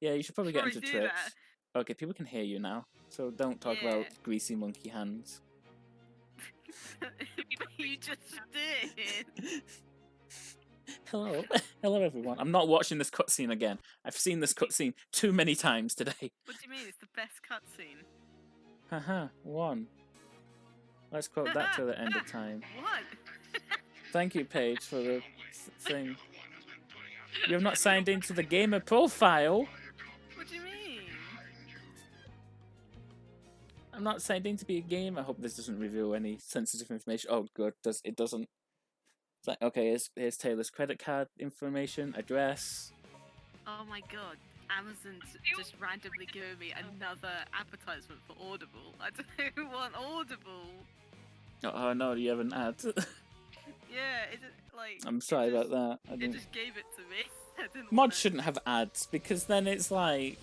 Yeah, you should probably get Before into I do Twitch. that. Okay, people can hear you now, so don't talk Yeah. about greasy monkey hands. You just did. Hello, hello everyone. I'm not watching this cutscene again. I've seen this cutscene too many times today. What do you mean? It's the best cutscene. Haha, one. Let's quote that to the end of time. What? Thank you, Paige, for the thing. You have not signed into the gamer profile. What do you mean? I'm not signed in to be a gamer. I hope this doesn't reveal any sensitive information. Oh, good. It doesn't. It's like, okay, here's Taylor's credit card information, address. Oh my god. Amazon just randomly giving me another advertisement for Audible. I don't want Audible. Oh no, you have an ad. Yeah, it just, like... I'm sorry about that. It just gave it to me. I didn't want Mods it. shouldn't have ads, because then it's like...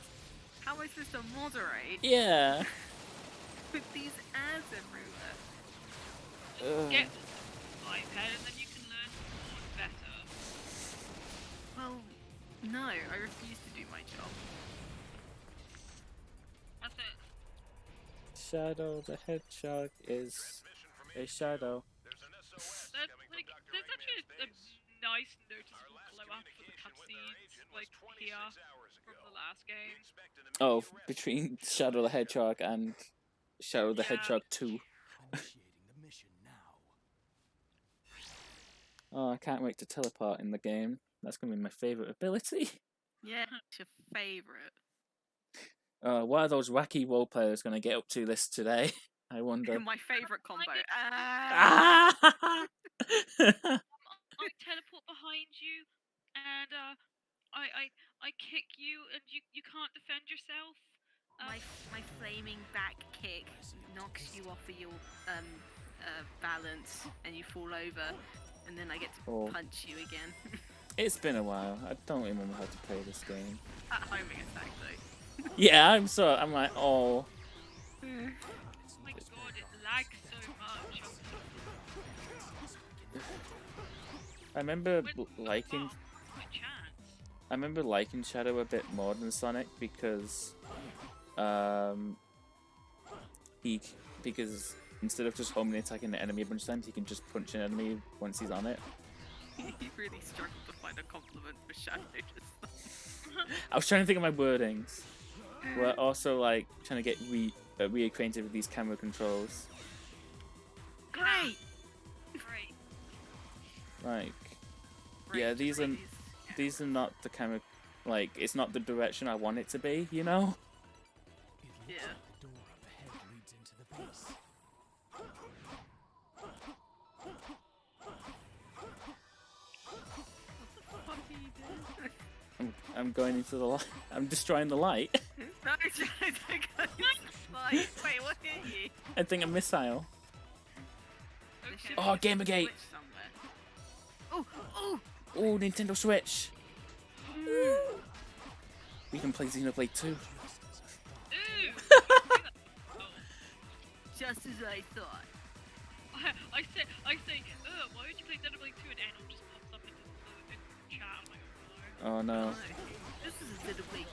How am I supposed to moderate Yeah. with these ads everywhere? Get the iPad and then you can learn more better. Well, no, I refuse to do my job. That's it. Shadow the Hedgehog is a shadow. There's actually a nice noticeable glow up for the cutscenes, like here from the last game. Oh, between Shadow the Hedgehog and Shadow the Yeah. Hedgehog 2. Initiating the mission now. Oh, I can't wait to teleport in the game. That's gonna be my favorite ability. Yeah, it's your favourite. What are those wacky role players gonna get up to this today? I wonder. My favourite combo. Ah! I teleport behind you, and I kick you, and you can't defend yourself. My flaming back kick knocks you off of your balance, and you fall over, and then I get to Oh. punch you again. It's been a while. I don't remember how to play this game. At homing attack though. Yeah, I'm like, oh. Oh my god, it lags so much. I remember When- liking. oh, my chance. I remember liking Shadow a bit more than Sonic because, because instead of just homing attacking the enemy a bunch of times, he can just punch an enemy once he's on it. You really struggled to find a compliment for Shadow just then. I was trying to think of my wordings. We're also like trying to get reacquainted with these camera controls. Great! Great. Like, Great, yeah, just these are raise. these are not the camera. Like, it's not the direction I want it to be. You know. Yeah. The door up ahead leads into the base. What are you doing? I'm going into the light. I'm destroying the light. No, Shadow, don't go inside. Wait, what hit you? I think a missile. There Okay. should Oh, be a Gamergate. switch somewhere. Oh, oh! Oh, Nintendo Switch. We can play Xenoblade 2. Ooh! Just as I thought. I say, why would you play Xenoblade 2 and Anno just pops up into the chat? I'm like, Oh no. No, this is a bit of way too.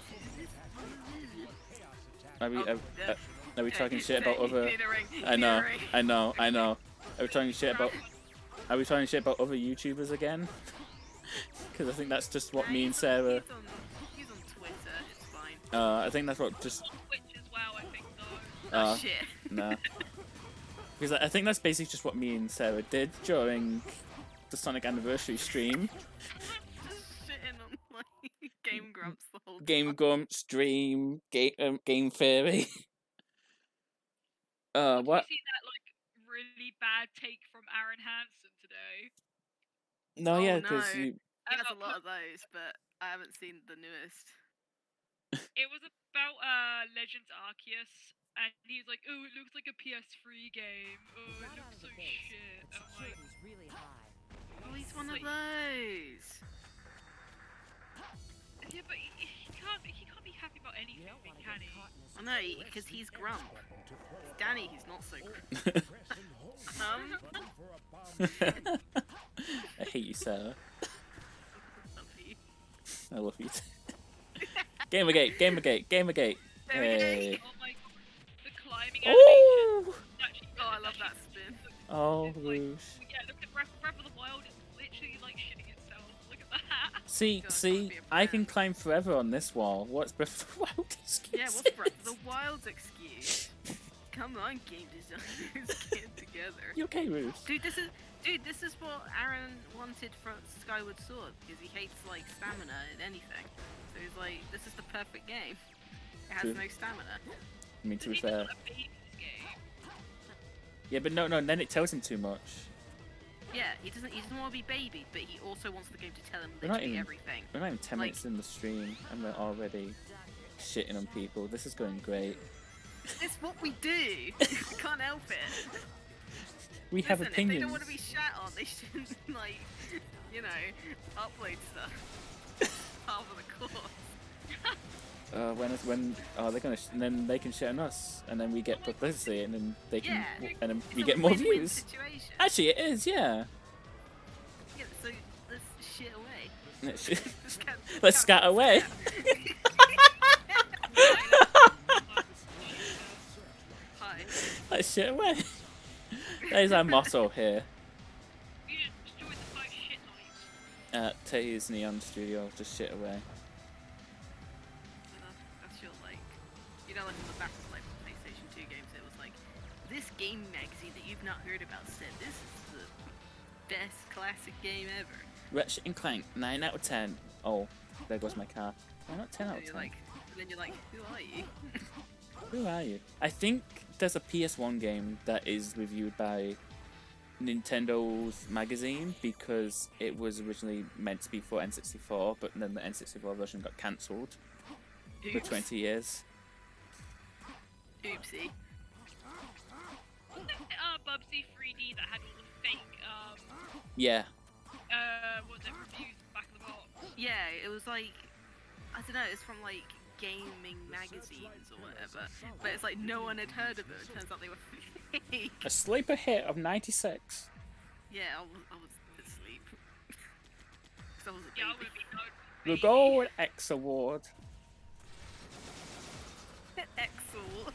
Are we, Oh, are, are we talking shit about other? Littering, I know, littering. I know, I know. Are we talking shit about? Are we talking shit about other YouTubers again? Because I think that's just what Nah, me and he's on- Sarah. He's on Twitter, it's fine. I think that's what just. Twitch as well, I think, though. Oh Uh, shit. nah. Because I think that's basically just what me and Sarah did during the Sonic Anniversary stream. Just shitting on like Game Grumps the whole Game time. Grumps, stream, Game Theory. Did What? you see that, like, really bad take from Aaron Hansen today? No, Oh, yeah, because no. you. There's Yeah, a lot of those, but I haven't seen the newest. It was about Legends Arceus, and he was like, "Oh, it looks like a PS3 game. Oh, it looks so shit." And I'm like, really high. Oh, he's one of Wait. those. "Yeah, but he can't be happy about anything, can he?" I know, because he's Grump. Danny, he's not so Grump. I hate you, Sarah. I love you. Gamergate, Gamergate, Gamergate. Hey. Gamergate. Oh my god, the climbing Oh, animation. Actually, Oh, I love that spin. oh, It's like- Rouge. Yeah, look at Breath of the Wild. It's literally like shitting itself. Look at that. See, God, see, that'd be a I can brand. climb forever on this wall. What's Breath of the Wild excuse? Yeah, what's Breath of the Wild's excuse? Come on, game designers, get together. You okay, Rouge? Dude, this is what Aaron wanted from Skyward Sword, because he hates like stamina in anything. So he's like, this is the perfect game. It has True. no stamina. I mean, to be He's not fair. a baby in this game. Yeah, but no, then it tells him too much. Yeah, he doesn't want to be babied, but he also wants the game to tell him We're not literally even- everything. We're not even 10 Like- minutes in the stream, and we're already shitting on people. This is going great. It's what we do. We can't help it. We have Listen, opinions. if they don't want to be shat on, they shouldn't like, you know, upload stuff. Half of the course. They're gonna and then they can shit on us, and then we get publicity, and then they can, Yeah. and then It's we a get more win-win views. Situation. Actually, it is, yeah. Yeah, so let's shit away. Let's Just Let's scat away. Hi. Let's shit away. That is our motto here You just joined the 5 shit lives. at Tay's Neon Studio. Just shit away. That's your like, you know, like on the back of like PlayStation 2 games, it was like, this game magazine that you've not heard about said this is the best classic game ever. Ratchet and Clank, 9 out of 10. Oh, there goes my car. Why not 10 out And of you're 10? like, then you're like, who are you? Who are you? I think there's a PS1 game that is reviewed by Nintendo's magazine because it was originally meant to be for N64, but then the N64 version got cancelled for Oops. 20 years. Oopsie. Wasn't it Bubsy 3D that had all the fake, Yeah, what was it, reviews back of the box? Yeah, it was like, I don't know, it's from like gaming magazines or whatever. But it's like no one had heard of them. It turns out they were fake. a sleeper hit of 96. Yeah, I was asleep. 'Cause I was a Yeah, I baby. would be no. The Gold X Award. Excel.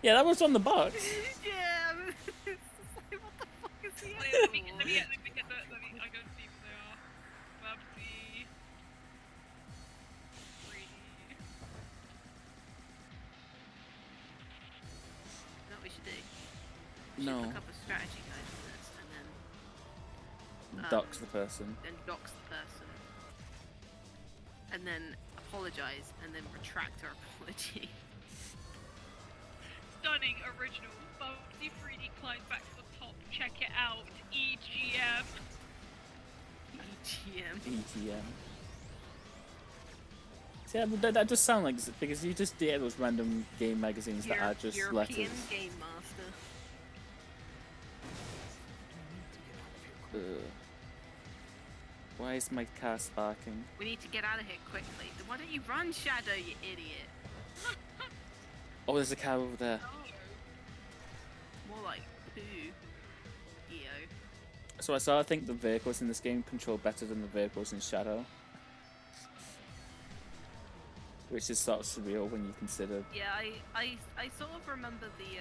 Yeah, that was on the box. Yeah, it's just like, what the fuck is he Let me get the, I go see what they are. Bubsy 3D. You know what we should do? We should No, look up a strategy guide for this and then dox the person. then dox the person. And then apologize and then retract our apology. Stunning original. Bubsy 3D climbs back to the top. Check it out. EGM. EGM. ETM. Yeah, but that does sound like because you just did those random game magazines that are just European letters. Game Master. Ugh. Why is my car sparking? We need to get out of here quickly. Then why don't you run, Shadow, you idiot? Oh, there's a car over there. More like poo. EO. So I think the vehicles in this game control better than the vehicles in Shadow. Which is sort of surreal when you consider. Yeah, I sort of remember the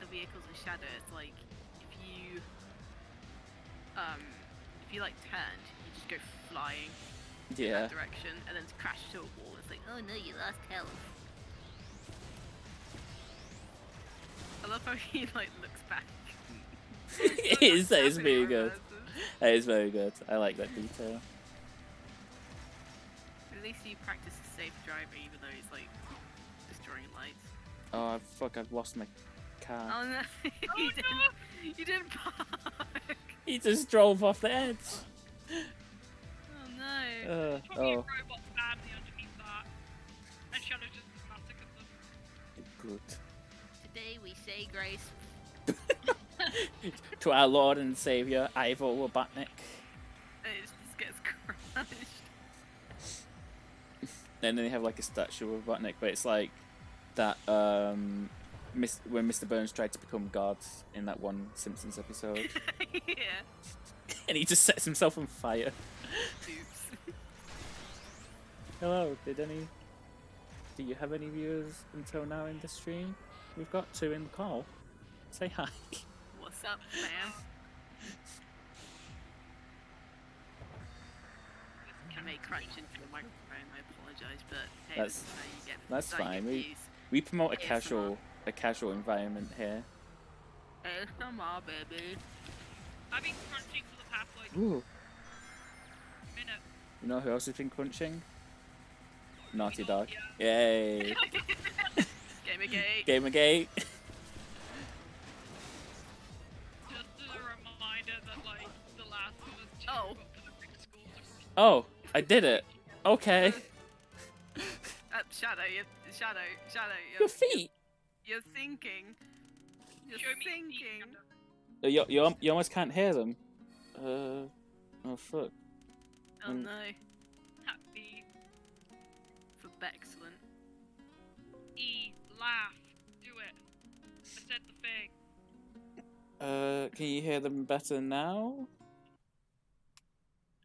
vehicles in Shadow. It's like if you like turned, you just go flying in Yeah. that direction and then crash to a wall. It's like, oh no, you lost health. I love how he like looks back. It is, that is Happening very good. reverses. That is very good. I like that detail. At least he practices safe driving, even though he's like destroying lights. Oh, fuck, I've lost my car. Oh no, Oh you no! didn't. You didn't park. He just drove off the edge. Oh no. There's probably a Oh, robot family underneath that. And Shadow just massacred them. good. Today we say grace. To our Lord and Savior, Ivo Robotnik. And it just gets crushed. And then they have like a statue of Robotnik, but it's like that when Mr. Burns tried to become God in that one Simpsons episode. Yeah. And he just sets himself on fire. Oops. Hello, do you have any viewers until now in the stream? We've got 2 in the call. Say hi. What's up, fam? Can make crunch into the microphone. I apologise, but hey, That's- this is how you get. that's how you fine, get we- views. We promote ASMR. a casual environment here. ASMR, baby. I've been crunching for the past like Ooh. minute. You know who else has been crunching? Naughty Dog. Yeah. Yay! Gamergate. Gamergate. Just as a reminder that like the last of us 2 Oh. got perfect scores across Oh, I did it. Okay. Shadow, Shadow, Your feet. You're thinking. You're Show me your feet, thinking. Shadow. You almost can't hear them. Oh fuck. Oh no. Happy. For excellent. E. Laugh. Do it. I said the thing. Can you hear them better now?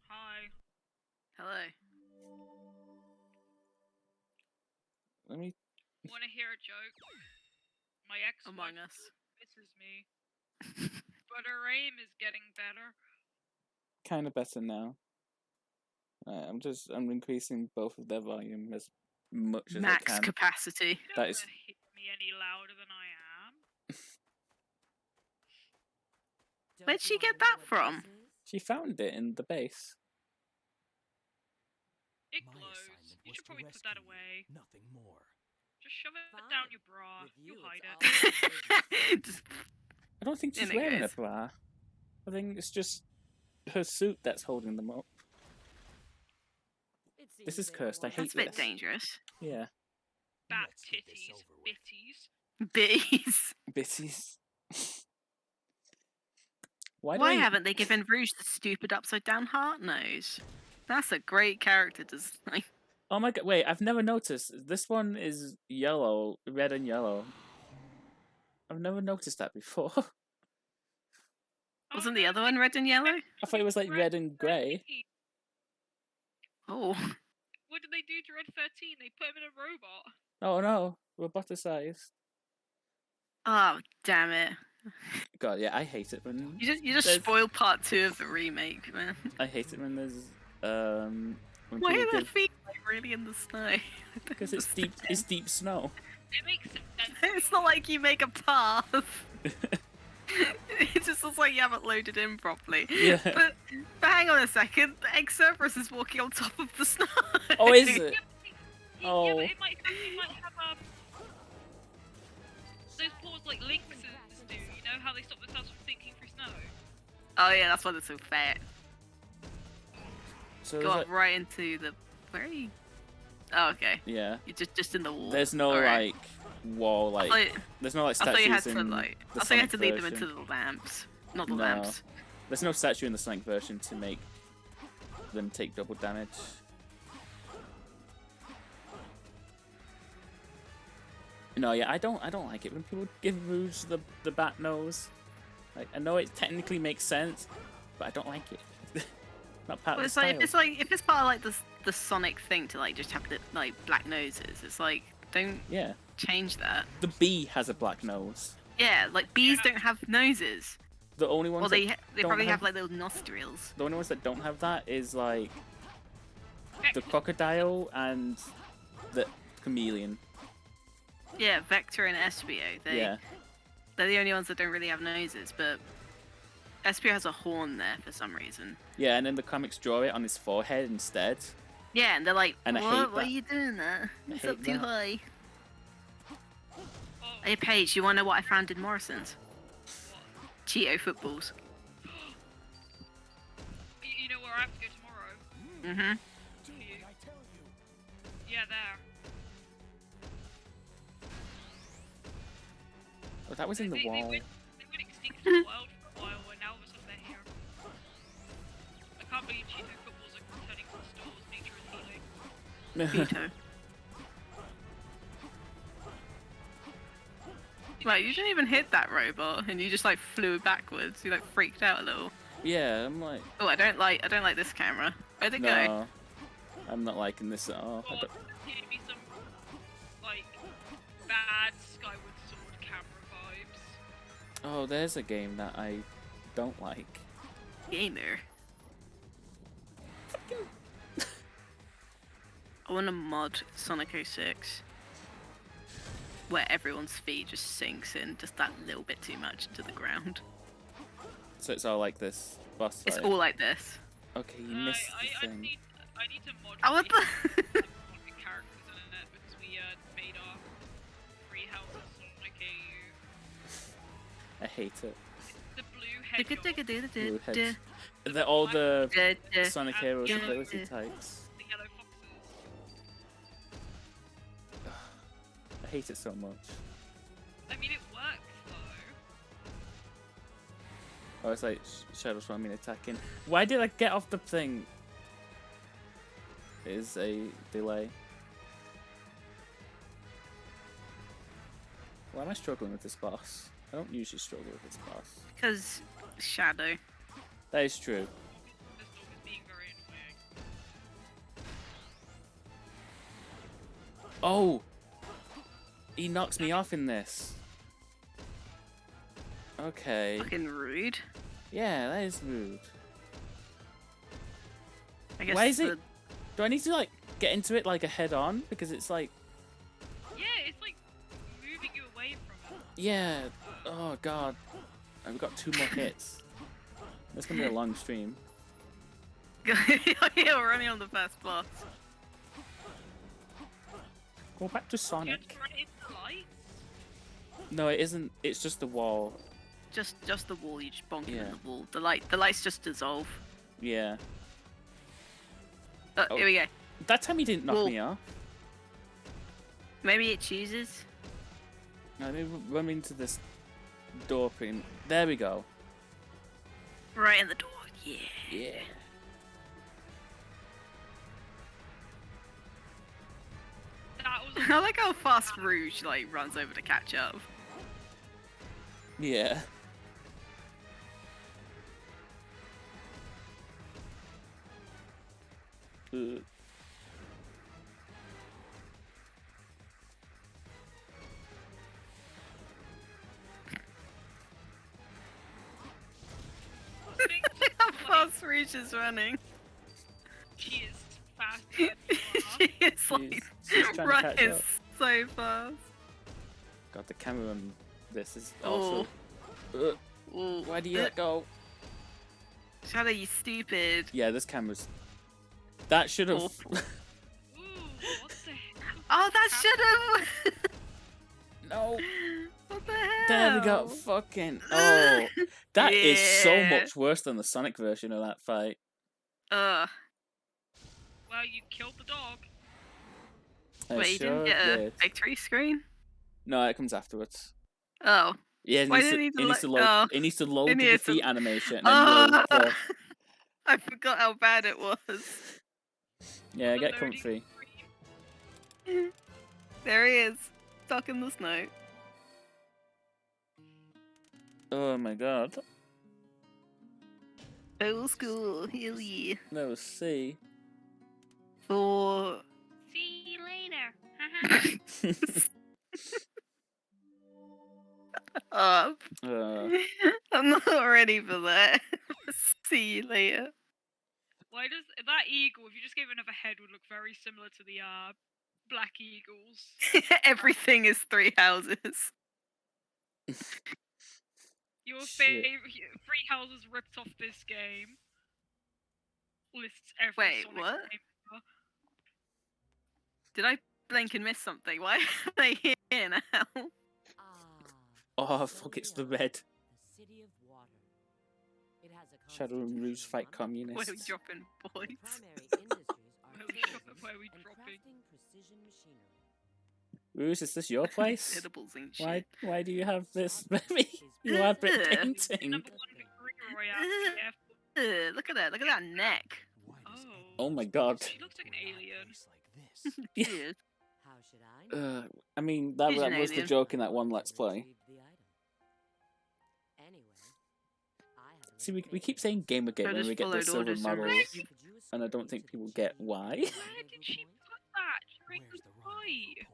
Hi. Hello. Let me. Want to hear a joke? My ex Among Us. misses me, but her aim is getting better. Kind of better now. I'm increasing both of their volume as much as Max I can. capacity. You That don't is- wanna hit me any louder than I am. Where'd she get that from? She found it in the base. It My glows. assignment You was should to probably put rescue that you, away. nothing more. Just shove it Fine. down your bra. With you, You'll hide it's it. Just I don't think she's In it wearing a goes. bra. I think it's just her suit that's holding them up. It This seems is they cursed. I want hate that's a bit this. dangerous. Yeah. Bat Let's get this titties, over with. bitties. Bees. Bitties. Why, Why do I... haven't they given Rouge the stupid upside down heart nose? That's a great character design. Oh my god, wait, I've never noticed. This one is yellow, red and yellow. I've never noticed that before. Wasn't the other one red and yellow? I thought it was like red and grey. Oh. What did they do to Red 13? They put him in a robot. Oh no, roboticized. Oh, damn it. God, yeah, I hate it when You just There's- spoiled part 2 of the remake, man. I hate it when there's when Why people are their give feet like really in the snow? because it's deep snow. It makes sense. It's not like you make a path. It just looks like you haven't loaded in properly. Yeah. But hang on a second, Excerberus is walking on top of the snow. Oh, is it? Yeah, Oh. but it might have those paws like lynxes do. You know how they stop themselves from sinking through snow? Oh yeah, that's why they're so fat. So Go there's up like, right into the. Where are you? Oh, okay. yeah, You're just in the wall. there's no Alright. like wall like there's no like I thought you had statues to in like. the I thought you had Sonic to lead them version. into the lamps, not the No. lamps. There's no statue in the Sonic version to make them take double damage. No, yeah, I don't like it when people give Rouge the bat nose. Like, I know it technically makes sense, but I don't like it. Not part Well, of it's the like style. if it's part of like the Sonic thing to like just have the like black noses. It's like don't Yeah, change that. the bee has a black nose. Yeah, like bees don't have noses. The only ones Or they that they don't probably have like little nostrils. the only ones that don't have that is like the crocodile and the chameleon. Yeah, Vector and Espio. Yeah, They're the only ones that don't really have noses, but Espio has a horn there for some reason. yeah, and then the comics draw it on his forehead instead. Yeah, and they're like, And I what? hate Why are that. you doing that? It's hate up too that. high. Oh, Hey Paige, you wanna know what I found in Morrison's? Cheeto footballs. you know where I have to go tomorrow? Mm-hmm. Do what I tell you. Yeah, there. Oh, that was in the They wall. went extinct in the wild for a while, and now all of a sudden they're here. I can't believe Cheeto footballs are returning to the stores. Nature is healing. Cheeto. Right, you didn't even hit that robot, and you just like flew backwards. You like freaked out a little. Yeah, I'm like, Oh, I don't like this camera. Where'd it go? no, I'm not liking this at all. I God, don't- there's gonna be some like bad Skyward Sword camera vibes. Oh, there's a game that I don't like. Gamer. I want to mod Sonic 06 where everyone's feet just sinks in just that little bit too much into the ground. So it's all like this boss It's fight. all like this. Okay, you missed the I thing. need to mod I want the. the characters in it because we made our free house of Sonic AU. I hate it. The blue hedgehog, Blue heads. They're all the Sonic Heroes Yeah. ability types. the yellow foxes. I hate it so much. I mean, it works though. Oh, it's like Shadow Swarming attacking. Why did I get off the thing? Is a delay. Why am I struggling with this boss? I don't usually struggle with this boss. Because Shadow. That is true. This dog is being very annoying. Oh! He knocks me off in this. Okay. Fucking rude. Yeah, that is rude. I guess Why is the- it? Do I need to like get into it like a head on? Because it's like, Yeah, it's like moving you away from it. yeah. Oh god. I've got 2 more hits. It's gonna be a long stream. Yeah, we're only on the first boss. Go back to You Sonic. had to run into the light? No, it isn't. It's just the wall. Just the wall. You just bonk it Yeah. in the wall. The lights just dissolve. Yeah. Oh, here we go. That time he didn't knock Well- me off. Maybe it chooses. No, maybe run into this door. There we go. Right in the door. Yeah. Yeah. That was I like how fast Rouge like runs over to catch up. Yeah. Uh, How fast Rouge is running. she is faster than you are. She is like she's trying to catch running up. so fast. God, the camera on this is Oh. also. Ooh. Why do you let go? Shadow, you stupid. Yeah, this camera's. That should have. Oh. Ooh, what the heck? Oh, that should have. No. What the hell? There we go. Fucking. Oh. That is so Yeah. much worse than the Sonic version of that fight. Ugh. Well, you killed the dog. I Wait, you sure didn't get a did. victory screen? No, it comes afterwards. Oh. Yeah, it Why needs, to, didn't he it needs to delete- load. oh. It needs to load It the needs to- defeat animation and then load Oh. the. I forgot how bad it was. Yeah, The get loading comfy. screen. There he is. Stuck in the snow. Oh my god. Old school. Hell yeah. No, C. For See you later. up. I'm not ready for that. See you later. Why does that eagle, if you just gave it another head, would look very similar to the black eagles? Everything is three houses. Your Shit. favorite three houses ripped off this game. Lists every Wait, Sonic what? game ever. Did I blink and miss something? Why are they here now? Oh fuck! It's the red. The city of water. It has a Shadow and Rouge fight communists. Where are we dropping The boys? primary industries are Where we tourism where we and dropping? crafting precision machinery. Rouge, is this your place? Edibles and Why? shit. Why do you have this, baby? You are Brit Ugh. painting. Number one victory royale. Yeah. Look at that! Look at that neck. Why does Oh. Oh my god. She looks like an alien. face like this? Yeah. Weird. How should I know? I mean, that He's an was the alien. joke in that one Let's I Play. retrieved the item. Anyway, I have a See, we little keep favor. saying Gamergate I when we just get the followed silver orders from models, Rick. Could you and I assign don't me think to people the get Champion why. League Where did she point? put that? During Where's the the fight? rendezvous point?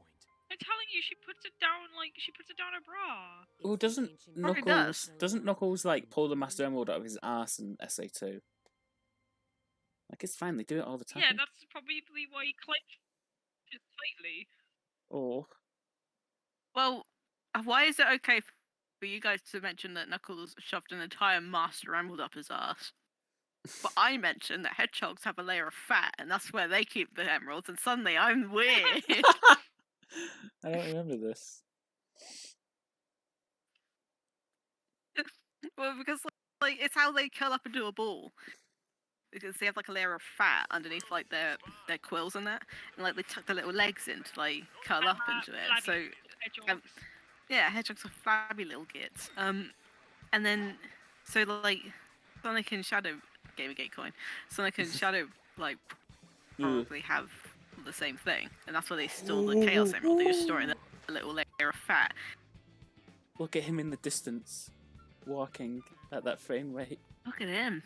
I'm telling you, she puts it down like she puts it down her bra. Oh, It's the doesn't ancient Probably Knuckles? does. Doesn't Knuckles like pull the Master Emerald out of his ass in SA2? Like it's fine, they do it all the time. Yeah, that's probably why he clenches tightly. Oh, Well, why is it okay for you guys to mention that Knuckles shoved an entire Master Emerald up his ass? But I mentioned that hedgehogs have a layer of fat, and that's where they keep the emeralds, and suddenly I'm weird. I don't remember this. Well, because like it's how they curl up into a ball. Because they have like a layer of fat underneath like their quills and that, and like they tuck their little legs in to like curl up into it. So Hedgehogs. yeah, hedgehogs are flabby little gits. And then so like Sonic and Shadow Gamergate coin. Sonic and Shadow like Ooh. probably have the same thing, and that's why they store the Chaos Emerald. They just store it in a little layer of fat. Look at him in the distance, walking at that frame rate. Look at him.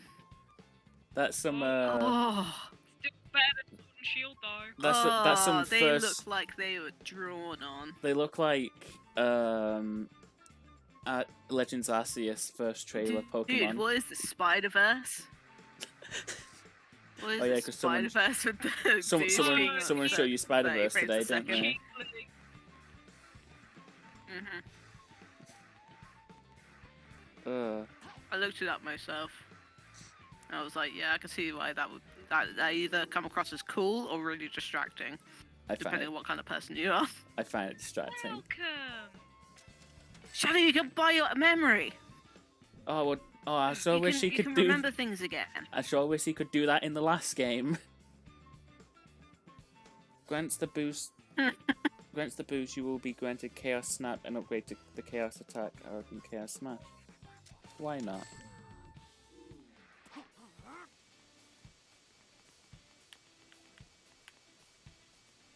That's some. Oh. Still better than Sword and Shield though. That's some They first. look like they were drawn on. They look like at Legends Arceus first trailer Pokemon. Dude, what is the Spider Verse? What is Oh, yeah, the 'cause someone- Spider Verse with the dude someone- being someone like show you Spider-Verse 30 frames today, a don't second? they? Mhm. Uh, I looked it up myself. I was like, yeah, I can see why that would that either come across as cool or really distracting, I find depending it, on what kind of person you are. I find it distracting. Welcome. Shadow, you can buy your memory. Oh, well, oh, I sure you wish can, he you could can do. remember things again. I sure wish he could do that in the last game. Grants the boost. Grants the boost. You will be granted Chaos Snap and upgrade to the Chaos Attack or Chaos Smash. Why not?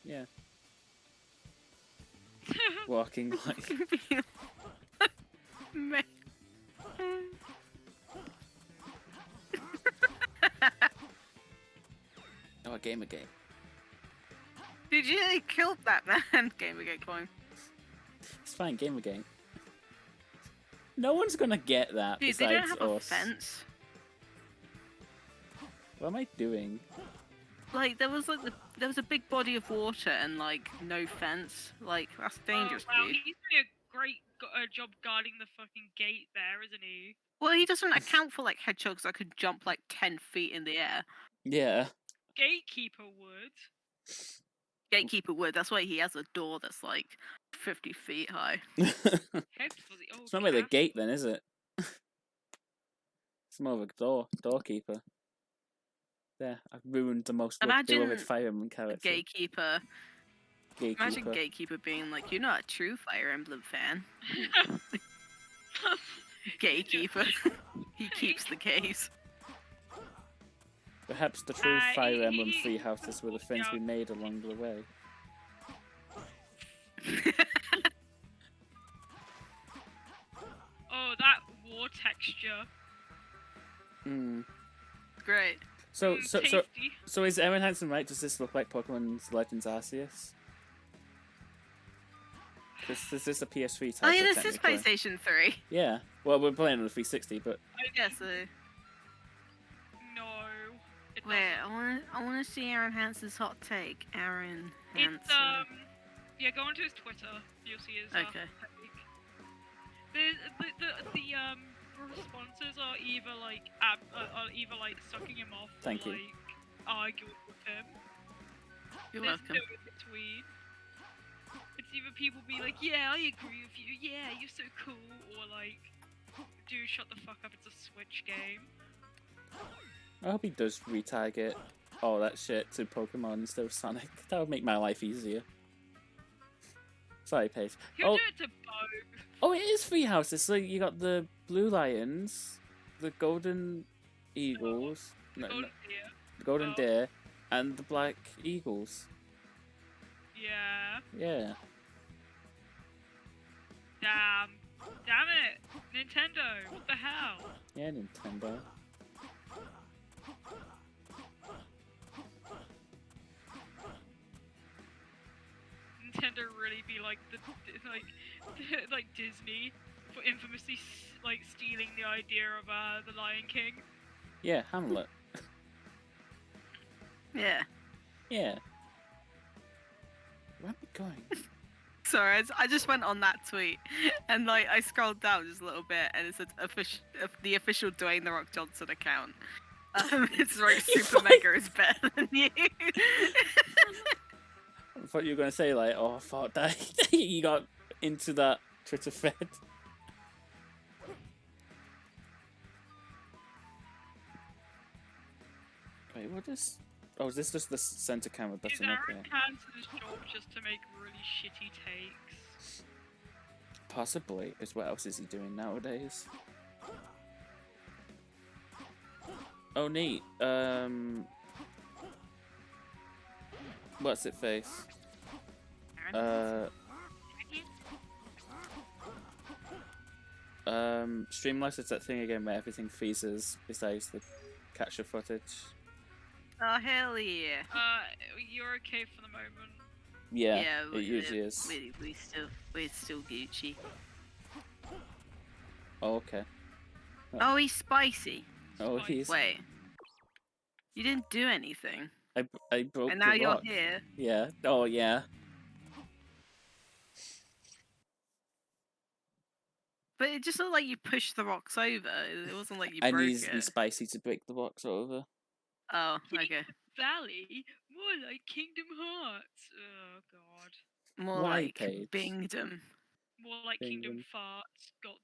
Yeah. Walking like. Man. Oh, a Gamergate. Did you kill that man? Gamergate coin. It's fine, Gamergate. No one's gonna get that Dude, they besides don't have a us. fence. What am I doing? Like there was there was a big body of water and like no fence. Like that's dangerous, Oh, wow, dude. he's doing a great job guarding the fucking gate there, isn't he? Well, he doesn't account for like hedgehogs that could jump like 10 feet in the air. Yeah. Gatekeeper would. Gatekeeper would. That's why he has a door that's like 50 feet high. It's Head for the old not really a cat. gate then, is it? It's more of a doorkeeper. There, I've ruined the most Imagine beloved Fire Emblem character. Gatekeeper. Gatekeeper. Imagine Gatekeeper being like, you're not a true Fire Emblem fan. Gatekeeper. He keeps the case. Perhaps the true Fire Emblem he- free houses were the friends we made along the way. Oh, that war texture. Hmm. Great. So, Tasty. so is Aaron Hansen right? Does this look like Pokemon's Legends Arceus? This is a PS3 title. Oh yeah, this is technically. PlayStation 3. Yeah. Well, we're playing on the 360, but Yeah, so No. It wait, doesn't. I wanna see Aaron Hansen's hot take. Aaron Hansen. It's yeah, go onto his Twitter. You'll see his Okay. take. The responses are either like sucking him off Thank or you. like arguing with him. You're There's welcome. no in between. It's either people be like, yeah, I agree with you, yeah, you're so cool, or like, dude, shut the fuck up, it's a Switch game. I hope he does retarget all that shit to Pokemon instead of Sonic. That would make my life easier. Sorry, Paige. He'll Oh, do it to both. oh, it is three houses. So you got the Blue Lions, the Golden Eagles, no, Golden no, Deer. the Golden Oh. Deer, and the Black Eagles. Yeah. Yeah. Damn it! Nintendo, what the hell? Yeah, Nintendo. Nintendo really be like like Disney for infamously like stealing the idea of the Lion King. Yeah, Hamlet. Yeah. Yeah. Where am I going? Sorry, I just went on that tweet and like I scrolled down just a little bit and it said the official Dwayne the Rock Johnson account. It's like Super Mega is better than you. I thought you were going to say, like, oh, I thought that you got into that Twitter thread. Wait, what is... Oh, is this just the center camera Is button up Aaron here? Hansen's job just to make really shitty takes? Possibly, because what else is he doing nowadays? Oh, neat. What's it face? Streamlabs is that thing again where everything freezes besides the capture footage. Oh hell yeah. You're okay for the moment. Yeah, it usually is. We're still Gucci. Oh, okay. Oh, he's spicy. Oh, he's... Wait. You didn't do anything. I broke And now the you're rock. here. Yeah. Oh, yeah. But it just looked like you pushed the rocks over. It wasn't like you I broke need to be it. spicy to break the box over. Oh, okay. Valley, more like Kingdom Hearts. Oh god. More Why, like Paige? Bingdom. More like Kingdom Kingdom. Farts. Got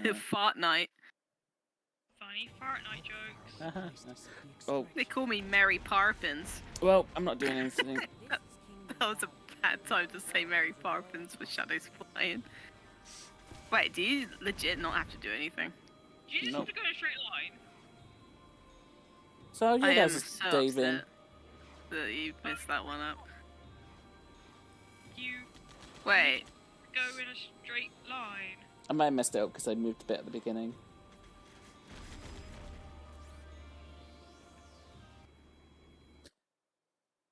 them. Fart night. Funny fart night jokes. Oh, They call me Mary Parpins. well, I'm not doing anything. This is Kingdom That was a bad time to say Mary Parpins with Shadows flying. Wait, do you legit not have to do anything? Do you just Nope. have to go in a straight line? So you I am guys so dive in. upset that you messed that one up. You Wait, go in a straight line. I might have messed it up because I moved a bit at the beginning.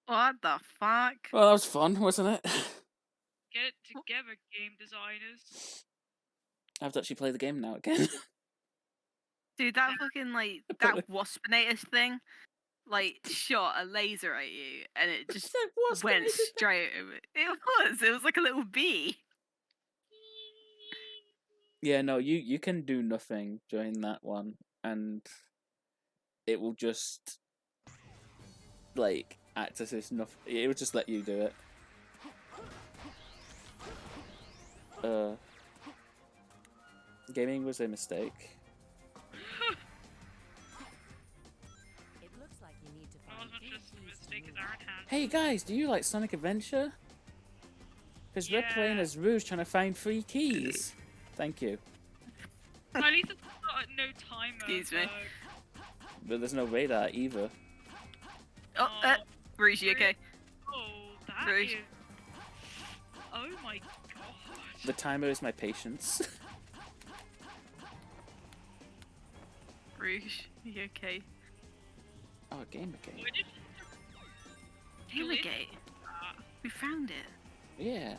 what the fuck? Well, that was fun, wasn't it? Get it together, game designers. I have to actually play the game now again. Dude, that fucking like that waspinator thing, like shot a laser at you, and it just went straight over. It was like a little bee. Yeah, no, you can do nothing during that one, and it will just like act as if nothing. It will just let you do it. Gaming was a mistake. It looks like you need to Not find as much three as a keys to mistake as move Aaron on. had. Hey guys, do you like Sonic Adventure? Because we're playing Yeah. as Rouge trying to find 3 keys. Thank you. At least it's not no timer. Excuse me. so- But there's no radar either. Oh, Rouge, you okay? Oh, that Rouge. is. Oh my god. The timer is my patience. Rouge, you okay? Oh, game again. Why did Gamergate, we found it. Yeah.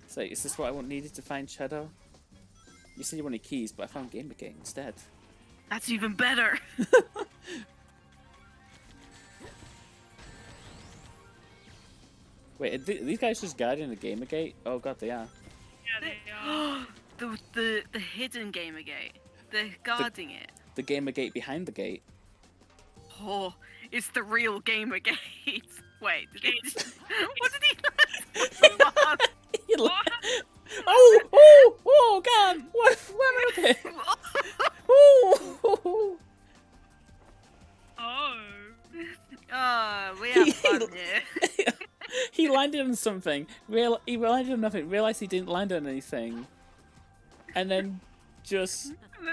So, is this what I needed to find Shadow? You said you wanted keys, but I found Gamergate instead. That's even better. Wait, are these guys just guarding the Gamergate? Oh god, they are. Yeah, they are. the hidden Gamergate. They're guarding it. The Gamergate behind the gate. Oh, it's the real Gamergate. Wait, did he, what did he? You What? oh, god! What am I looking? Oh! Oh. We have fun here. He landed on something. He landed on nothing. Realized he didn't land on anything, and then just And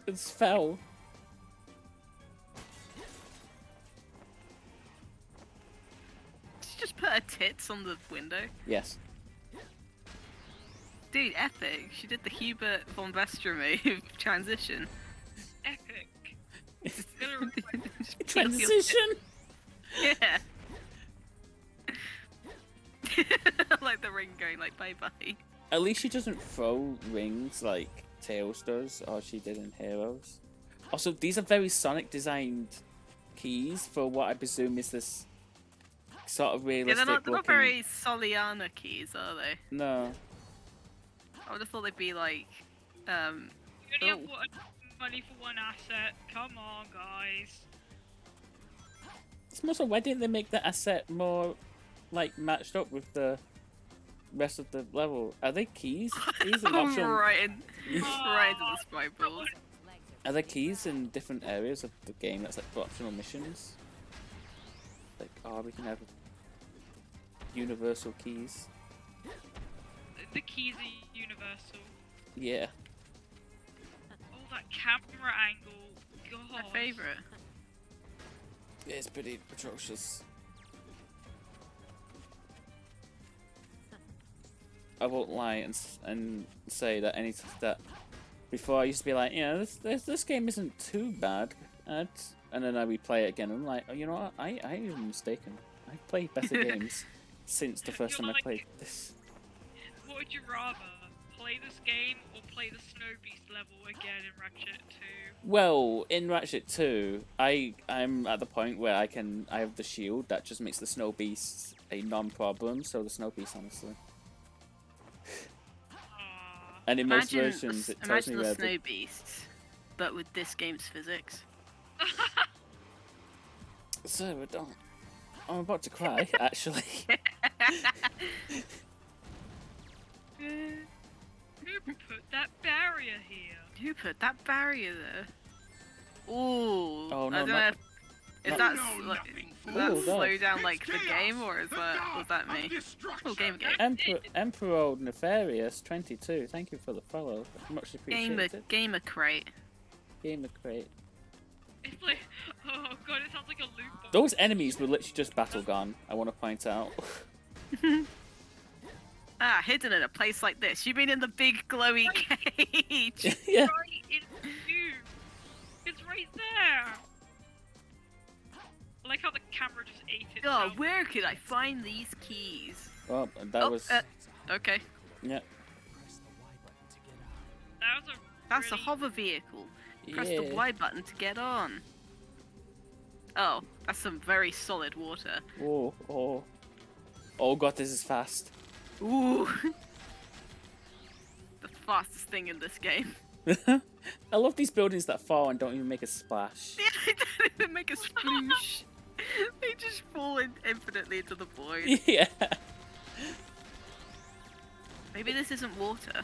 then fell. she just put her tits on the window. Yes. Dude, epic. She did the Hubert von Vestra move transition. Epic. Gonna regret Just Transition. Yeah. Like the ring going like bye bye. At least she doesn't throw rings like Tails does, or she did in Heroes. Also, these are very Sonic designed keys for what I presume is this sort of Yeah, realistic they're not looking. very Soliana keys, are they? No. I would have thought they'd be like, You only have Oh. money for one asset. Come on, guys. It's more so, why didn't they make the asset more like matched up with the rest of the level? Are they keys? Keys and optional. right into the spy balls. Legs are Are there keys in different areas of the game that's like for optional missions? Like, oh, we can have universal keys. The keys are universal. Yeah. Oh, that camera angle. God. My favourite. It's pretty atrocious. I won't lie and say that that before I used to be like, yeah, this game isn't too bad, and then I replay it again and I'm like, oh, you know what, I am mistaken. I played better games since the first time I played this. What would you rather? Play this game or play the Snow Beast level again in Ratchet 2? Well, in Ratchet 2, I'm at the point where I have the shield that just makes the Snow Beast a non-problem, so the Snow Beast, honestly. Ah. And in most Imagine, versions, it tells me imagine where the snow beasts, but with this game's physics. So I don't. I'm about to cry, actually. Who put that barrier here? Who put that barrier there? Ooh. Oh, no, I don't not- know if not- that's No, like, nothing. does that Ooh, slow God. down like the game, or is was that me? Oh, game. Emperor Nefarious 22. Thank you for the follow. Much appreciated. Gamer crate. Gamer crate. It's like, oh god, it sounds like a loot box. Those enemies were literally just battle gone. I want to point out. Ah, hidden in a place like this. You mean in the big glowy cage? Yeah. Right in you. It's right there. I like how the camera just ate it. God, down. where could I find these keys? Well, that was. Okay. Yeah. Press the Y button to get out. That was a That's really... a hover vehicle. Press Yeah. the Y button to get on. Oh, that's some very solid water. Oh, oh. Oh god, this is fast. Ooh. The fastest thing in this game. I love these buildings that fall and don't even make a splash. They don't even make a sploosh. They just fall infinitely into the void. Yeah. Maybe this isn't water.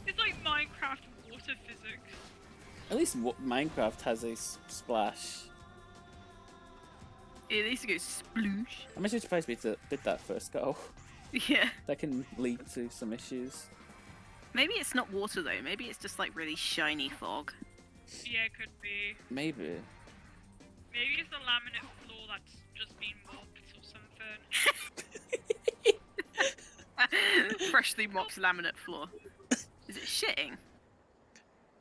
It's like Minecraft water physics. At least Minecraft has a splash. It needs to go sploosh. I'm actually surprised we did that first go. Yeah. That can lead to some issues. Maybe it's not water though. Maybe it's just like really shiny fog. Yeah, it could be. Maybe. Maybe it's the laminate floor that's just been mopped or something. Freshly mopped laminate floor. Is it shitting?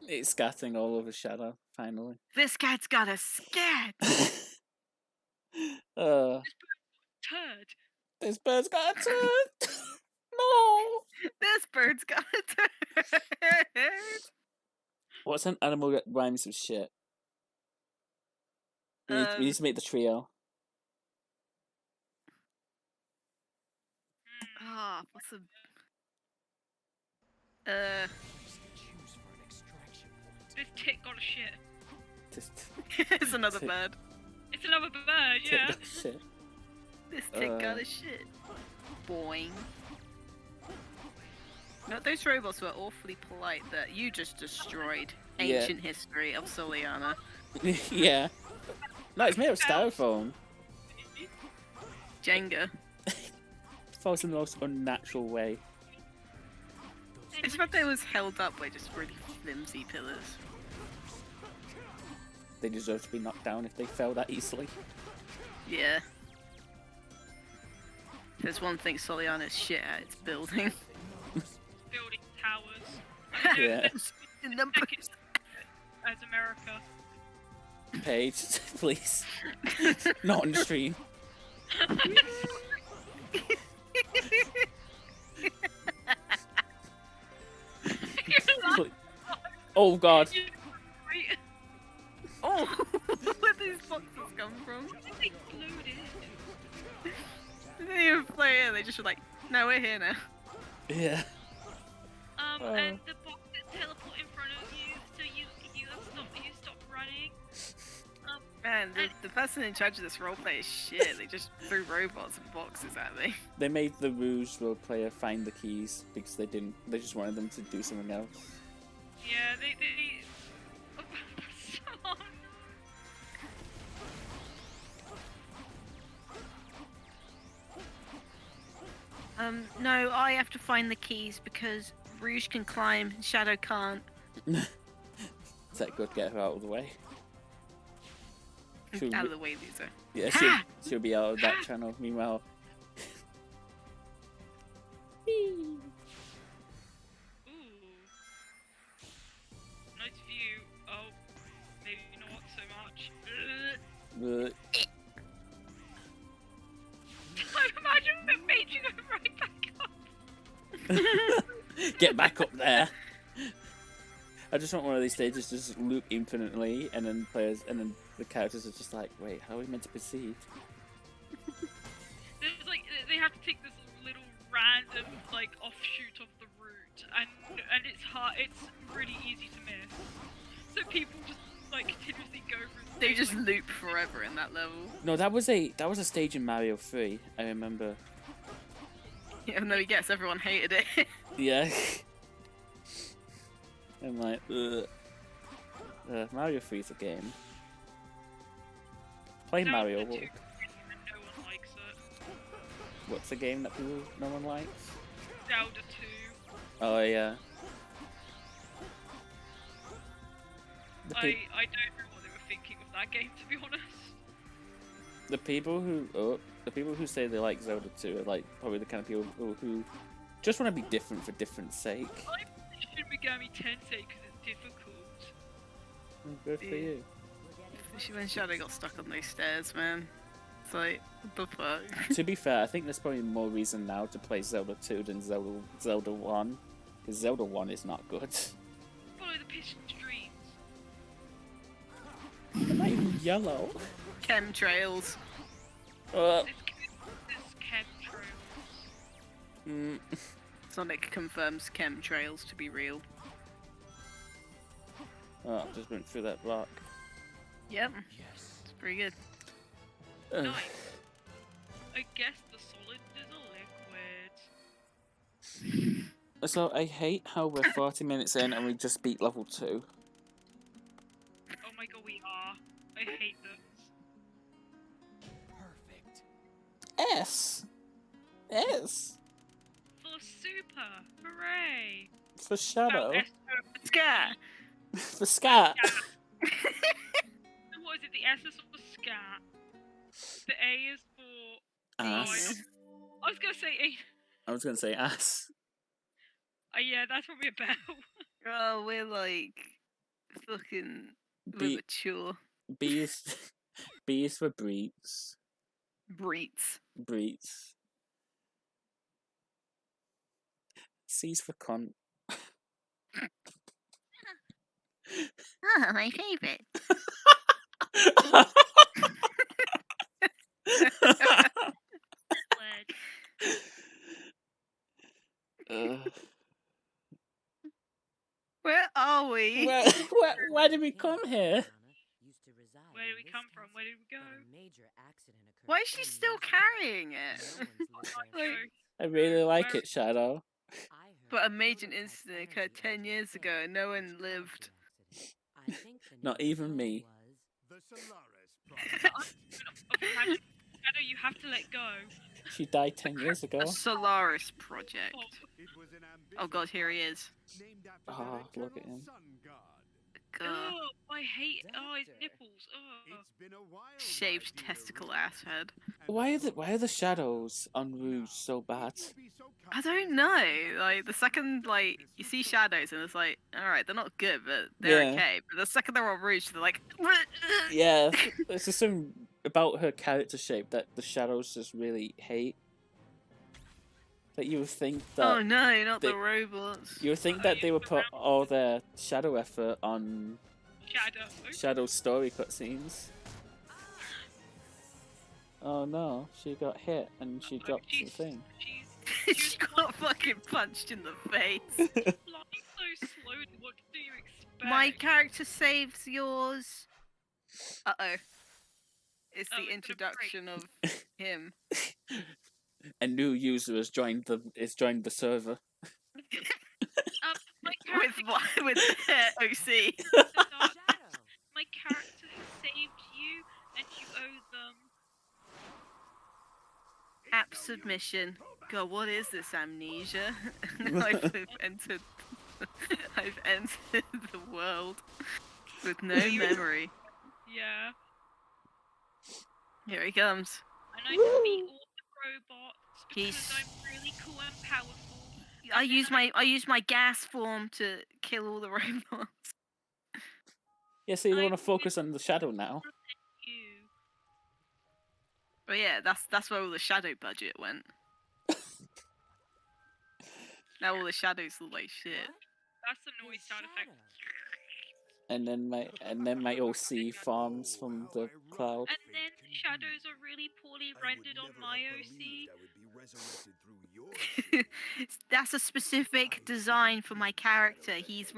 It's scatting all over Shadow, finally. This cat's got a scat. Turd. This bird's got a turd! No! This bird's got a turd. What's an animal that rhymes with shit? We need to make the trio. Ah, what's a Just choose for an extraction point. This tit got a shit. Just it's another bird. It's another bird, take yeah. that shit. This tick got a shit. Boing. No, those robots were awfully polite that you just destroyed Yeah. ancient history of Soliana. Yeah. No, it's made of styrofoam. Jenga. It falls in the most unnatural way. It's what they was held up by just really flimsy pillars. They deserve to be knocked down if they fell that easily. Yeah. If there's one thing Soliana's shit at, it's building. Building towers. Yeah. In numbers. As America. Paige, please. Not on the stream. Please. Oh god. Oh, where did these boxes come from? They exploded. They didn't even play it, they just were like, no, we're here now. Yeah. And the boxes teleport in front of you, so you stop running. Man, the person in charge of this roleplay is shit. They just threw robots and boxes at me. They made the Rouge role player find the keys because they just wanted them to do something else. Yeah, they oh, so No, I have to find the keys because Rouge can climb and Shadow can't. Is that good? Get her out of the way. She'll Out be- of the way, Lisa. Yeah, she'll be out of that channel. Meanwhile, Ooh. Nice view. Oh, maybe not so much. the Imagine it made you go right back up. get back up there. I just want one of these stages to just loop infinitely, and then the characters are just like, wait, how are we meant to proceed? There's like they have to take this little random like offshoot of the route, and it's hard. It's really easy to miss. So people just like continuously go through. The They stage, just like, loop forever in that level. No, that was a stage in Mario 3. I remember. Even though he gets everyone hated it. Yeah. I'm like, ugh. Mario 3's a game. Play Zelda Mario 2 World. and no one likes it. What's the game that no one likes? Zelda 2. Oh yeah. The, I pe- don't know what they were thinking of that game, to be honest. the people who say they like Zelda 2 are like probably the kind of people who just want to be different for different sake. I Shin Megami Tensei because it's difficult. Good for Yeah. you. Especially when Shadow got stuck on those stairs, man. It's like, what the fuck? To be fair, I think there's probably more reason now to play Zelda 2 than Zelda 1. Because Zelda 1 is not good. Follow the piston streams. They're not even yellow. Chemtrails. It's chemtrails. Mm. Sonic confirms chemtrails to be real. Oh, I just went through that block. Yep, Yes. it's pretty good. Ugh. Nice. I guess the solid is a liquid. So I hate how we're 40 minutes in and we just beat level 2. Oh my god, we are. I hate this. Perfect. S. S. For super. Hooray. For Shadow. Oh, S- Scar! For Scat. What is it? The S is for scat. The A is for. Ass. I was gonna say A. I was gonna say ass. Yeah, that's probably a bell. Oh, we're like fucking we're B mature. B is B is for breeds. Breeds. Breeds. C's for cunt. Ah, my favorite. Where are we? Where did we come here? Where did we come from? Where did we go? Why is she still carrying it? Like, I really like it, Shadow. but a major incident occurred 10 years ago and no one lived. Not even me. The Solaris Project. Shadow, you have to let go. She died 10 years ago. The Solaris Project. It was an Oh god, here he is. named after Ah, their look at eternal him. sun god. God. Oh, I hate. Oh, his Doctor. nipples. Oh. It's been a while. Shaved my dear testicle Ruth, ass head. and Why are the shadows on Rouge so bad? it will be so I don't know. Like the second like you see shadows and it's like, alright, they're not good, but they're Yeah. okay. But the second they're on Rouge, they're like Yeah, there's just something about her character shape that the shadows just really hate. That you would think that Oh no, not they- the robots. you would think that they would put all their shadow effort on Shadow. Shadow's story cutscenes. Oh no, she got hit and she dropped the thing. She got fucking punched in the face. Flying so slowly. What do you expect? My character saves yours. Uh-oh. It's Oh, the it's gonna break. introduction of him. A new user has joined the server. My With character, what? With OC. my character has saved you, and you owe them. App submission. God, what is this amnesia? I've entered. I've entered the world with no memory. Yeah. Here he comes. And I defeat all the robots because He's- I'm really cool and powerful. I use my gas form to kill all the robots. Yeah, so you I want to focus on the shadow now. You. But yeah, that's where all the shadow budget went. Now all the shadows look like shit. That's the noise sound effect. And then my OC farms from the cloud. And then shadows are really poorly rendered on my OC. I would be resurrected through That's a specific design for my character. He's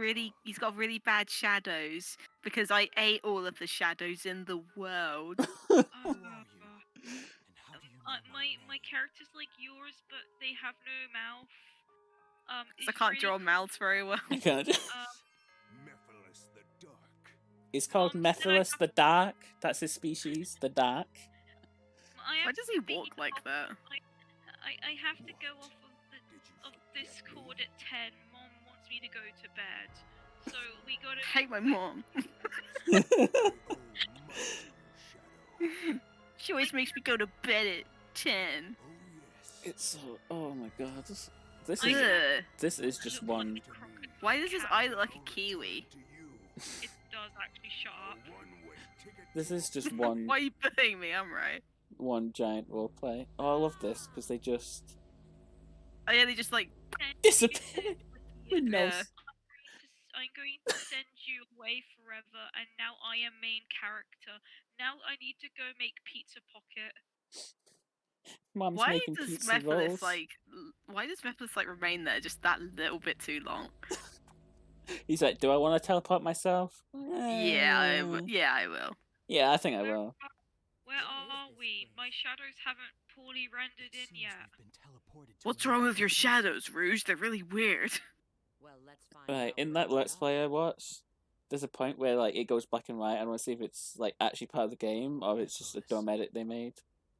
got really bad shadows because I ate all of the shadows in the world. Oh, Who are you? And how do you know my character's like yours, but they have no mouth. 'Cause I It's can't really draw mouths very well. I can't. Mephiles the Dark. It's called Then I Mephiles the Dark. That's his species, the Dark. I Why have does to he be walk like off- that? I have to go off Did you of forget Discord me? at 10. Mom wants me to go to bed, so we gotta. I hate my mom. I owe much to you, Shadow. She always makes me go to bed at 10. Oh yes. It's so. Oh my god. This I- is Ugh. this is just one. Why does his eye look like a kiwi? To you. It does actually shut A up. one-way ticket This to is just one Why are you bullying me? I'm right. one giant roleplay. Oh, I love this because they just Oh yeah, they just like disappear with no. Yeah. I'm going to send you away forever, and now I am main character. Now I need to go make Pizza Pocket. Mom's why making does pizza Mephiles rolls. why does Mephiles like remain there just that little bit too long? He's like, "Do I want to teleport myself?" Yeah, I will. Yeah, I think I will. Where are we? My shadows haven't poorly rendered in Seems yet. we've been teleported to What's a wrong new with your location. shadows, Rouge? They're really weird. Well, let's find Right, out in where that we Let's are. Play I watched, there's a point where like it goes black and white. I want to see if it's like actually part of the game or it's just a dumb edit they made.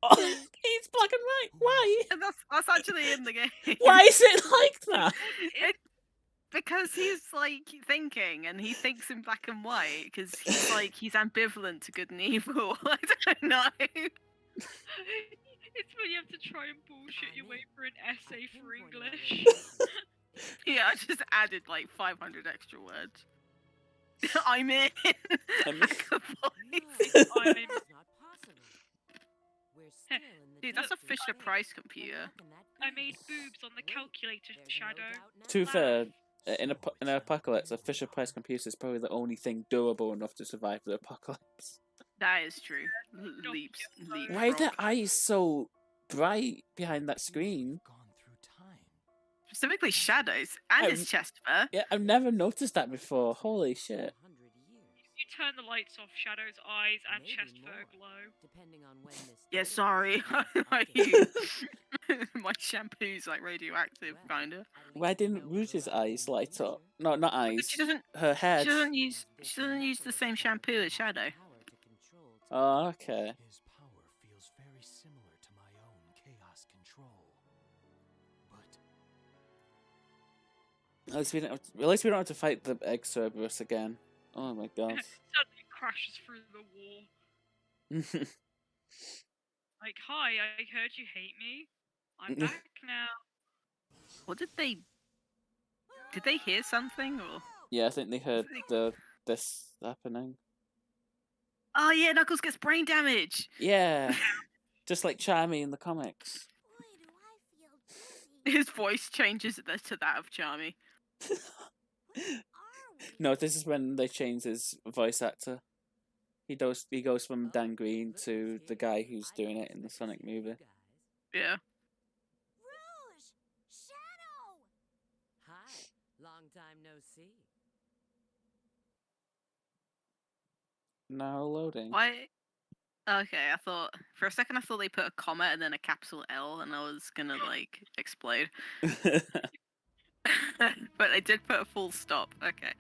Oh, it's black and white. Why? And that's actually in the game. Why is it like that? Because he's like thinking, and he thinks in black and white. Because he's like he's ambivalent to good and evil. I don't know. It's when you have to try and bullshit your way for an essay for English. Yeah, I just added like 500 extra words. I'm in. I'm in. Like a voice. No, I'm- it's not possible. We're still in the Dude, that's a desert. Fisher Price computer. How can that I be? made boobs on the calculator, There's no Shadow. doubt now. To be fair, Laugh. in an apocalypse, a Fisher Price computer is probably the only thing durable enough to survive the apocalypse. That is true. Don't Leaps, get leap. Why are their frog. eyes so bright behind that screen? Gone through time. Specifically shadows and his Um, chest fur. Yeah, I've never noticed that before. Holy shit. 400 years, You turn the lights off, Shadow's eyes and Maybe chest fur more. glow. depending on when this. Yeah, data sorry. was My shampoo's like radioactive, Well, kinda. at Why least we didn't know Rouge's we're alive eyes in light up? nature. No, not But eyes. she doesn't. Her head. She doesn't use the same shampoo as Shadow. Power to control Oh, okay. His power feels very similar to my own chaos control. But At least we don't have to fight the egg Cerberus again. Oh my god. Suddenly crashes through the wall. Like, hi, I heard you hate me. I'm back now. What did they? Did they hear something or? Yeah, I think they heard this happening. Oh yeah, Knuckles gets brain damage. Yeah. Just like Charmy in the comics. His voice changes to that of Charmy. No, this is when they change his voice actor. He goes from Dan Green to the guy who's doing it in the Sonic movie. Yeah. Rouge! Shadow! Hi, long time no see. Now loading. Why? Okay, I thought for a second I thought they put a comma and then a capital L, and I was gonna like explode. But they did put a full stop. Okay.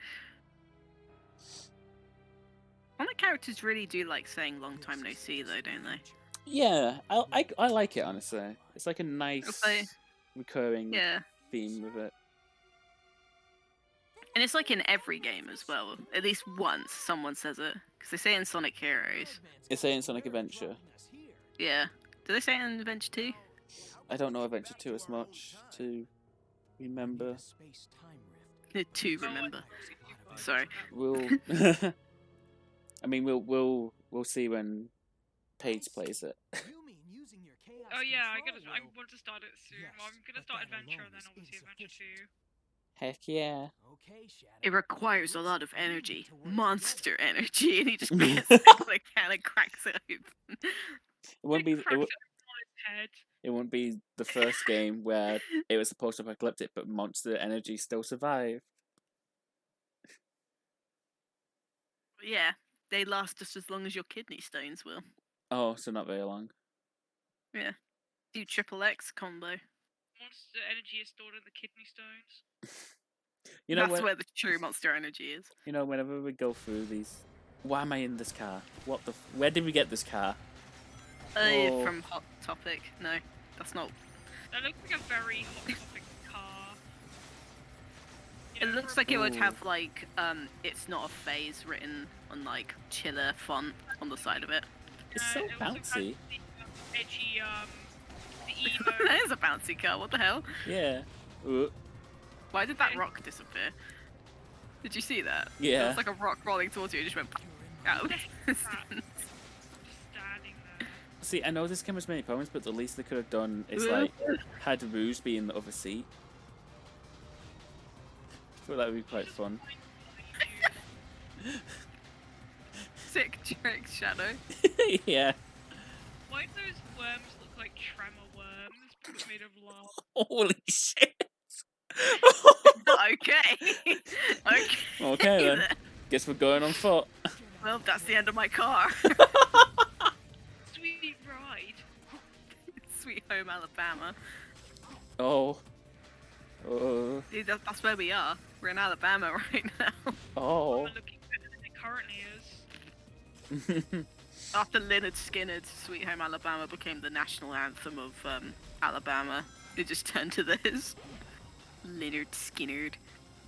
All the characters really do like saying "long time no see," though, don't they? Yeah, I like it honestly. It's like a nice Okay. recurring Yeah. theme with it. And it's like in every game as well. At least once someone says it. Because they say it in Sonic Heroes. It's saying Sonic Adventure. Yeah. Do they say it in Adventure 2? I don't know Adventure 2 as much to remember. To remember. Sorry. We'll I mean we'll see when Paige plays it. Oh yeah, I want to start it soon. I'm gonna start Adventure and then obviously Adventure 2. Heck yeah. It requires a lot of energy. Monster energy. And he just gets a can and cracks it open. It wouldn't be Cracks it on his head. It wouldn't be the first game where it was post-apocalyptic, but Monster Energy still survived. Yeah, they last just as long as your kidney stones will. Oh, so not very long. Do triple X combo. Monster energy is stored in the kidney stones. You know That's what? where the true monster energy is. You know, whenever we go through these, why am I in this car? What the? Where did we get this car? Oh. From Hot Topic. No, that's not. That looks like a very hot topic car. You It know, looks for a like it would Ooh. have like it's not a phase written on like chiller font on the side of it. It's so it also has bouncy. the, edgy, the emo. That is a bouncy car. What the hell? Yeah. Why did that rock disappear? Did you see that? Yeah. It's like a rock rolling towards you. It just went out. Just standing there. See, I know this game has many problems, but the least they could have done is like had Rouge be in the other seat. I thought that would be quite fun. Sick trick, Shadow. Yeah. Why do those worms look like tremor worms but made of lava? Holy shit. Okay. Okay. Okay then. Guess we're going on foot. Well, that's the end of my car. Sweet ride. Sweet home Alabama. Oh. Oh. See, that's where we are. We're in Alabama right now. Oh. We're looking better than it currently is. After Leonard Skinner's Sweet Home Alabama became the national anthem of Alabama, it just turned to this. Leonard Skinner.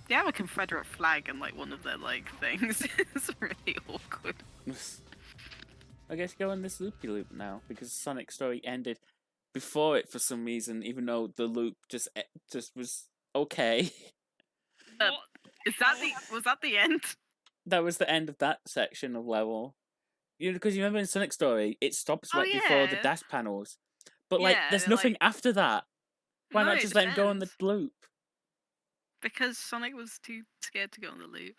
They have a Confederate flag in like one of their like things. It's really awkward. I guess go on this loopy loop now because Sonic Story ended before it for some reason, even though the loop just was okay. Uh, What? Is that was that the end? That was the end of that section of level. You know, because you remember in Sonic Story, it stops Oh, right before the yeah. dash panels. But like, Yeah, there's they're nothing like- after that. Why No, not it just let him go on the depends. loop? Because Sonic was too scared to go on the loop.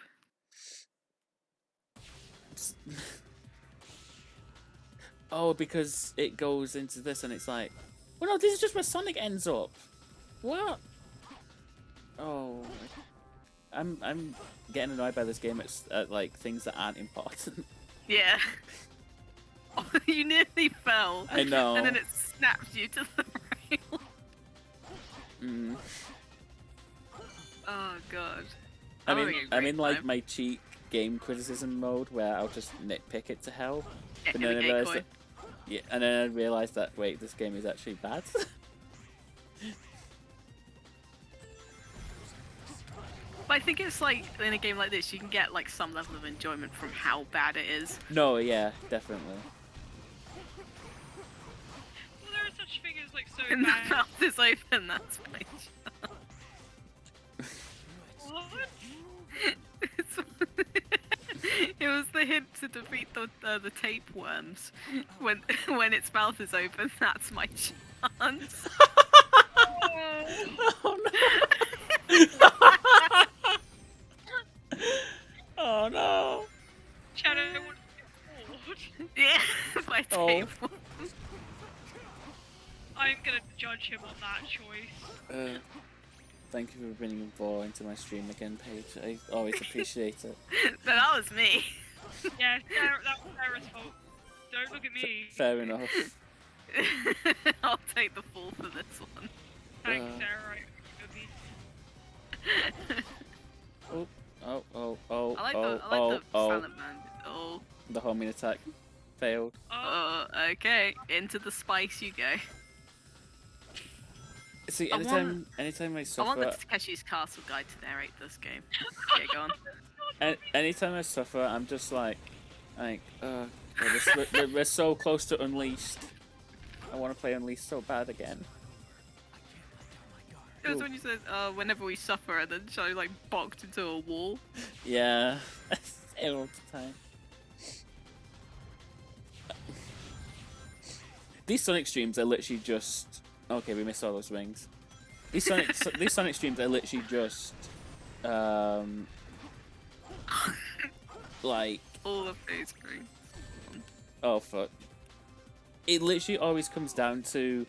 Oh, because it goes into this and it's like, well, no, this is just where Sonic ends up. What? Oh, I'm getting annoyed by this game at like things that aren't important. Yeah. Oh, you nearly fell. I know. And then it snapped you to the rail. Mm. Oh god. I I'm mean, having a I'm great in like time. my cheat game criticism mode where I'll just nitpick it to hell. Yeah, But in then the I gay realized koi. that, yeah, and then I realized that wait, this game is actually bad. But I think it's like in a game like this, you can get like some level of enjoyment from how bad it is. No, yeah, definitely. Well, there are such things like so And the bad. mouth is open. That's my job. What? It was the hint to defeat the tapeworms. When its mouth is open, that's my chance. Oh no! Oh no! Shadow wants to get bored. Yeah, by Oh. tapeworms. I'm gonna judge him on that choice. Thank you for bringing Vor into my stream again, Paige. I always appreciate it. But that was me. Yeah, Sarah, that was Sarah's fault. Don't look at me. Fair enough. I'll take the fall for this one. Thanks, Uh. Sarah. I Oh, I like the silent man. Oh, The homing attack failed. Oh, okay. Into the spice you go. See, I anytime I I want suffer, the Takeshi's Castle guide to narrate this game. Yeah, go on. anytime I suffer, I'm just like, God, we're so close to Unleashed. I want to play Unleashed so bad again. It was when you said, whenever we suffer, and then Charlie like bonked into a wall. Yeah, I say it all the time. These Sonic streams are literally just okay. We missed all those rings. These Sonic streams are literally just like All of those screens. oh fuck. It literally always comes down to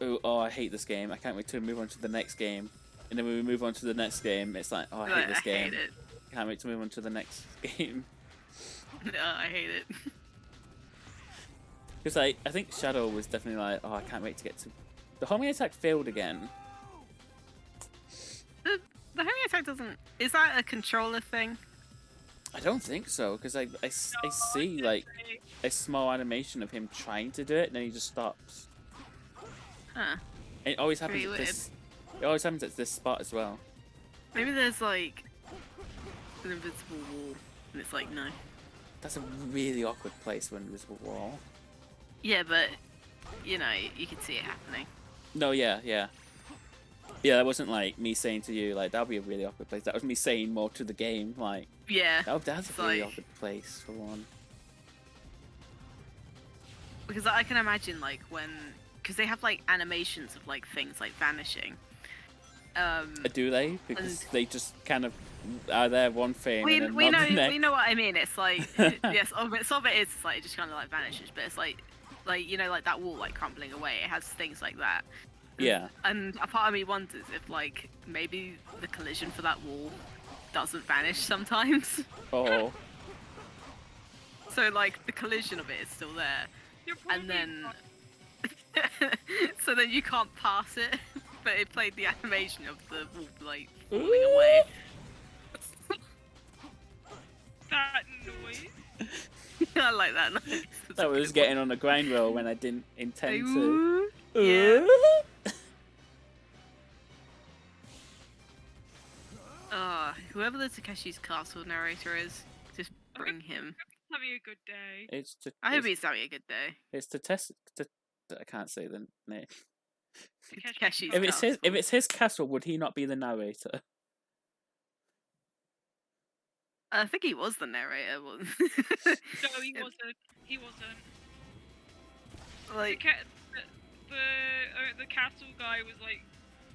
oh, I hate this game. I can't wait to move on to the next game. And then when we move on to the next game, it's like, oh, I hate this game. hate it. Can't wait to move on to the next game. No, I hate it. Because I think Shadow was definitely like, oh, I can't wait to get to... The homing attack failed again. The homing attack doesn't... Is that a controller thing? I don't think so, because I see like a small animation of him trying to do it, and then he just stops. Huh. And it always happens Pretty at this. It always happens at this spot as well. Maybe there's like an invisible wall, and it's like, no. That's a really awkward place for an invisible wall. Yeah, but, you know, you can see it happening. No, yeah. Yeah, that wasn't like me saying to you, like, that'll be a really awkward place. That was me saying more to the game, like, Yeah. that's a It's really like- awkward place for one. Because I can imagine, like, when... Because they have, like, animations of, like, things, like, vanishing. Do they? Because And- they just kind of are there one frame We, and then we not know the next. we know what I mean. It's like yes, some of it is like it just kind of like vanishes, but it's like you know, like that wall like crumbling away. It has things like that. Yeah. And a part of me wonders if like maybe the collision for that wall doesn't vanish sometimes. Oh. So like the collision of it is still there, You're probably and then right. so then you can't pass it. But it played the animation of the wall like falling away. That noise. I like that noise. It's a That was good getting on a grind roll when I didn't one. intend to. Ooh. Yeah. Whoever the Takeshi's Castle narrator is, just bring him. Having a good day. It's to. I hope it's, he's having a good day. it's to test. I can't say the name. Takeshi's If Castle. it's his castle, would he not be the narrator? I think he was the narrator. No, he wasn't. He wasn't. The like, ca- the castle guy was like,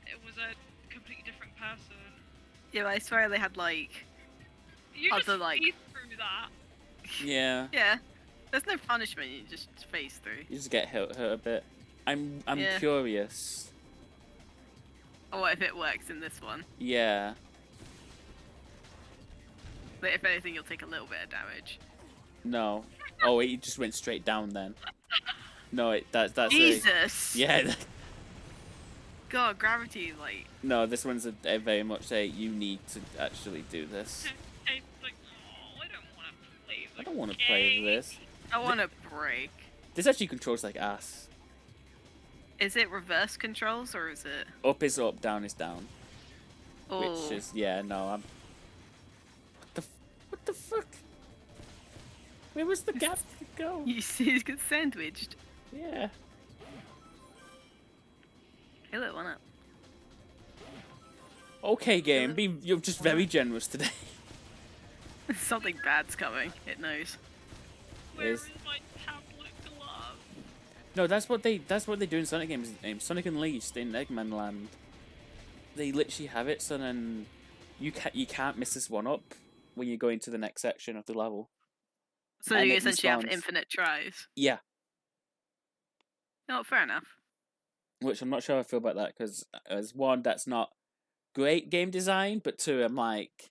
it was a completely different person. yeah, I swear they had like, You Other, just like- see through that. Yeah. yeah. There's no punishment. You just phase through. You just get hurt a bit. I'm Yeah. curious. Or what if it works in this one? Yeah. But if anything, you'll take a little bit of damage. No. Oh, it just went straight down then. No, that's a, Jesus. yeah. God, gravity like. No, this one's a very much a you need to actually do this. It's like, oh, I don't want to play the I don't want to play game." this. I want to break. This actually controls like ass. Is it reverse controls or is it? Up is up, down is down. Oh, Which is yeah, no, I'm. What the fuck? Where was the gap to go? you see, he's got sandwiched. Yeah. Hey, look, one up. Okay, game. You're just very generous today. Something bad's coming. It knows. Where Is- is my tablet glove? No, that's what they do in Sonic games. Sonic Unleashed in Eggman Land. They literally have it, so then you can't miss this one up when you go into the next section of the level. So And you it essentially have respawns. infinite tries. Yeah, No, fair enough. which I'm not sure how I feel about that because as one, that's not great game design, but two, I'm like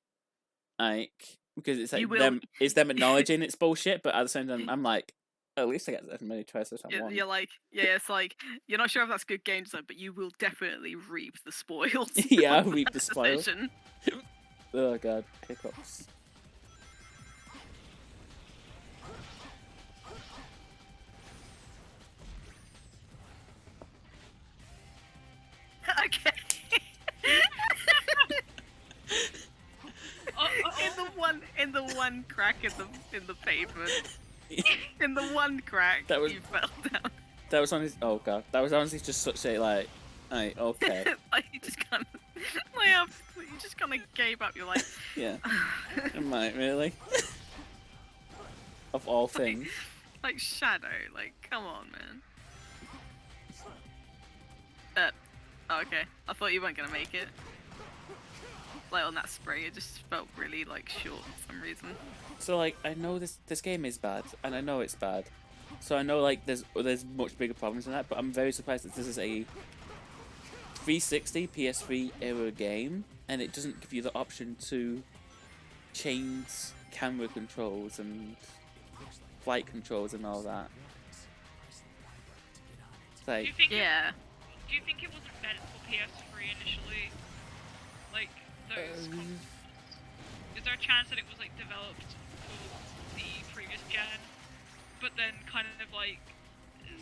because it's You like will- it's them acknowledging it's bullshit, but at the same time, I'm like, at least I get as many tries as I You're, want. you're like, yeah, it's like you're not sure if that's good game design, but you will definitely reap the spoils. Yeah, of reap the that spoils. decision. Oh god, hiccups. Okay. in the one crack in the pavement. In the one crack, That was- you fell down. That was honestly, oh god, that was honestly just such a like, okay, Like you just kind of, you just kind of gave up. You're like, yeah, I'm like, really? Of all things. like Shadow. Like, come on, man. Oh, okay. I thought you weren't gonna make it. Like on that spray, it just felt really like short for some reason. So like, I know this game is bad, and I know it's bad, So I know like there's much bigger problems than that, but I'm very surprised that this is a 360 PS3 era game, and it doesn't give you the option to change camera controls and flight controls and all that. It's Do you like, think? Yeah. Do you think it wasn't meant for PS3 initially? Like those. Is there a chance that it was like developed for the previous gen, but then kind of like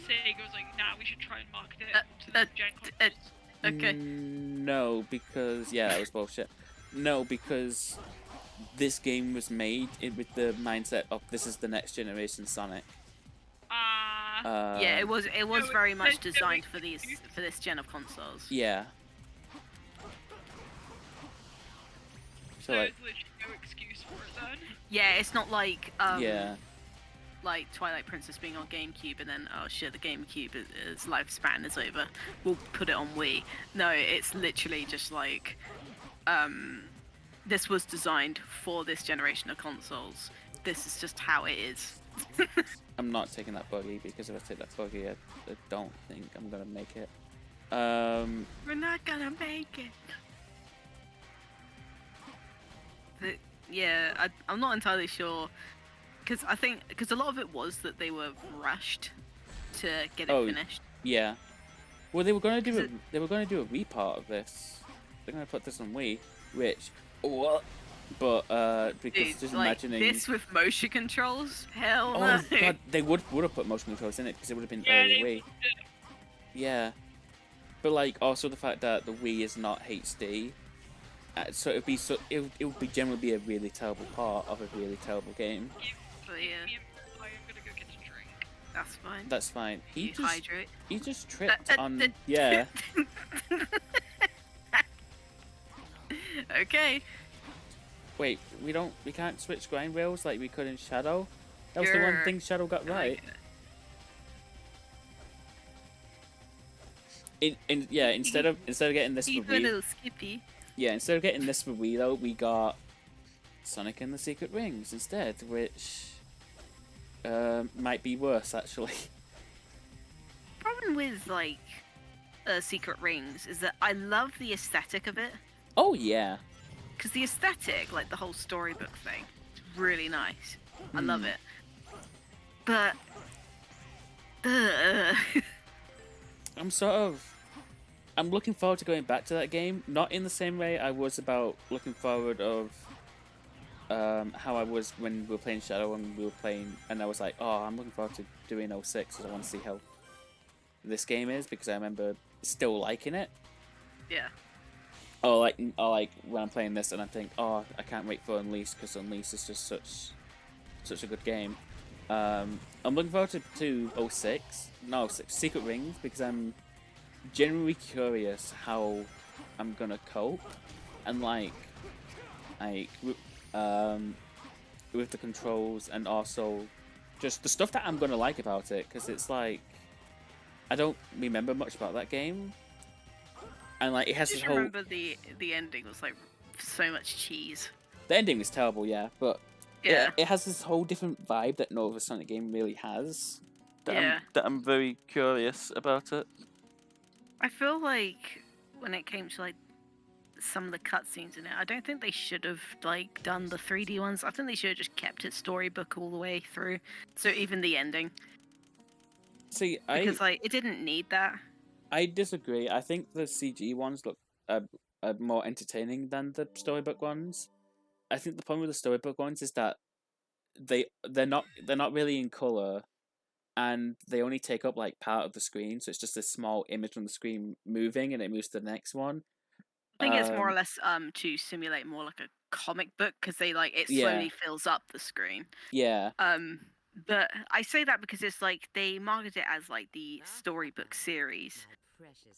Sega was like, nah, we should try and market it to the gen consoles? Okay. no, because yeah, that was bullshit. No, because this game was made with the mindset of this is the next generation Sonic. Yeah, it was No, very much there's no designed for excuse. this gen of consoles. Yeah. So So like, there's literally no excuse for it then. Yeah, it's not like yeah, like Twilight Princess being on GameCube and then oh shit, the GameCube its lifespan is over. We'll put it on Wii. No, it's literally just like this was designed for this generation of consoles. This is just how it is. I'm not taking that buggy because if I take that buggy, I don't think I'm gonna make it. We're not gonna make it. But, yeah, I'm not entirely sure because a lot of it was that they were rushed to get it Oh, finished. yeah. Well, they were gonna do Is they were gonna do a repart of this. They're gonna put this on Wii, which what? But because Dude, just like imagining. this with motion controls, hell Oh no. god, they would have put motion controls in it because it would have been Yeah, early they Wii. Yeah, but like also the fact that the Wii is not HD, so it would be generally be a really terrible part of a really terrible game. But yeah, Me and I am gonna go get a drink. that's fine. That's fine. You hydrate. He just tripped on yeah. Okay. Wait, we can't switch grind rails like we could in Shadow. That was the one Sure. thing Shadow got right. Instead of getting this for He's a Wii, little skippy. instead of getting this for Wii though, we got Sonic and the Secret Rings instead, which might be worse actually. Problem with like Secret Rings is that I love the aesthetic of it. Oh yeah, Because the aesthetic, like the whole storybook thing, is really nice. I love it. But, I'm looking forward to going back to that game. Not in the same way I was about looking forward of how I was when we were playing Shadow and we were playing, and I was like, oh, I'm looking forward to doing 06 because I want to see how this game is because I remember still liking it. yeah. Or like when I'm playing this and I think, oh, I can't wait for Unleashed because Unleashed is just such a good game. I'm looking forward to 06, no 06, Secret Rings because I'm genuinely curious how I'm gonna cope and like with the controls and also just the stuff that I'm gonna like about it because it's like I don't remember much about that game. And like it has I this just whole remember the ending was like so much cheese. the ending is terrible, yeah, but Yeah. it has this whole different vibe that no other Sonic game really has. Yeah. That I'm very curious about it. I feel like when it came to like some of the cutscenes in it, I don't think they should have like done the 3D ones. I think they should have just kept it storybook all the way through. So even the ending, See, because like it didn't need that. I disagree. I think the CG ones look are more entertaining than the storybook ones. I think the problem with the storybook ones is that they're not really in color, and they only take up like part of the screen, so it's just a small image on the screen moving, and it moves to the next one. I think it's more or less to simulate more like a comic book because they like it slowly fills up the screen. Yeah, But I say that because it's like they market it as like the storybook series.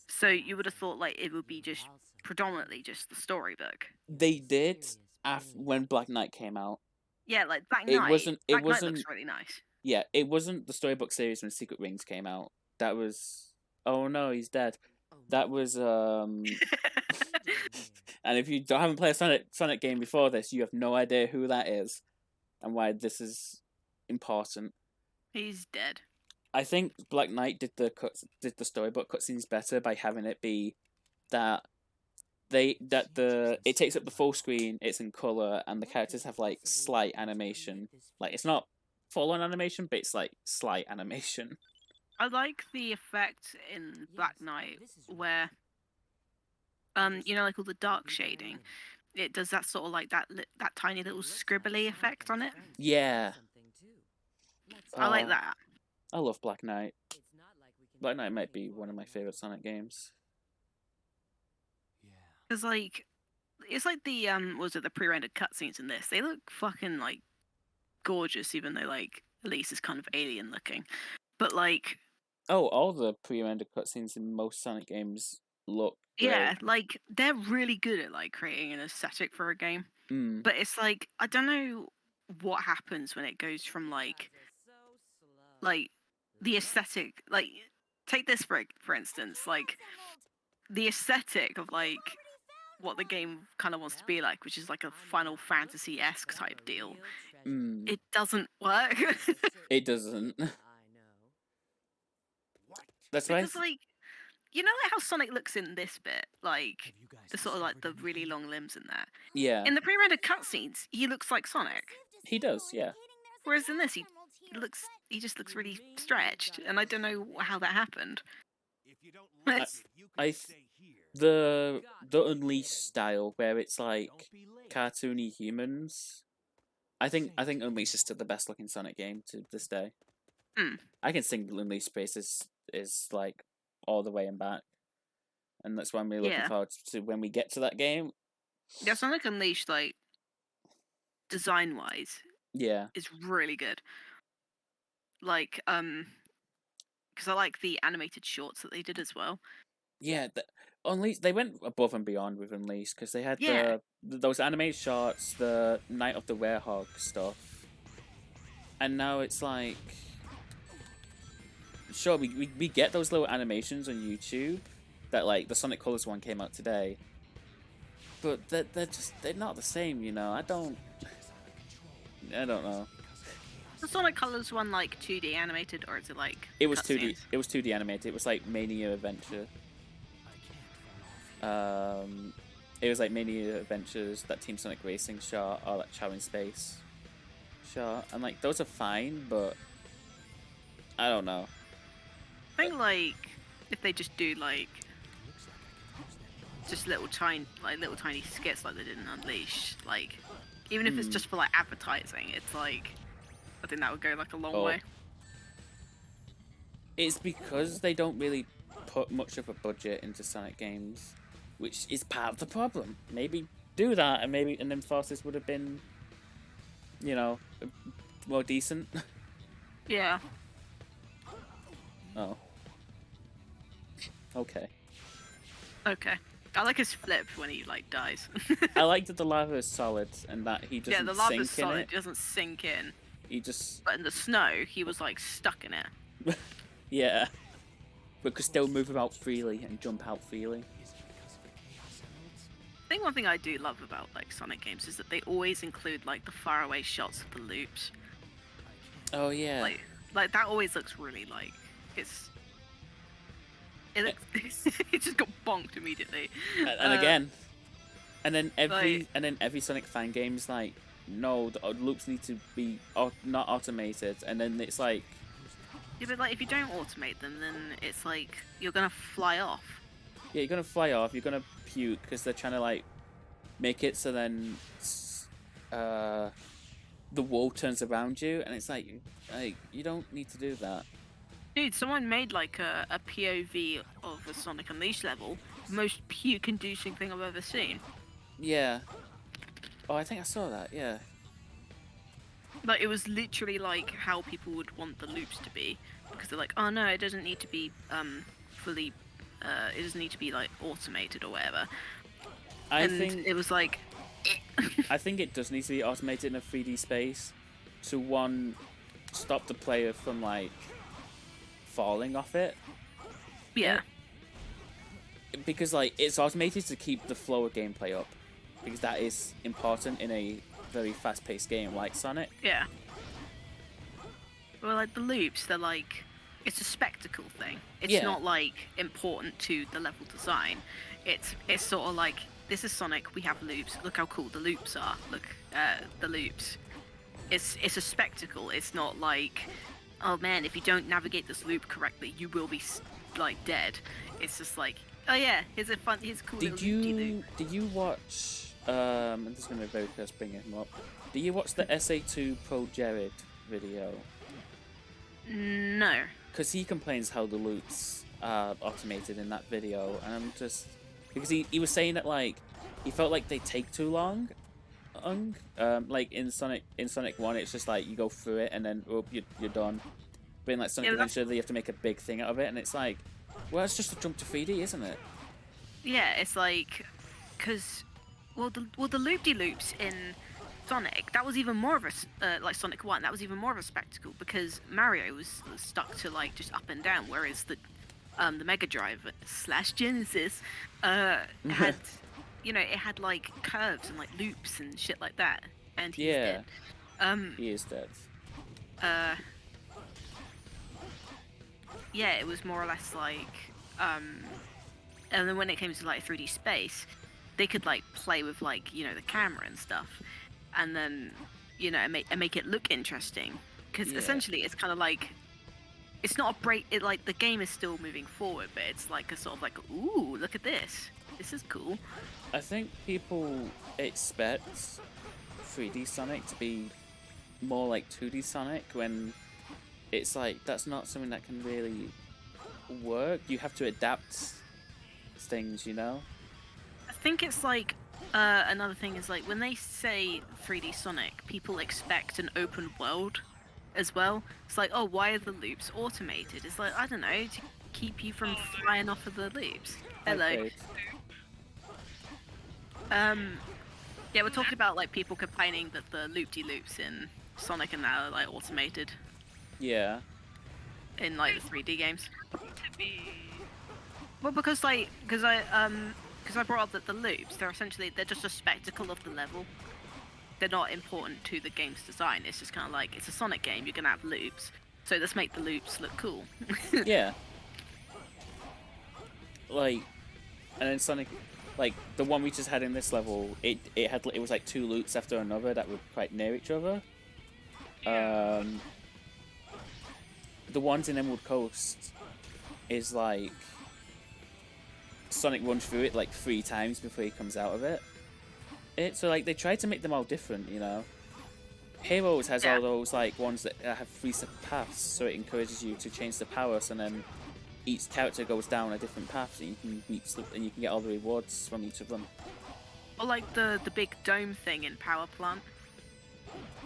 So you would have thought like it would be just predominantly just the storybook. they did when Black Knight came out. Yeah, like Black It Knight. wasn't- it Black Knight wasn't- looks really nice. Yeah, it wasn't the storybook series when Secret Rings came out. That was oh no, he's dead. That was and if you haven't played a Sonic game before this, you have no idea who that is and why this is important. He's dead. I think Black Knight did the storybook cutscenes better by having it be that it takes up the full screen, it's in color, and the characters have like slight animation. Like it's not full on animation, but it's like slight animation. I like the effect in Black Knight where, you know, like all the dark shading, it does that sort of like that tiny little scribbly effect on it. Yeah. I like Oh, that. I love Black Knight. Black Knight might be one of my favorite Sonic games. Yeah. Because like, it's like the was it the pre-rendered cutscenes in this? They look fucking like gorgeous, even though like Elise is kind of alien looking. But like, Oh, all the pre-rendered cutscenes in most Sonic games look great. yeah, like they're really good at like creating an aesthetic for a game. Mm. But it's like I don't know what happens when it goes from like the aesthetic, like take this for instance, like the aesthetic of like what the game kind of wants to be like, which is like a Final Fantasy-esque type deal. Mm. It doesn't work. It doesn't. That's why. Because like, you know like how Sonic looks in this bit, like Have you guys the sort of like the discovered really anything? long limbs in that. Yeah, In the pre-rendered cutscenes, he looks like Sonic. he does. Yeah. Whereas in this, he just looks really stretched, and I don't know how that happened. If you don't like like it, you I stay here. the Unleashed style where it's like Don't be late. cartoony humans. I think Unleashed is still the best looking Sonic game to this day. Hmm. I can sing Unleashed Space is like all the way and back, and that's why I'm really looking Yeah. forward to when we get to that game. Yeah, Sonic Unleashed, like design-wise, Yeah, is really good. Like, because I like the animated shorts that they did as well. yeah. Unleashed, they went above and beyond with Unleashed because they had Yeah. those animated shots, the Night of the Werehog stuff, and now it's like, sure, we get those little animations on YouTube that like the Sonic Colors one came out today, but they're not the same, you know. I don't know. The Sonic Colors one like 2D animated, or is it like It was 2D. cutscenes? It was 2D animated. It was like Mania Adventure. It was like Mania Adventures, that Team Sonic Racing shot, or that Chow in Space shot, and like those are fine, but I don't know. I think like if they just do like just little tiny skits like they did in Unleashed, like even if it's Hmm. just for like advertising, it's like I think that would go like a long Oh. way. It's because they don't really put much of a budget into Sonic games, which is part of the problem. Maybe do that, and then Forces would have been, you know, more decent. Yeah. Oh. Okay. Okay. I like his flip when he like dies. I like that the lava is solid and that he Yeah, doesn't the lava's sink in solid. it. It doesn't sink in. He just, But in the snow, he was like stuck in it. yeah, but could still move about freely and jump out freely. I think one thing I do love about like Sonic games is that they always include like the faraway shots of the loops. Oh yeah. Like that always looks really like it looks it just got bonked immediately. And again, and then like- every Sonic fan game's like, no, the loops need to be not automated, and then it's like, Yeah, but like if you don't automate them, then it's like you're gonna fly off. yeah, you're gonna fly off, you're gonna puke because they're trying to like make it so then the wall turns around you, and it's like you don't need to do that. Dude, someone made like a POV of a Sonic Unleashed level, most puke-inducing thing I've ever seen. Yeah. Oh, I think I saw that. Yeah. Like it was literally like how people would want the loops to be, because they're like, oh no, it doesn't need to be fully, it doesn't need to be like automated or whatever. I And think it was like, I think it does need to be automated in a 3D space to one, stop the player from like falling off it, yeah, because like it's automated to keep the flow of gameplay up, because that is important in a very fast-paced game like Sonic. yeah. Well, like the loops, they're like it's a spectacle thing. It's Yeah. not like important to the level design. It's sort of like, this is Sonic. We have loops. Look how cool the loops are. Look, the loops. It's a spectacle. It's not like, oh man, if you don't navigate this loop correctly, you will be like dead. It's just like, oh yeah, here's a cool Did little loopy loop. you watch? I'm just gonna very first bring him up. Did you watch the SA2 Pro Jared video? No. Because he complains how the loops are automated in that video, and I'm just because he was saying that like he felt like they take too long. Like in Sonic 1, it's just like you go through it and then you're done. But in like Sonic Yeah, Adventure, you have to make a big thing out of it, and it's like, well, it's just a jump to 3D, isn't it? Yeah, it's like, because, well, the loop-de-loops in Sonic, that was even more of a, like Sonic 1, that was even more of a spectacle, because Mario was stuck to, like, just up and down, whereas the Mega Drive / Genesis, had, you know, it had, like, curves and, like, loops and shit like that, and he's Yeah. dead. He is dead. Yeah, it was more or less like, and then when it came to like 3D space, they could like play with like, you know, the camera and stuff, and then, you know, and make it look interesting, because Yeah. essentially it's kind of like, it's not a break. It like the game is still moving forward, but it's like a sort of like, ooh, look at this. This is cool. I think people expect 3D Sonic to be more like 2D Sonic when it's like that's not something that can really work. You have to adapt things, you know? I think it's like another thing is like when they say 3D Sonic, people expect an open world as well. It's like, oh, why are the loops automated? It's like, I don't know, to keep you from flying off of the loops. Hello. Okay. Yeah, we're talking about like people complaining that the loop-de-loops in Sonic and that are like automated Yeah. in like the 3D games. To be. Well, because I brought up that the loops, they're just a spectacle of the level. They're not important to the game's design. It's just kind of like, it's a Sonic game, you're gonna have loops, so let's make the loops look cool. Yeah. Like, and then Sonic, like the one we just had in this level, it was like two loops after another that were quite near each other. The ones in Emerald Coast is like Sonic runs through it like 3 times before he comes out of it. So like they try to make them all different, you know. Heroes has all those like ones that have 3 separate paths, so it encourages you to change the powers, and then each character goes down a different path, and you can and you can get all the rewards from each of them. Or like the big dome thing in Power Plant.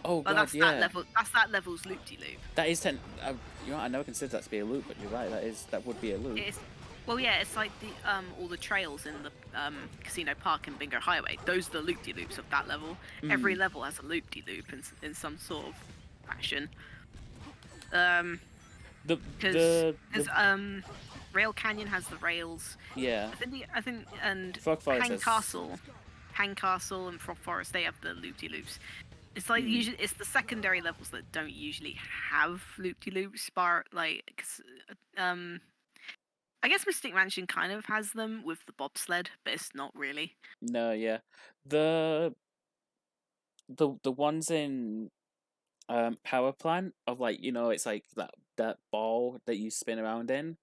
Oh Well, god, that's yeah. that level. That's that level's loop-de-loop. That is you know, I never considered that to be a loop, but you're right. That would be a loop. It's, well, yeah, it's like the all the trails in the Casino Park and Bingo Highway. Those are the loop-de-loops of that level. Every level has a loop-de-loop in some sort of fashion. The Rail Canyon has the rails. yeah. I think, and Frog Forest Hang Castle, and Frog Forest, they have the loop-de-loops. It's like usually it's the secondary levels that don't usually have loop-de-loops, bar like, 'cause, I guess Mystic Mansion kind of has them with the bobsled, but it's not really. No, yeah. The ones in Power Plant of like, you know, it's like that ball that you spin around in.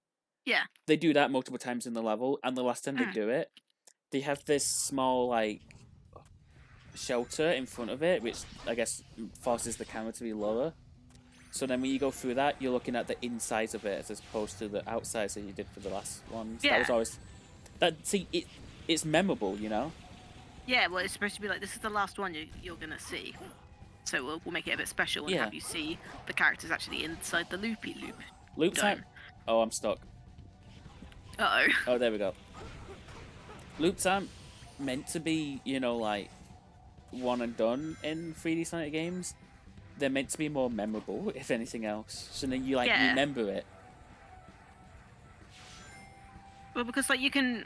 Yeah. They do that multiple times in the level, and the last time they do it, they have this small like shelter in front of it, which I guess forces the camera to be lower. So then when you go through that, you're looking at the insides of it as opposed to the outsides that you did for the last ones. Yeah. That was always it's memorable, you know? Yeah, well, it's supposed to be like, this is the last one you're gonna see. So we'll make it a bit special and have you see the characters actually inside the loopy-loop. Loop time. Oh, I'm stuck. Uh-oh. Oh, there we go. Loops aren't meant to be, you know, like one and done in 3D Sonic games. They're meant to be more memorable, if anything else. So then you like remember it. Well, because like you can,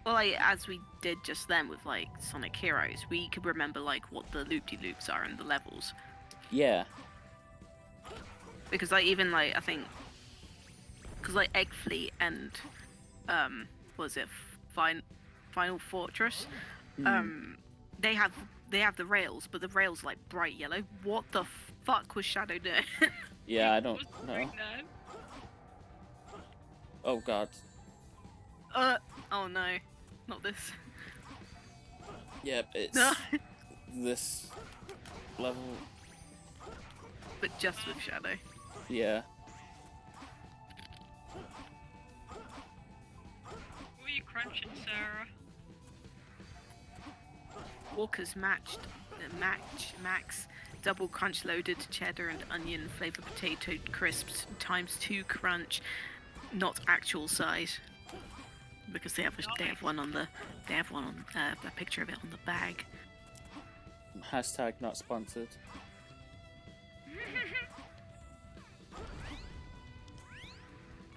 well, like as we did just then with like Sonic Heroes, we could remember like what the loop-de-loops are in the levels. Yeah. Because like even like I think because like Egg Fleet and what was it Final Fortress, they have the rails, but the rails are, like bright yellow. What the fuck was Shadow doing? Yeah, I don't What's know. doing that? Oh god. Oh no, not this. Yep, it's No, this level. but just with Shadow. Yeah. What were you crunching, Sarah? Walker's Max double crunch loaded cheddar and onion flavored potato crisps ×2 crunch, not actual size, because they have one on a picture of it on the bag. Hashtag not sponsored.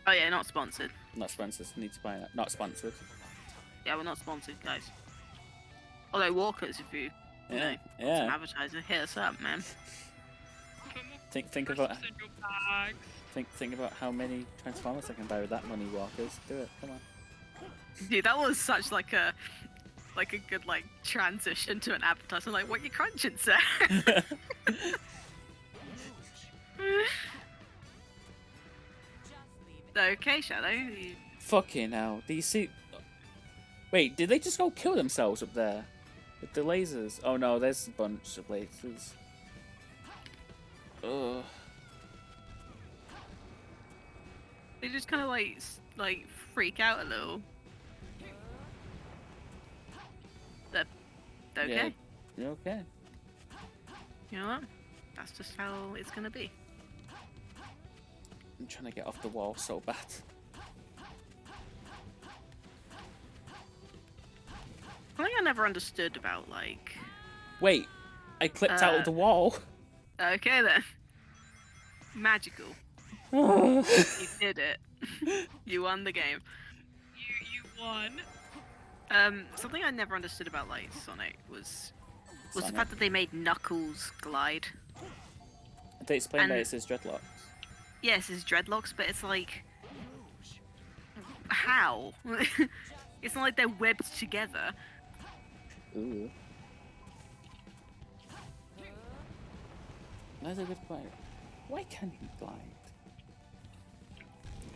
Oh yeah, not sponsored. Not sponsored. Need to buy that. Not sponsored. Yeah, we're not sponsored, guys. Although Walker's, if you Yeah. know, want some Yeah. advertiser, hit us up, man. Put more Think about crisps in your bags. think about how many Transformers I can buy with that money, Walkers. Do it. Come on. Dude, that was such like a good like transition to an advertisement. Like, what you crunching, sir? Okay, Shadow. Fucking hell. Do you see? Wait, did they just go kill themselves up there? With the lasers? Oh no, there's a bunch of lasers. Ugh. They just kind of like freak out a little. They're okay. Yeah, you're okay. You know what? That's just how it's gonna be. I'm trying to get off the wall so bad. I think I never understood about like. Wait, I clipped out of the wall. Okay then. Magical. Oh. You did it. You won the game. You won. Something I never understood about like Sonic was the Sonic. fact that they made Knuckles glide. They explained that And- it's his dreadlocks. Yes, it's dreadlocks, but it's like how? It's not like they're webbed together. Ooh. That's a good point. Why can't he glide?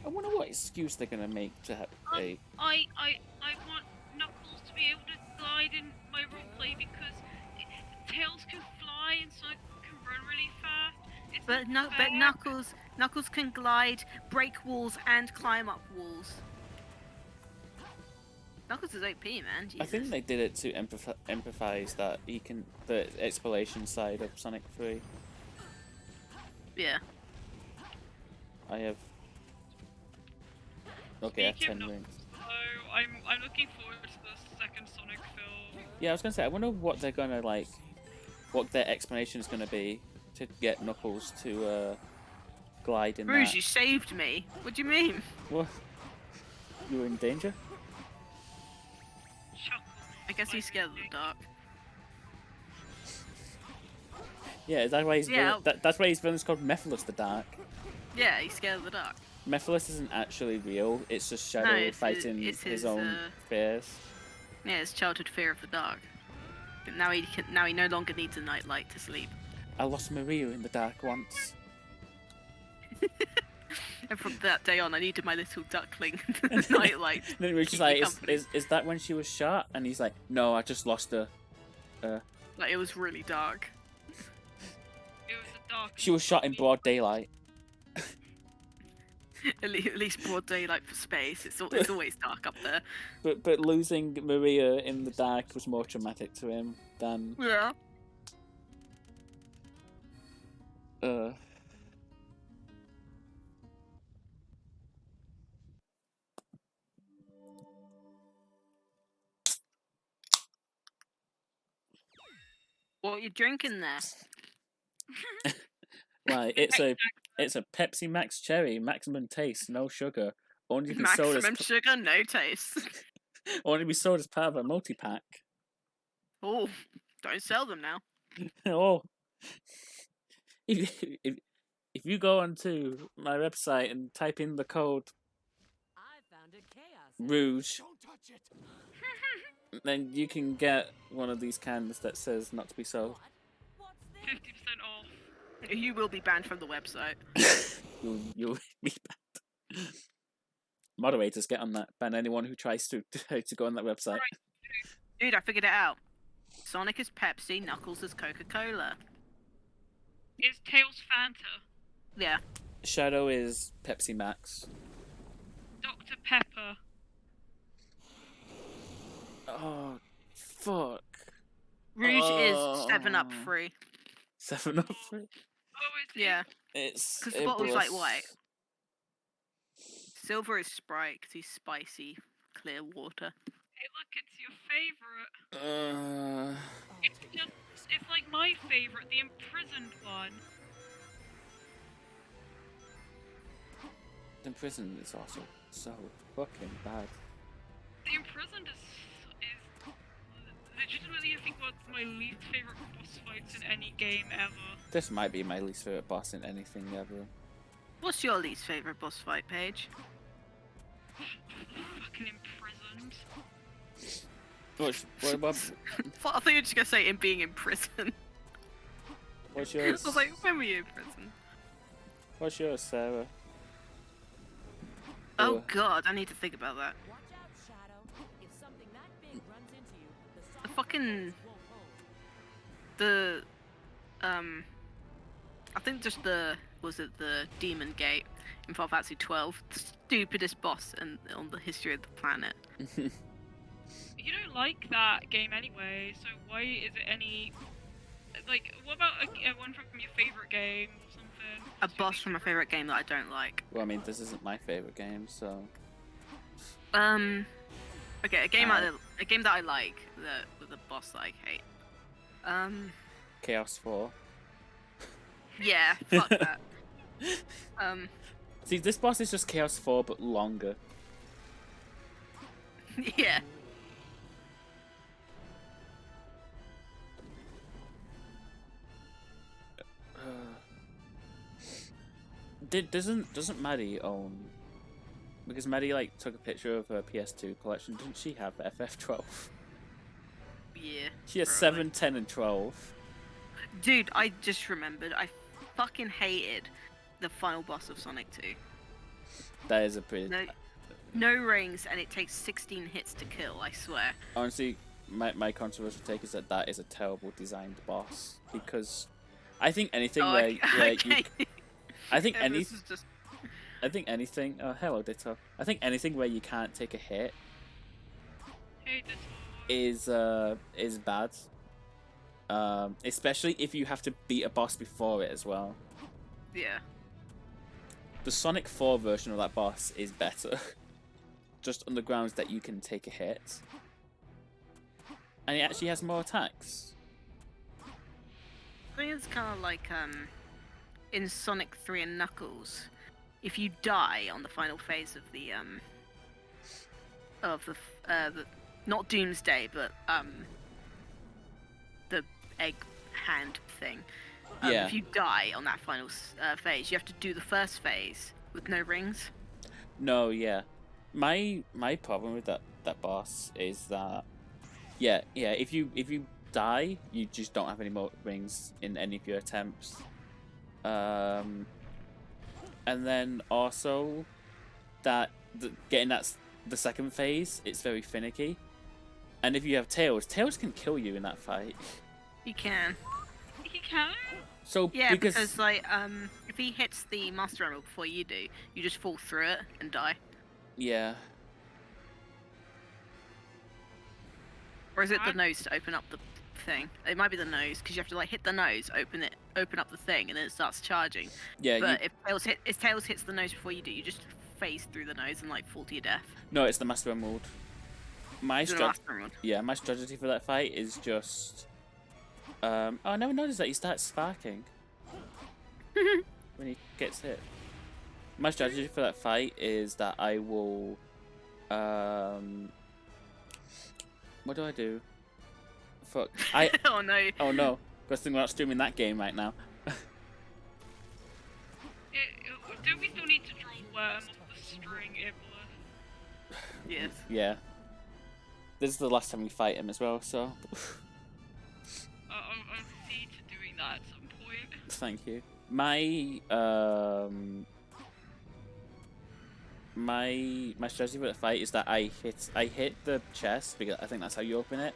I wonder what excuse they're gonna make to have a. I want Knuckles to be able to glide in my roleplay because Tails can fly and Sonic can run really fast. It's But not but fair. Knuckles can glide, break walls, and climb up walls. Knuckles is OP, man. Jesus. I think they did it to empathize that he can the exploration side of Sonic 3. Yeah. I have. Okay, I have Speaking 10 of rings. So I'm looking forward to the second Sonic film. Yeah, I was gonna say, I wonder what they're gonna like, what their explanation is gonna be to get Knuckles to glide in Rouge, that. you saved me. What do you mean? What? You were in danger? Chuckle. I guess he's scared of the dark. Yeah, is that why he's Yeah. that's why his villain's called Mephiles the Dark. Yeah, he's scared of the dark. Mephiles isn't actually real. It's just Shadow it's fighting it's his his, own fears. Yeah, it's childhood fear of the dark. But now he no longer needs a nightlight to sleep. I lost Maria in the dark once. And from that day on, I needed my little duckling nightlight. And then Rich is Keep like, me company. is that when she was shot? And he's like, no, I just lost her. Like, it was really dark. It was a dark. She was shot in broad daylight. At least broad daylight for space. It's always dark up there. But losing Maria in the dark was more traumatic to him than Yeah. What are you drinking there? Right, it's a Pepsi Max Cherry, maximum taste, no sugar. Only be sold as Maximum sugar, no taste. only be sold as part of a multi-pack. Oh, don't sell them now. Oh, if you go onto my website and type in the code Rouge, Don't touch it. then you can get one of these cans that says not to be sold. 50% off. You will be banned from the website. You'll be banned. Moderators, get on that. Ban anyone who tries to go on that website. Dude, I figured it out. Sonic is Pepsi, Knuckles is Coca-Cola. Is Tails Fanta? Yeah. Shadow is Pepsi Max. Dr. Pepper. Oh, fuck. Rouge is 7-Up Oh. free. 7-Up free. Oh, it's Yeah. It's 'Cause the bottle's like white. Silver is Sprite because he's spicy, clear water. Hey, look, it's your favorite. Uh, It's just, it's like my favorite, the imprisoned one. Imprisoned is also so fucking bad. The imprisoned is legitimately, I think, what's my least favorite boss fights in any game ever. This might be my least favorite boss in anything ever. What's your least favorite boss fight, Paige? Fucking imprisoned. What, I thought you were just gonna say him being in prison. what's I yours? was like, when were you in prison? What's yours, Sarah? Oh Ugh. god, I need to think about that. Watch out, Shadow. If something that big runs into you, the The Sonic fucking won't hold. I think just the Demon Gate in Final Fantasy 12, stupidest boss on the history of the planet. You don't like that game anyway, so why is it any... Like, what about one from your favorite game or something? A boss from my favorite game that I don't like. Well, I mean, this isn't my favorite game, so Okay, a game that I like with a boss that I hate. Chaos 4. Yeah, fuck that. See, this boss is just Chaos 4, but longer. Yeah. Doesn't Maddie own? Because Maddie like took a picture of her PS2 collection. Didn't she have FF12? Yeah. She has probably. 7, 10, and 12. Dude, I just remembered. I fucking hated the final boss of Sonic 2. That is a pretty. No rings, and it takes 16 hits to kill, I swear. Honestly, my controversial take is that is a terrible designed boss, because I think anything where you I think Yeah, any this is just... I think anything. Oh, hello, Ditto. I think anything where you can't take a hit Hey, this is bad. Especially if you have to beat a boss before it as well. Yeah. The Sonic 4 version of that boss is better. Just on the grounds that you can take a hit. And it actually has more attacks. I think it's kind of like in Sonic 3 and Knuckles, if you die on the final phase of the not Doomsday, but the egg hand thing. Yeah. If you die on that final phase, you have to do the first phase with no rings. No, yeah. My problem with that boss is that if you die, you just don't have any more rings in any of your attempts. And then also that getting the second phase, it's very finicky. And if you have Tails can kill you in that fight. You can. He can? So Yeah, because because like if he hits the Master Emerald before you do, you just fall through it and die. yeah. Or is it the nose to open up the thing? It might be the nose because you have to like hit the nose, open up the thing, and then it starts charging. Yeah, But if Tails hits the nose before you do, you just phase through the nose and like fall to your death. no, it's the Master Emerald. My It's the strat- Master Emerald. Yeah, my strategy for that fight is just... oh, I never noticed that he starts sparking when he gets hit. My strategy for that fight is that I will... what do I do? Fuck. Oh no. Oh no. Good thing we're not streaming that game right now. Do we still need to draw worm off the string, Iblis? Yes. Yeah. This is the last time we fight him as well, so I'll see to doing that at some point. thank you. My strategy for the fight is that I hit the chest because I think that's how you open it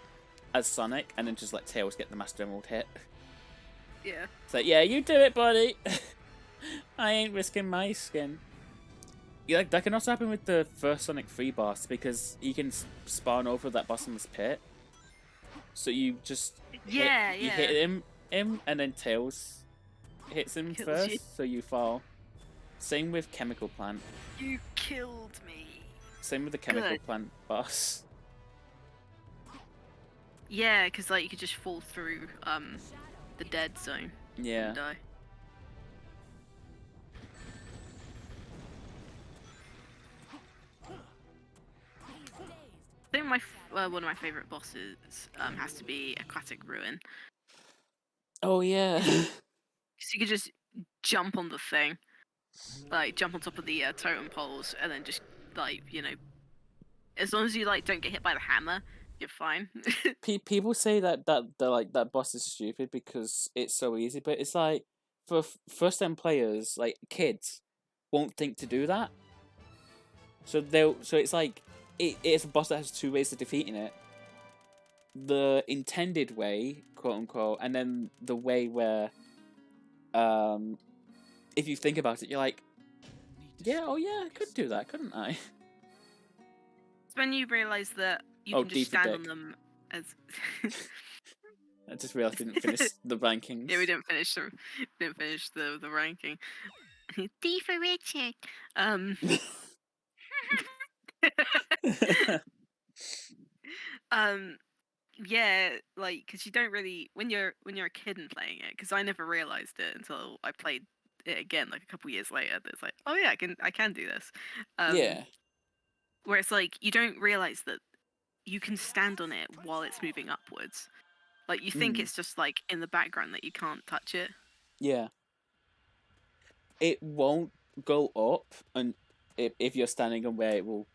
as Sonic, and then just let Tails get the Master Emerald hit. Yeah. It's like, yeah, you do it, buddy. I ain't risking my skin. Yeah, that can also happen with the first Sonic 3 boss because he can spawn over that bottomless pit. So you just Yeah, you yeah. hit him, and then Tails hits him Kills first, you. so you fall. Same with Chemical Plant. You killed me. Same with the Chemical Good. Plant boss. Yeah, because like you could just fall through the dead zone Yeah. and die. I think one of my favorite bosses has to be Aquatic Ruin, Oh yeah. because you could just jump on the thing, like jump on top of the totem poles, and then just like as long as you like don't get hit by the hammer, you're fine. People say that boss is stupid because it's so easy, but it's like for first time players, like kids, won't think to do that. So it's like it's a boss that has two ways of defeating it. The intended way, quote unquote, and then the way where, if you think about it, you're like, yeah, oh yeah, I could do that, couldn't I? It's when you realise that you Oh, can D just for stand on dick. them as. I just realized we didn't finish the rankings. Yeah, we didn't finish the ranking. D for Richard. Yeah, like because you don't really when you're a kid and playing it. Because I never realized it until I played it again, like a couple years later. That it's like, oh yeah, I can do this. Yeah. Where it's like you don't realize that you can stand on it while it's moving upwards. Like you think Mm. it's just like in the background that you can't touch it. Yeah. It won't go up, and if you're standing on where it will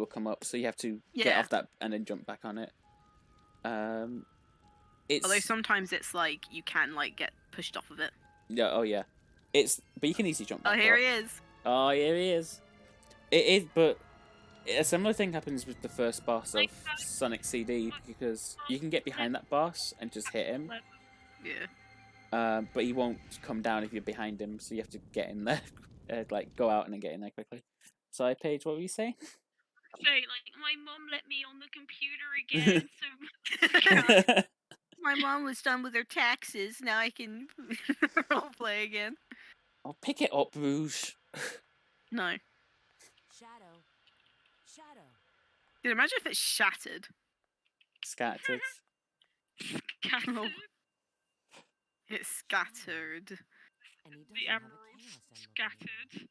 come up, so you have to get Yeah. off that and then jump back on it. It's Although sometimes it's like you can like get pushed off of it. yeah, oh yeah, but you can easily jump Oh, back here up. he is. Oh, here he is. It is, but a similar thing happens with the first boss of Sonic CD because you can get behind that boss and just hit him. Yeah. But he won't come down if you're behind him, so you have to get in there, like go out and then get in there quickly. Sorry, Paige, what were you saying? Say, like, my mum let me on the computer again, so... My mom was done with her taxes. Now I can roleplay again. Oh, pick it up, Rouge. No. Shadow. Shadow. Dude, imagine if it's shattered. Scattered. Oh. It's scattered. And he The doesn't have a emerald chaos emerald. scattered. Agent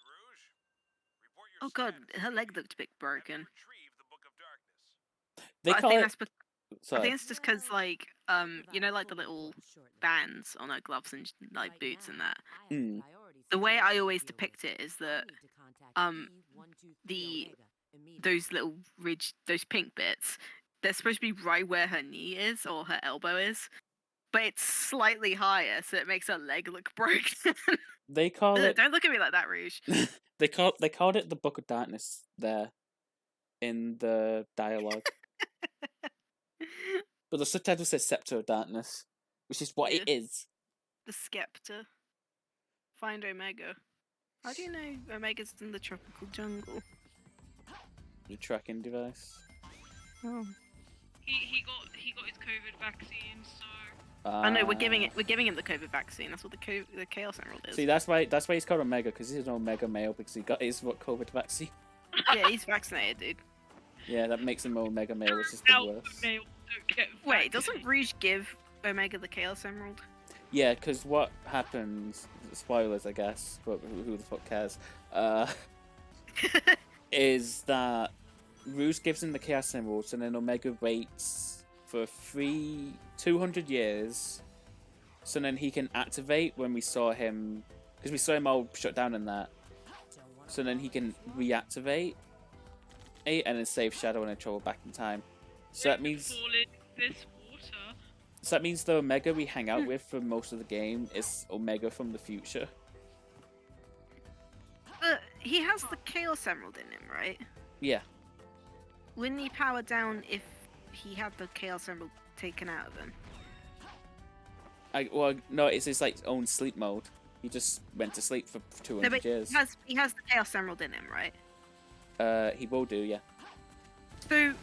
Rouge, report your Oh god, status. her leg looked a bit broken. Retrieve the Book of Darkness. They But I call think it. that's I Sorry. think it's just because like you know like the little bands on her gloves and like boots and that. Mm. The way I always depict it is that those little those pink bits, they're supposed to be right where her knee is or her elbow is, but it's slightly higher, so it makes her leg look broken. They call it. Don't look at me like that, Rouge. They called it the Book of Darkness there, in the dialogue. But the subtitle says Scepter of Darkness, which is what it Yeah. is. The Scepter. Find Omega. How do you know Omega's in the tropical jungle? The tracking device. Oh. He got his COVID vaccine, so... I know we're giving him the COVID vaccine. That's what the Chaos Emerald is. See, that's why he's called Omega, because he's an Omega male because he got his COVID vaccine. Yeah, he's vaccinated, dude. Yeah, that makes him Omega male, which is the Alpha worst. male don't get Wait, doesn't vaccinated. Rouge give Omega the Chaos Emerald? Yeah, because what happens? Spoilers, I guess, but who the fuck cares? Is that Rouge gives him the Chaos Emeralds, and then Omega waits for 200 years, so then he can activate when we saw him, because we saw him all shut down in that. so then he can reactivate it and then save Shadow and then travel back in time. So that means Fall in this water. so that means the Omega we hang out with for most of the game is Omega from the future. But he has the Chaos Emerald in him, right? Yeah. Wouldn't he power down if he had the Chaos Emerald taken out of him? Well, no, it's his like own sleep mode. He just went to sleep for 200 No, but years. he has the Chaos Emerald in him, right? He will do, yeah. So,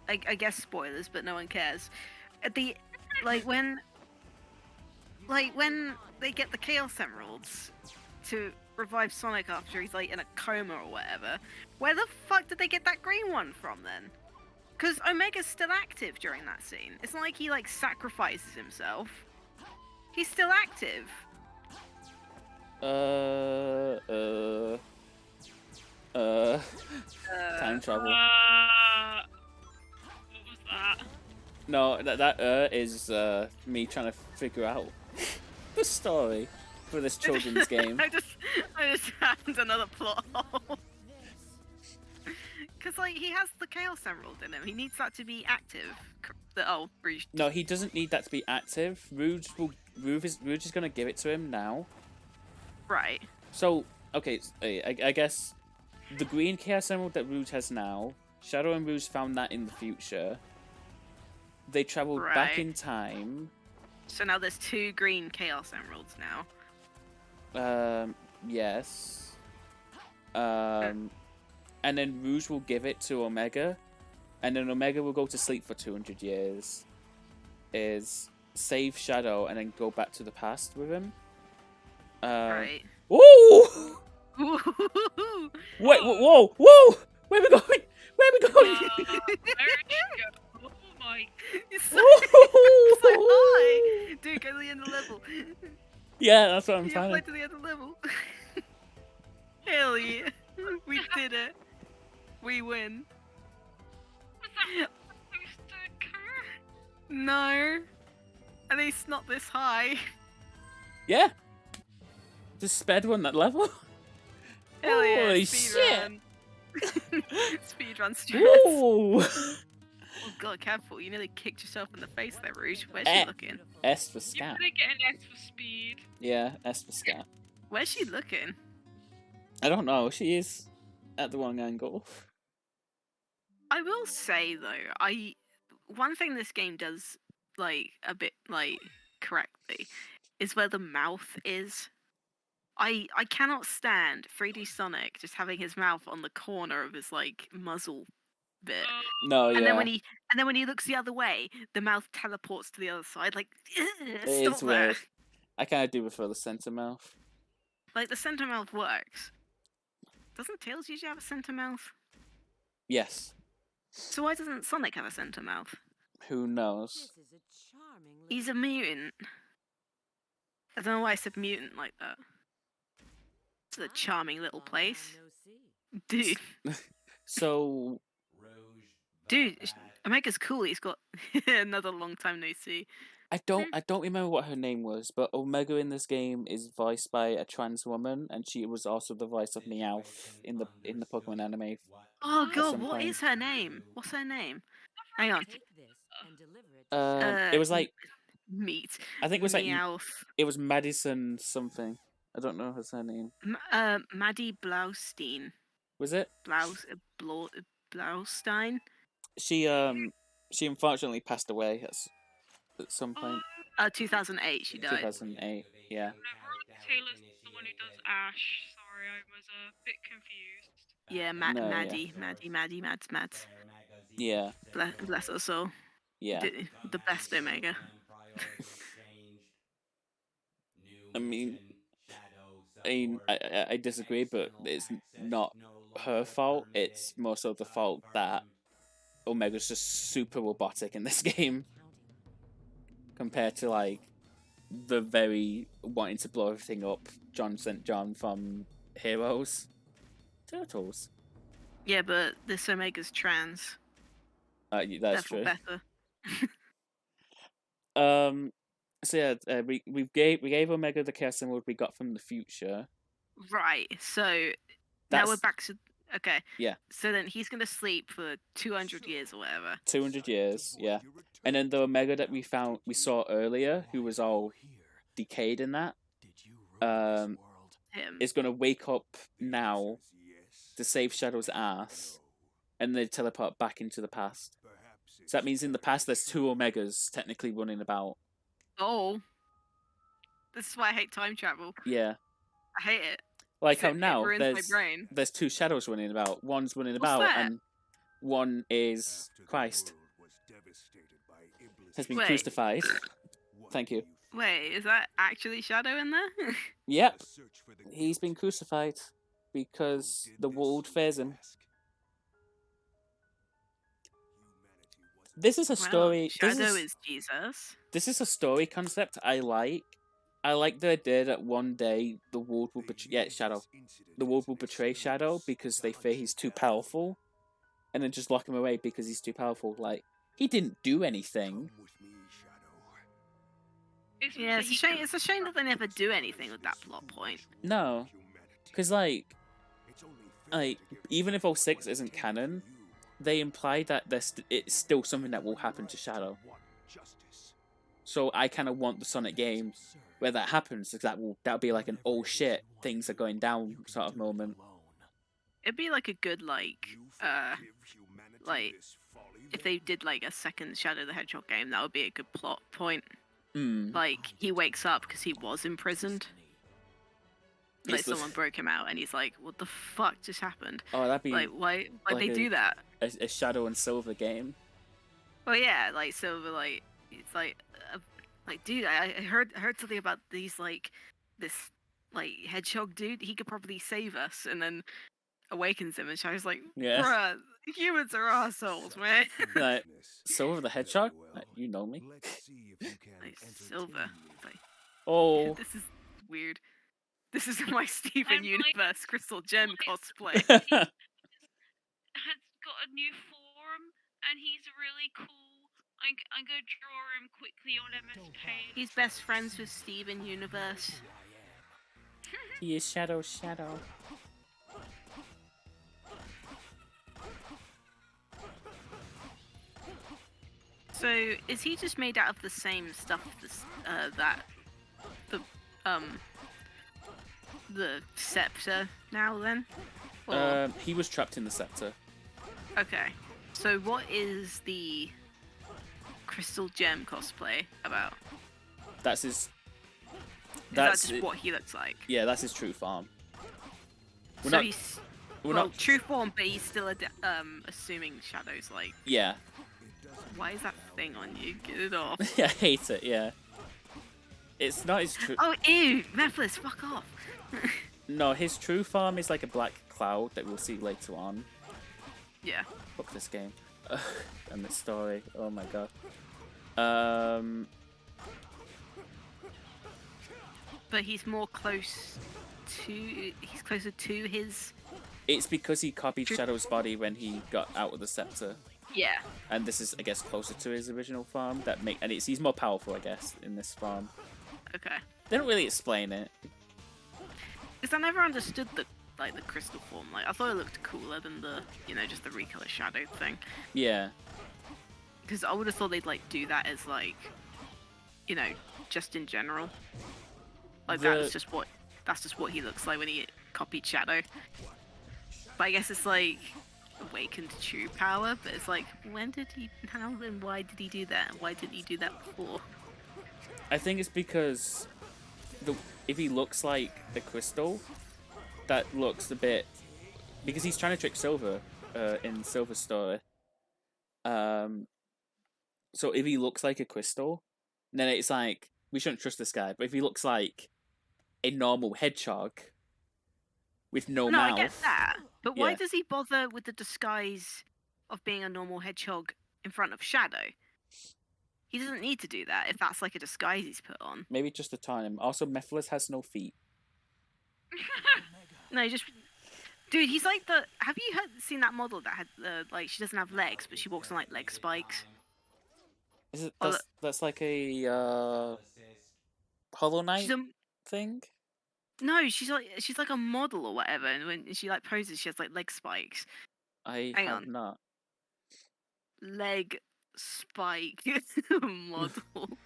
I guess spoilers, but no one cares. At the when they get the Chaos Emeralds to revive Sonic after he's like in a coma or whatever, where the fuck did they get that green one from then? Because Omega's still active during that scene. It's not like he like sacrifices himself. He's still active. Time travel. What was that? No, that is me trying to figure out the story for this children's game. I just found another plot hole. Because like he has the Chaos Emerald in him. He needs that to be active. Rouge. No, he doesn't need that to be active. Rouge is gonna give it to him now. Right. So, okay, I guess the green Chaos Emerald that Rouge has now, Shadow and Rouge found that in the future. They traveled back Right. in time. So now there's 2 green Chaos Emeralds now. Yes. And then Rouge will give it to Omega, and then Omega will go to sleep for 200 years. Save Shadow and then go back to the past with him. Right. Whoa! Ooh. Wait! Whoa! Whoa! Where are we going? Where are we going? Where did you go? Oh my. It's so, Whoa! so high. Dude, go to the end of the level. Yeah, that's what I'm You trying fly to. to the end of the level. Hell yeah. We did it. We win. Was that supposed to occur? No. At least not this high. Yeah. Just sped run that level. Hell yeah. Holy Speedrun. Speedrun strats. Whoa! Oh god, careful. You nearly kicked yourself in the face there, Rouge. Where's Eh. she looking? S for You scat. gonna get an S for speed. Yeah, S for scat. Where's she looking? I don't know. She is at the wrong angle. I will say though, one thing this game does like a bit like correctly is where the mouth is. I cannot stand 3D Sonic just having his mouth on the corner of his like muzzle bit. No, yeah. And then when he looks the other way, the mouth teleports to the other side. Like, It stop is there. weird. I kind of do prefer the center mouth. Like the center mouth works. Doesn't Tails usually have a center mouth? Yes. So why doesn't Sonic have a center mouth? Who knows? This is a charming He's a mutant. I don't know why I said mutant like that. It's a charming little place. Dude, So, Omega's cool. He's got another long time no see. I don't remember what her name was, but Omega in this game is voiced by a trans woman, and she was also the voice of Meowth in the Pokemon anime. Oh god, some what point. is her name? What's her name? Hang on. Take this and deliver it to It was like Meat. I think it was like Meowth. it was Madison something. I don't know her name. Maddie Blaustein. Was it? Blaustein. She unfortunately passed away at some point. 2008 she died. 2008. Yeah. Whenever Taylor's the one who does Ash. Sorry, I was a bit confused. Yeah, No, yeah. Mads. Yeah. Bless her soul. Yeah. The best Omega. I mean, I disagree, but it's not her fault. It's more so the fault that Omega's just super robotic in this game compared to like the very wanting to blow everything up John St. John from Heroes. Turtles. Yeah, but this Omega's trans. That's true. Better. So yeah, we gave Omega the Chaos Emerald we got from the future. Right. So now we're That's back to okay. yeah, So then he's gonna sleep for 200 years or whatever. 200 years. Yeah, and then the Omega that we saw earlier, who was all decayed in that, um, Him. is gonna wake up now to save Shadow's ass, and they teleport back into the past. So that means in the past there's two Omegas technically running about. Oh. This is why I hate time travel. Yeah, I hate it. like how It now ruins my there's brain. two Shadows running about. One's running What's about, that? and one is Christ has been Wait. crucified. Thank you. Wait, is that actually Shadow in there? Yep, he's been crucified because the world fears him. This is a story. Well, Shadow is Jesus. This is a story concept I like. I like the idea that one day the world will betray Shadow. The world will betray Shadow because they fear he's too powerful, and then just lock him away because he's too powerful. Like, he didn't do anything. Yeah, it's a shame. It's a shame that they never do anything with that plot point. No, because like even if 06 isn't canon, they imply that it's still something that will happen to Shadow. So I kind of want the Sonic game where that happens, because that'll be like an oh shit, things are going down sort of moment. It'd be like a good like if they did like a second Shadow the Hedgehog game, that would be a good plot point. Like he wakes up because he was imprisoned. Like someone broke him out, and he's like, "What the fuck just happened?" Oh, that'd be like, why'd like they do that? A Shadow and Silver game. Well, yeah, like Silver, like it's like dude, I heard something about these this hedgehog dude. He could probably save us, and then awakens him, and Shadow's like, Yeah. "Bruh, humans are assholes, man." Like, Silver the Hedgehog? Like, you know me. Like, Silver. Like, Oh. this is weird. This is my Steven I'm Universe Crystal Gem cosplay. Has got a new form, and he's really cool. I'm gonna draw him quickly on MS Paint. He's best friends with Steven Universe. He is Shadow. So, is he just made out of the same stuff that the scepter now then? Or... he was trapped in the scepter. Okay. So what is the Crystal Gem cosplay about? That's his... Is that just what he looks like? Yeah, that's his true form. He's... true form, but he's still assuming Shadow's like... Yeah. Why is that thing on you? Get it off. Yeah, I hate it, yeah. It's not his true... Oh, ew! Mephiles, fuck off! No, his true form is like a black cloud that we'll see later on. Yeah. Fuck this game. And this story. Oh my god. But he's more close to... He's closer to his... It's because he copied Shadow's body when he got out of the scepter. Yeah. And this is, I guess, closer to his original form. He's more powerful, I guess, in this form. Okay. They don't really explain it. Because I never understood the crystal form. Like, I thought it looked cooler than the, just the recolor Shadow thing. Yeah. Because I would have thought they'd do that as just in general. Like that's just what he looks like when he copied Shadow. But I guess it's awakened true power. But it's how and why did he do that? Why didn't he do that before? I think it's because if he looks like the crystal, that looks a bit... Because he's trying to trick Silver in Silver's story. So if he looks like a crystal, then it's we shouldn't trust this guy. But if he looks like a normal hedgehog with no mouth... No, I get that. But why Yeah. does he bother with the disguise of being a normal hedgehog in front of Shadow? He doesn't need to do that if that's a disguise he's put on. Maybe just to taunt him. Also, Mephiles has no feet. No, just... Dude, he's like the... Have you seen that model that had, she doesn't have legs, but she walks on, leg spikes? Is it... Oh, That's like a... Hollow Knight She's a... thing? No, she's like a model or whatever, and when she like poses, she has like leg spikes. I Hang have on. not. Leg spike model.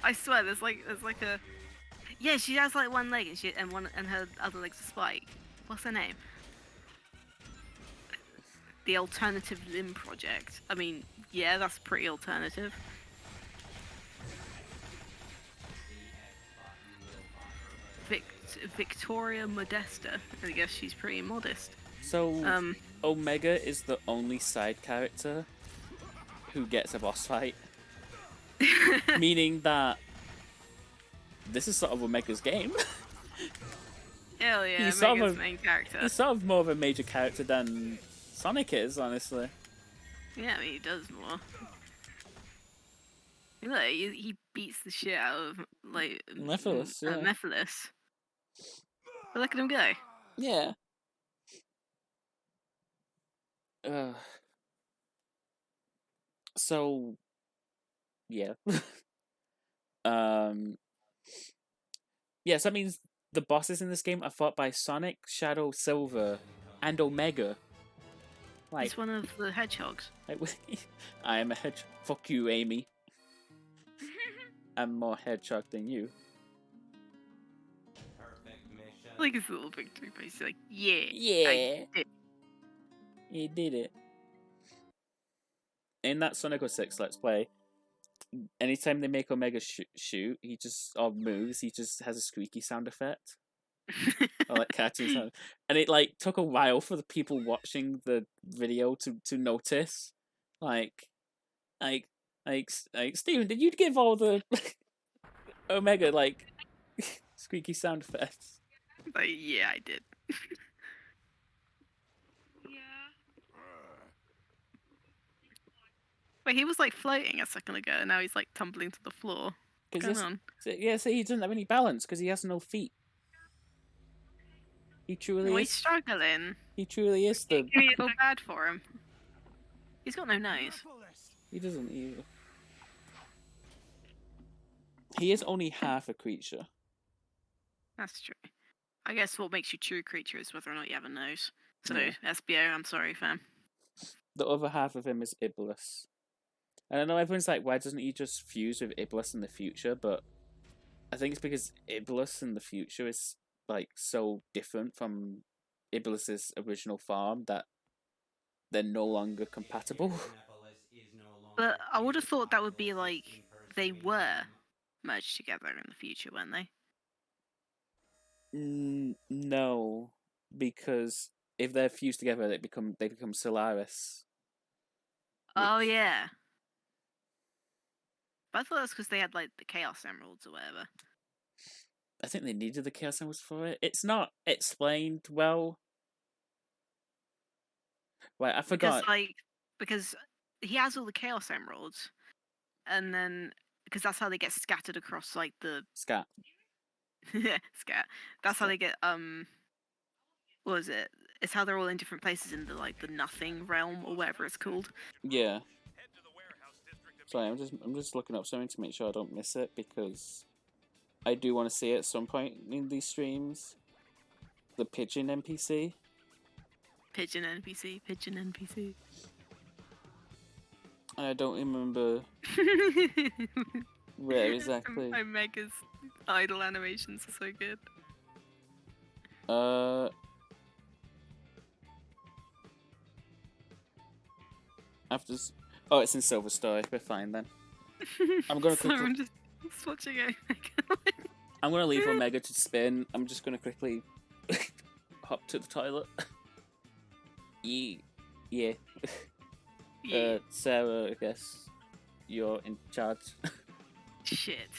I swear, there's like a. Yeah, she has like one leg and her other leg's a spike. What's her name? The Alternative Limb Project. I mean, yeah, that's pretty alternative. Victoria Modesta. I guess she's pretty modest. So Omega is the only side character who gets a boss fight, meaning that this is sort of Omega's game. Hell yeah, He's sort Omega's of main character. He's sort of more of a major character than Sonic is, honestly. Yeah, I mean, he does more. Look, he beats the shit out of like Mephiles, yeah. Mephiles. But look at him go. Yeah. So, yeah. Yes, that means the bosses in this game are fought by Sonic, Shadow, Silver, and Omega. Like, He's one of the hedgehogs. I am a hedgehog. Fuck you, Amy. I'm more hedgehog than you. Like his little victory face. He's like, yeah. Yeah. I did. He did it. In that Sonic 06 Let's Play, anytime they make Omega shoot, he just, or moves, he just has a squeaky sound effect. Or like cartoon sound. And it like took a while for the people watching the video to notice. Like Steven, did you give all the Omega like squeaky sound effects? Like, yeah, I did. Yeah. Wait, he was like floating a second ago, and now he's like tumbling to the floor. What's going on? So he doesn't have any balance because he has no feet. He truly Oh, is. he's struggling. He truly is the. Give me I a feel sec. bad for him. He's got no nose. He doesn't either. He is only half a creature. That's true. I guess what makes you true creature is whether or not you have a nose. So, Yeah. SBO, I'm sorry, fam. The other half of him is Iblis. And I know everyone's like, why doesn't he just fuse with Iblis in the future? But I think it's because Iblis in the future is like so different from Iblis's original form that they're no longer compatible. But I would have thought that would be like they were merged together in the future, weren't they? No, because if they're fused together, they become Solaris. Oh yeah. But I thought that's because they had like the Chaos Emeralds or whatever. I think they needed the Chaos Emeralds for it. It's not explained well. Wait, I forgot. Because he has all the Chaos Emeralds, and then because that's how they get scattered across like the Scat. scat. That's how they get what was it? It's how they're all in different places in the like the nothing realm or whatever it's called. Yeah. Head to the warehouse district Sorry, I'm just looking up something to make sure I don't miss it because I do want to see it at some point in these streams. The pigeon NPC. Pigeon NPC. I don't remember where exactly. Omega's idle animations are so good. Oh, it's in Silver Story. We're fine then. I'm gonna so quickly- I'm just watching Omega. I'm gonna leave Omega to spin. I'm just gonna quickly hop to the toilet. Yeah. Sarah, I guess you're in charge. Shit.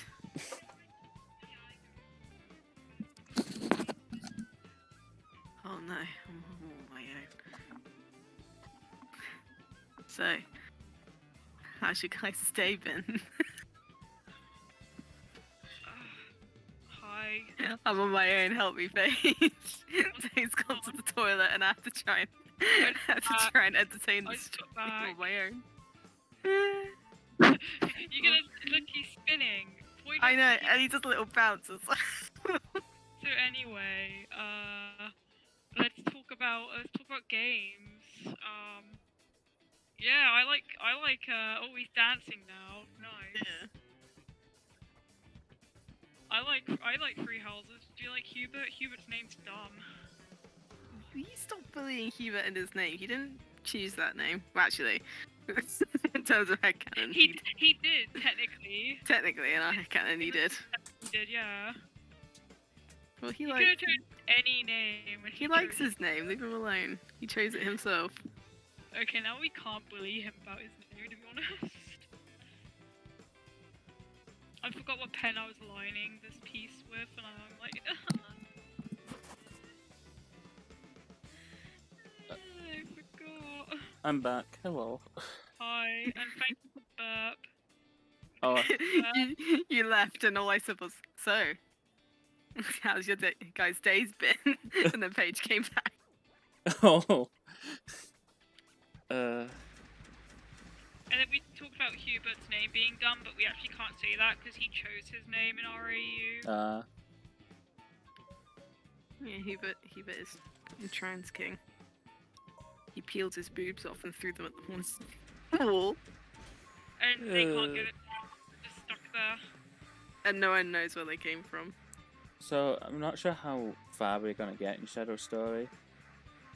Oh no, I'm on my own. So, how's your guys' day been? Hi. I'm on my own, help me, Paige. Dave's gone to the toilet and I have to try and entertain I the just stream got back. on my own. You're gonna look, he's spinning. Point I at know, me. and he does little bounces. anyway, let's talk about games. Yeah, I like oh, he's dancing now. Nice. Yeah. I like free houses. Do you like Hubert? Hubert's name's dumb. You stop bullying Hubert in his name. He didn't choose that name. Well, actually, in terms of headcanon, He did technically. technically in our headcanon he did. He did, yeah. Well, he He likes could have chosen any name. And he likes his name. Leave him alone. He chose it himself. Okay, now we can't bully him about his name, to be honest. I forgot what pen I was lining this piece with, and I'm like, I forgot. I'm back. Hello. Hi, and thank you for burp. Oh, you left, and all I said was, "So, how's your guys' days been?" And then Paige came back. oh. And then we talked about Hubert's name being dumb, but we actually can't say that because he chose his name in RAU. Yeah, Hubert is a trans king. He peeled his boobs off and threw them at the one's wall, And they can't get it out, they're just stuck there. and no one knows where they came from. So I'm not sure how far we're gonna get in Shadow Story,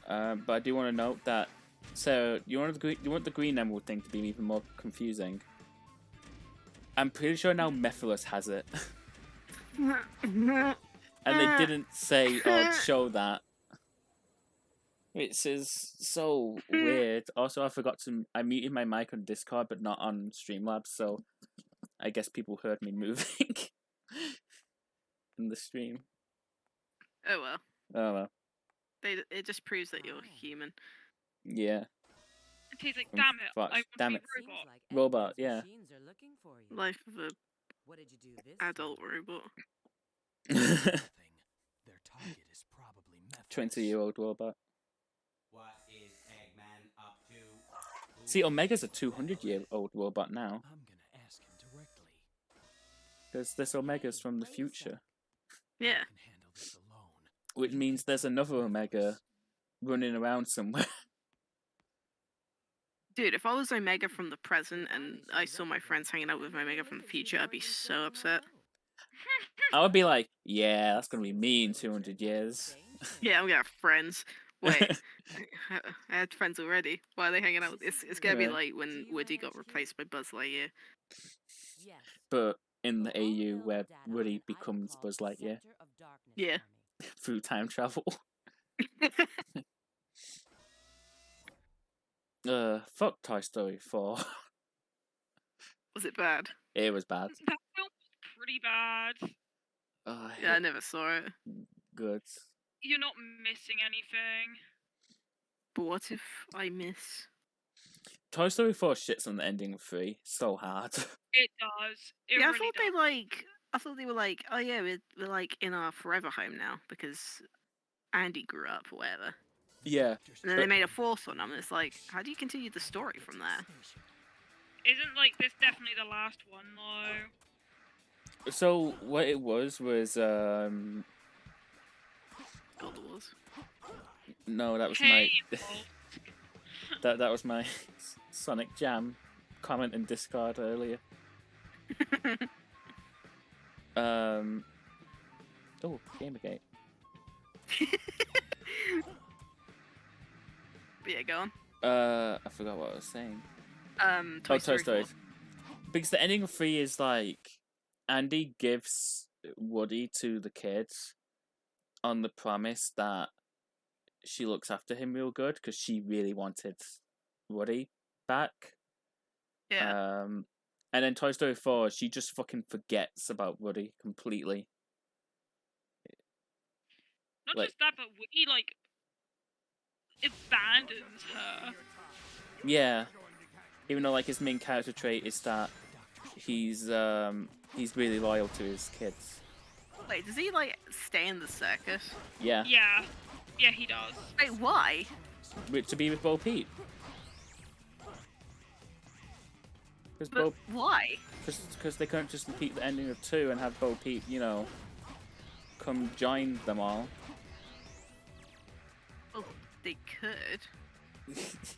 but I do want to note that. So you want the Green Emerald thing to be even more confusing. I'm pretty sure now Mephiles has it, and they didn't say or show that. Which is so weird. Also, I muted my mic on Discord, but not on Streamlabs, so I guess people heard me moving in the stream. Oh well. Oh well. It just proves that you're human. Yeah. And he's like, Mm, damn it, fuck, I want damn to it. be Seems robot. like Robot, Edmonds yeah. machines are looking for you. Life of a What did you do this time? adult robot. Nothing. Their target is probably Mephiles. 20-year-old robot. What is Eggman up to? See, Omega's a 200-year-old robot now. I'm gonna ask him directly. Because there's Omegas from the future. Yeah. I can handle this alone. Which means there's another Omega running around somewhere. Dude, if I was Omega from the present and I saw my friends hanging out with Omega from the future, I'd be so upset. I would be like, yeah, that's going to be me in 200 years. Yeah, I'm gonna have friends. Wait, I had friends already. Why are they hanging out? It's gonna be Yeah. like when Woody got replaced by Buzz Lightyear. Yes. But in the We'll all AU know where data Woody on an item becomes called Buzz Lightyear Scepter of Darkness Yeah. Army. through time travel. Fuck Toy Story 4. Was it bad? It was bad. That film was pretty bad. Oh, Yeah, I never saw it. good. You're not missing anything. But what if I miss? Toy Story 4 shits on the ending of 3 so hard. It does. It Yeah, really I thought does. I thought they were like, oh yeah, we're like in our forever home now because Andy grew up or whatever. Yeah. And then they But- made a fourth one. And it's like, how do you continue the story from there? Isn't like this definitely the last one though? So what it was God, it was. no, that was Hey, my Paul. that was my Sonic Jam comment in Discord earlier. Oh, Gamergate. But yeah, go on. I forgot what I was saying. Toy Story 4. Because the ending of 3 is like Andy gives Woody to the kids on the promise that she looks after him real good because she really wanted Woody back. Yeah. And then Toy Story 4, she just fucking forgets about Woody completely. Not like- just that, but Woody like abandons her. Yeah. Even though like his main character trait is that he's really loyal to his kids. Wait, does he like stay in the circus? Yeah. Yeah. Yeah, he does. Wait, why? To be with Bo Peep. But why? Because they couldn't just repeat the ending of 2 and have Bo Peep, come join them all. Well, they could.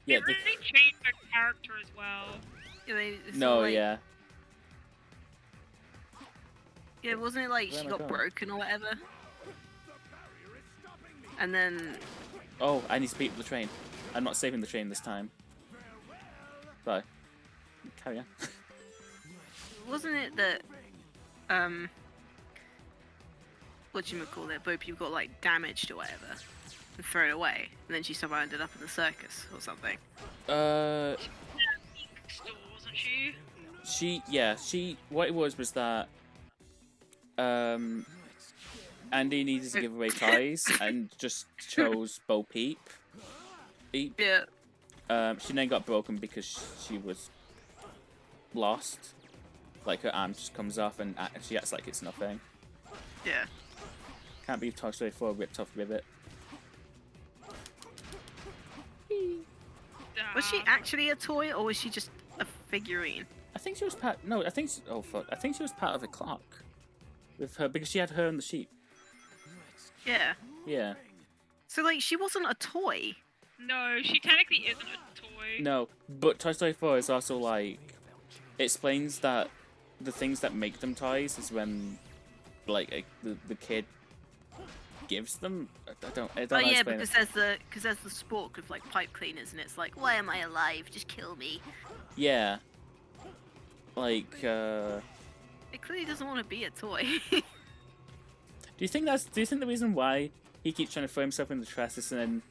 Yeah. They really changed their character as well. Yeah, it's No, like, yeah. Yeah, wasn't it like Where she am I got going? broken or whatever? And then Oh, I need to beat the train. I'm not saving the train this time. Bye. Carry on. wasn't it that whatchamacallit, both people got like damaged or whatever and thrown away, and then she somehow ended up in the circus or something. Uh, Still, wasn't she? what it was that, Andy needed to give away toys and just chose Bo Peep. Yeah. She then got broken because she was lost. Like, her arm just comes off and she acts like it's nothing. Yeah. Can't believe Toy Story 4 ripped off Ribbit. Was she actually a toy or was she just a figurine? I think she was part. No, I think. Oh fuck! I think she was part of a clock with her because she had her and the sheep. Yeah. Yeah. So like she wasn't a toy. No, she technically isn't a toy. No, but Toy Story 4 is also like explains that the things that make them toys is when like the kid gives them. I don't Oh know how to yeah, explain it. because there's the spork with like pipe cleaners, and it's like, why am I alive? Just kill me. Yeah. Like. It clearly doesn't want to be a toy. Do you think the reason why he keeps trying to throw himself in the trash is and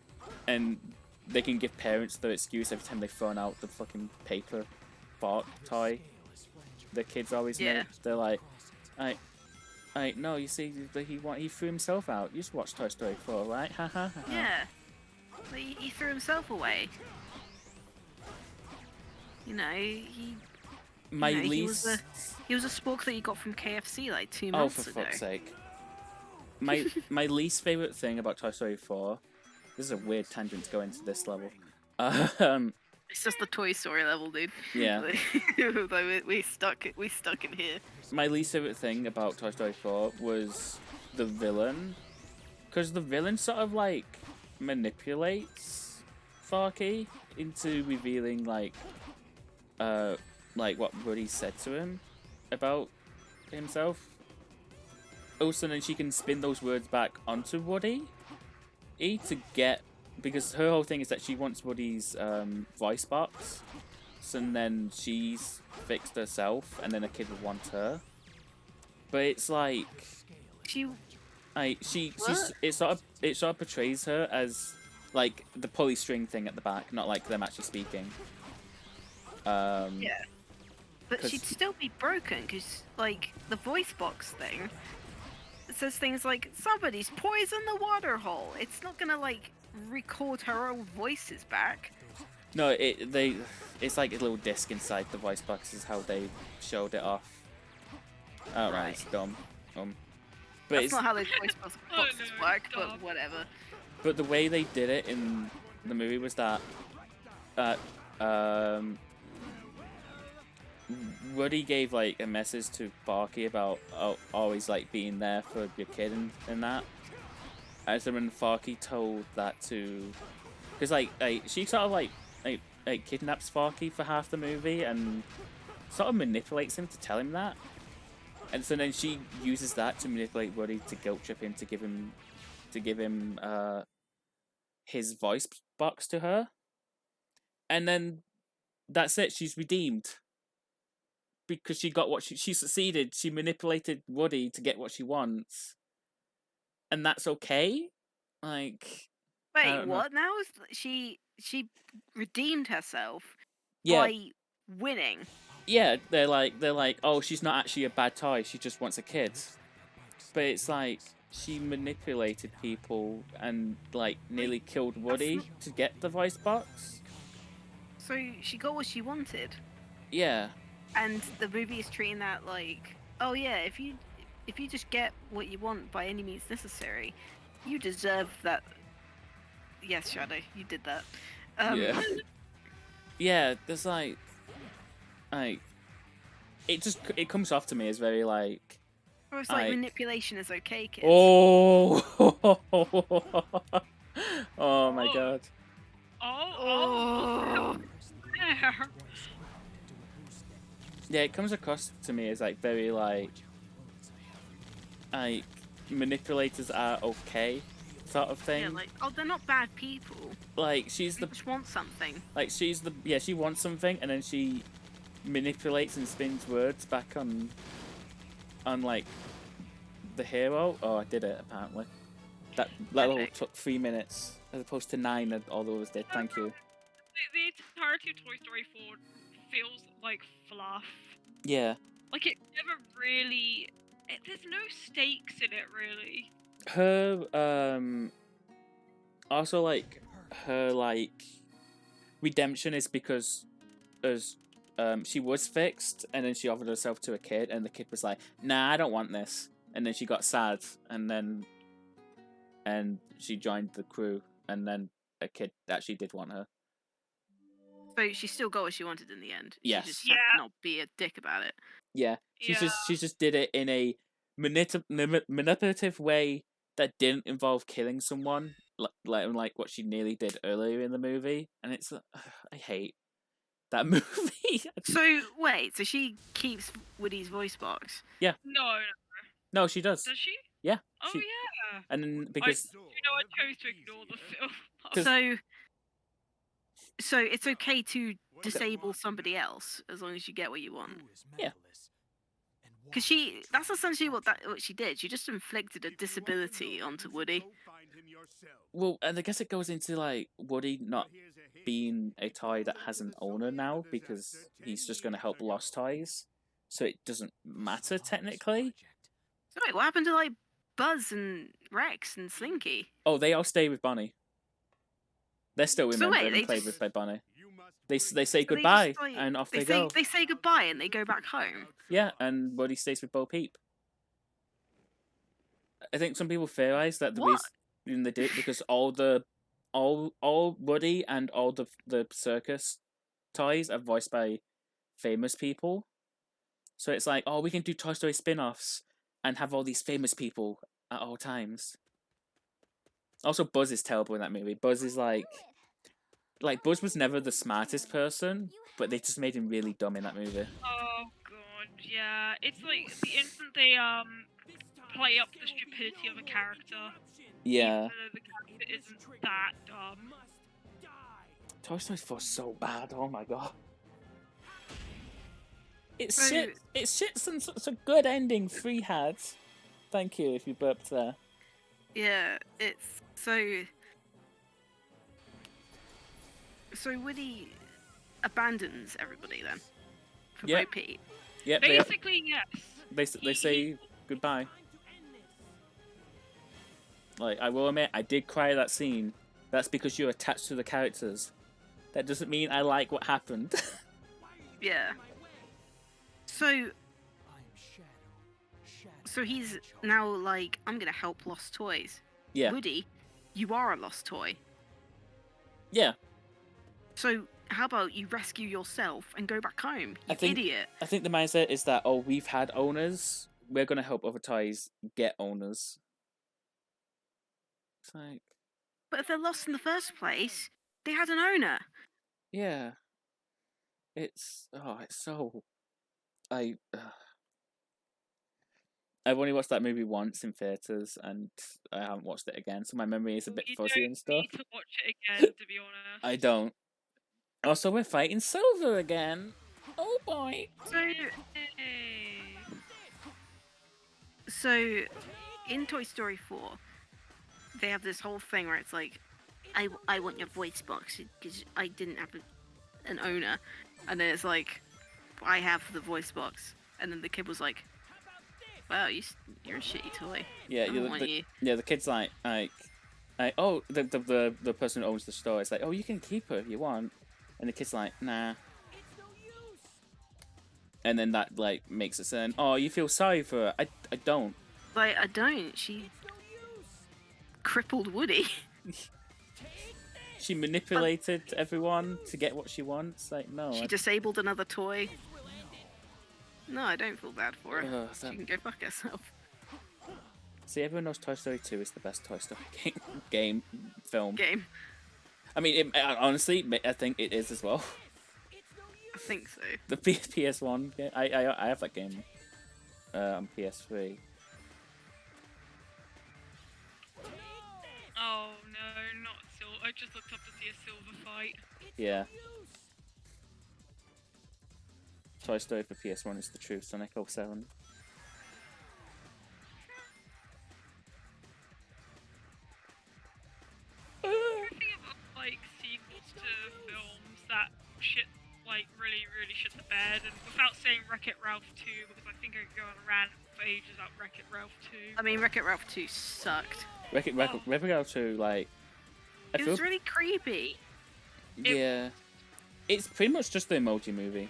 they can give parents the excuse every time they throw out the fucking paper fork toy the kids always Yeah. make? They're like, no, you see, he threw himself out. You just watched Toy Story 4, right? Ha ha ha. Yeah. But he threw himself away. You know, My you know, least. he was a spork that you got from KFC like 2 Oh, months for ago. fuck's sake. My least favorite thing about Toy Story 4. This is a weird tangent to go into this level. It's just the Toy Story level, dude. Yeah. Like, we stuck in here. My least favorite thing about Toy Story 4 was the villain, because the villain sort of like manipulates Forky into revealing like what Woody said to him about himself. Also, then she can spin those words back onto Woody to get, because her whole thing is that she wants Woody's voice box, so then she's fixed herself, and then a kid would want her. But it's like it sort of portrays her as like the pulley string thing at the back, not like them actually speaking. Yeah. But 'Cause- she'd still be broken because, like, the voice box thing, it says things like, somebody's poisoned the water hole. It's not gonna, like, record her own voices back. No, it's like a little disc inside the voice box is how they showed it off. Oh right, it's dumb. But That's it's not how those voice boxes no, work, dumb. but whatever. but the way they did it in the movie was that Woody gave like a message to Forky about always like being there for your kid and that. And so when Forky told that to, because like she sort of like kidnaps Forky for half the movie and sort of manipulates him to tell him that. And so then she uses that to manipulate Woody to guilt trip him to give him his voice box to her. And then that's it, she's redeemed. Because she got what she succeeded. She manipulated Woody to get what she wants. And that's okay? Like, I Wait, don't know. what now? She redeemed herself yeah, by winning. yeah, they're like, oh, she's not actually a bad toy, she just wants a kid. But it's like, she manipulated people and, like, nearly killed Woody to get the voice box. So she got what she wanted. Yeah. And the movie is treating that like, oh yeah, if you just get what you want by any means necessary, you deserve that. Yes, Shadow, you did that. Yeah. Yeah, there's it comes off to me as very like, Or it's like I- manipulation is okay, kids. Oh, oh my Oh. god. Oh. There. Yeah, it comes across to me as like very like manipulators are okay sort of thing. Yeah, like, oh, they're not bad people. Like she's They the just want something. she wants something and then she manipulates and spins words back on like the hero. Oh, I did it apparently. That level Epic. took 3 minutes as opposed to 9 that all those did. Thank you. The entirety of Toy Story 4 feels like fluff. Yeah, Like it never really. There's no stakes in it really. her also like her like redemption is because as she was fixed and then she offered herself to a kid and the kid was like, nah, I don't want this, and then she got sad and she joined the crew and then a kid actually did want her. So she still got what she wanted in the end. Yes. She just had Yeah. to not be a dick about it. Yeah, she Yeah. just did it in a manipulative way that didn't involve killing someone, like what she nearly did earlier in the movie, and it's I hate that movie. So wait, so she keeps Woody's voice box. No, No, she does. does she? Yeah, Oh she- yeah. and then because You know, I chose to ignore the film. 'Cause- So it's okay to disable somebody else as long as you get what you want. Yeah. Because that's essentially what she did. She just inflicted a disability onto Woody. well, and I guess it goes into like Woody not being a toy that has an owner now because he's just going to help lost toys, so it doesn't matter technically. So wait, what happened to like Buzz and Rex and Slinky? Oh, they all stay with Bonnie. They're still So remembered wait, and they played just- with by Bonnie. They say So they just, goodbye like, and off they they say go. they say goodbye and they go back home. Yeah, and Woody stays with Bo Peep. I think some people theorize that the What? reason they did it because all Woody and all the circus toys are voiced by famous people. So it's like, oh, we can do Toy Story spin-offs and have all these famous people at all times. Also, Buzz is terrible in that movie. Buzz is like Buzz was never the smartest person, but they just made him really dumb in that movie. Oh god, yeah. It's like the instant they play up the stupidity of a character. Yeah. even though the character isn't that dumb. Toy Story 4 is so bad. Oh my god. It's So- shit. It's shit. Since it's a good ending 3 had. Thank you if you burped there. Yeah, it's so. So Woody abandons everybody then for Yeah. Bo Peep. Yeah, Basically, yes. they say goodbye. Like, I will admit, I did cry at that scene. That's because you're attached to the characters. That doesn't mean I like what happened. Yeah. So he's now like, I'm gonna help lost toys. yeah, Woody, you are a lost toy. yeah. So how about you rescue yourself and go back home? I You think- idiot. I think the mindset is that, oh, we've had owners. We're gonna help other toys get owners. It's like, But if they're lost in the first place, they had an owner. yeah. It's so. I've only watched that movie once in theaters, and I haven't watched it again, so my memory is a bit You fuzzy don't and stuff. need to watch it again, to be honest. I don't. Also, we're fighting Silver again. Oh boy. So Hey. So, in Toy Story 4, they have this whole thing where it's like, I want your voice box because I didn't have an owner. And then it's like, I have the voice box. And then the kid was like, wow, you're a shitty toy. Yeah, I don't want you. the kid's like, oh, the person who owns the store is like, oh, you can keep her if you want, and the kid's like, nah. And then that like makes it sound, oh, you feel sorry for her. I don't. Like, I don't. She crippled Woody. She manipulated everyone to get what she wants. Like, no. She disabled another toy. No, I don't feel bad for her. Ugh, She can go fuck herself. See, everyone knows Toy Story 2 is the best Toy Story film. Game. I mean, honestly, I think it is as well. I think so. The PS1 game, I have that game on PS3. Oh no, not Silver. I just looked up to see a Silver fight. Yeah. Toy Story for PS1 is the true Sonic 07. Everything about like sequels to films that shit like really shit the bed, and without saying Wreck-It Ralph 2 because I think I could go on a rant for ages about Wreck-It Ralph 2. I mean, Wreck-It Ralph 2 sucked. Wreck-It Ralph 2, like, I It feel was really creepy. yeah, it's pretty much just the Emoji Movie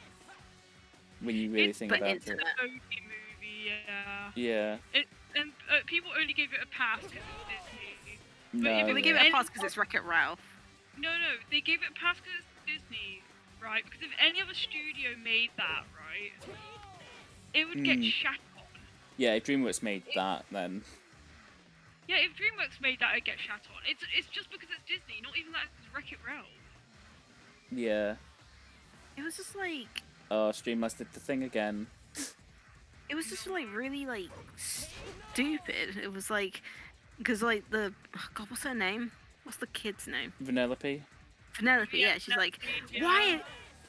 when you really It's think but about into it. that. Emoji movie, yeah. Yeah, And people only gave it a pass because it's Disney. no, if Well, they it gave yeah. it a pass because it's Wreck-It Ralph. No, they gave it a pass because it's Disney, right? Because if any other studio made that, right, it would get Hmm. shat on. Yeah, if DreamWorks made that, then Yeah, if DreamWorks made that, it'd get shat on. It's just because it's Disney, not even that it's Wreck-It Ralph. yeah. It was just like, Oh, Streamlabs did the thing again. it was just like really like stupid. It was like, because like the, oh God, what's her name? What's the kid's name? Vanellope. Penelope. Yeah, she's like, yeah.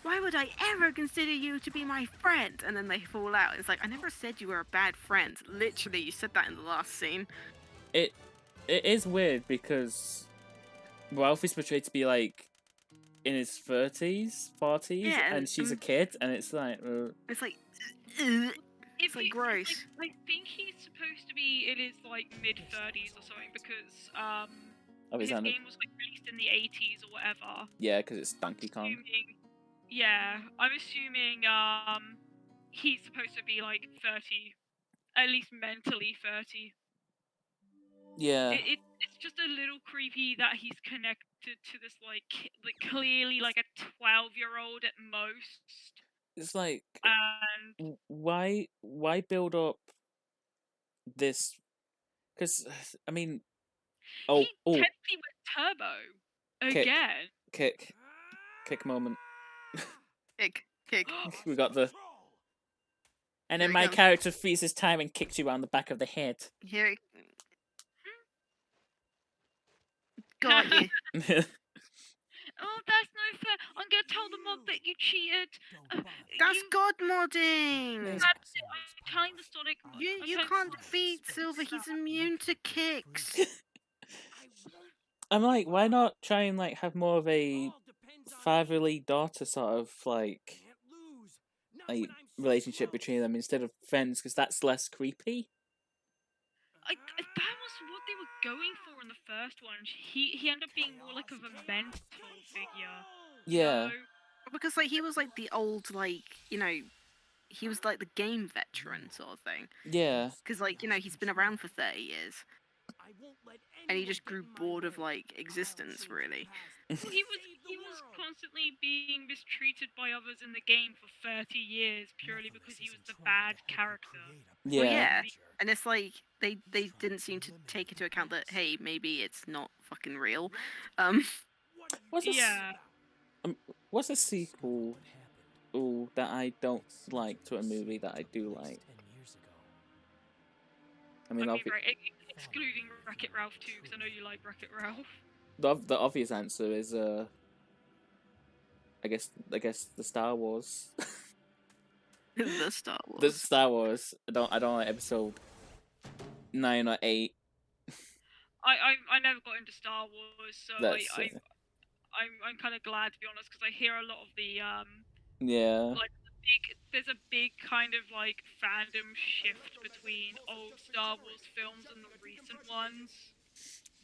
why would I ever consider you to be my friend? And then they fall out. It's like, I never said you were a bad friend. Literally, you said that in the last scene. It is weird because Ralph is portrayed to be like in his 30s, 40s, Yeah, and she's a and- kid, and it's like, It's like, ugh. It's like gross. I think he's supposed to be in his like mid-30s or something because oh, his he's on game was like released in the 80s or whatever. yeah, because it's Donkey Kong. I'm assuming he's supposed to be like 30, at least mentally 30. Yeah, It's just a little creepy that he's connected to this like clearly like a 12-year-old at most. it's like, And why build up this? Because I mean, oh, he technically went turbo Okay. again. kick moment. Kick. We got the, and then Here my it comes. character freezes time and kicks you around the back of the head. Here it... Got you. Oh, that's no fair. I'm gonna tell the mob that you cheated. That's You- God modding. Yes. That's it. I'm telling the Sonic. You I'm can't defeat Silver. He's immune to kicks. I'm like, why not try and like have more of a fatherly daughter sort of like relationship between them instead of friends, because that's less creepy. that was what they were going for in the first one. He ended up being more like of a mentor figure. Yeah, So, Because like he was like the old he was like the game veteran sort of thing. yeah, Because like he's been around for 30 years. And he just grew bored of like existence really. he was constantly being mistreated by others in the game for 30 years purely because he was the bad character. yeah. Well, yeah. And it's like they didn't seem to take into account that hey, maybe it's not fucking real. What's a, Yeah. what's a sequel that I don't like to a movie that I do like? I mean, right, excluding Wreck-It Ralph 2, because I know you like Wreck-It Ralph. the obvious answer is I guess the Star Wars. The Star Wars. The Star Wars. I don't like episode 9 or 8. I never got into Star Wars, so That's I'm kind of glad to be honest, because I hear a lot of the yeah. like there's a big kind of like fandom shift between old Star Wars films and the recent ones.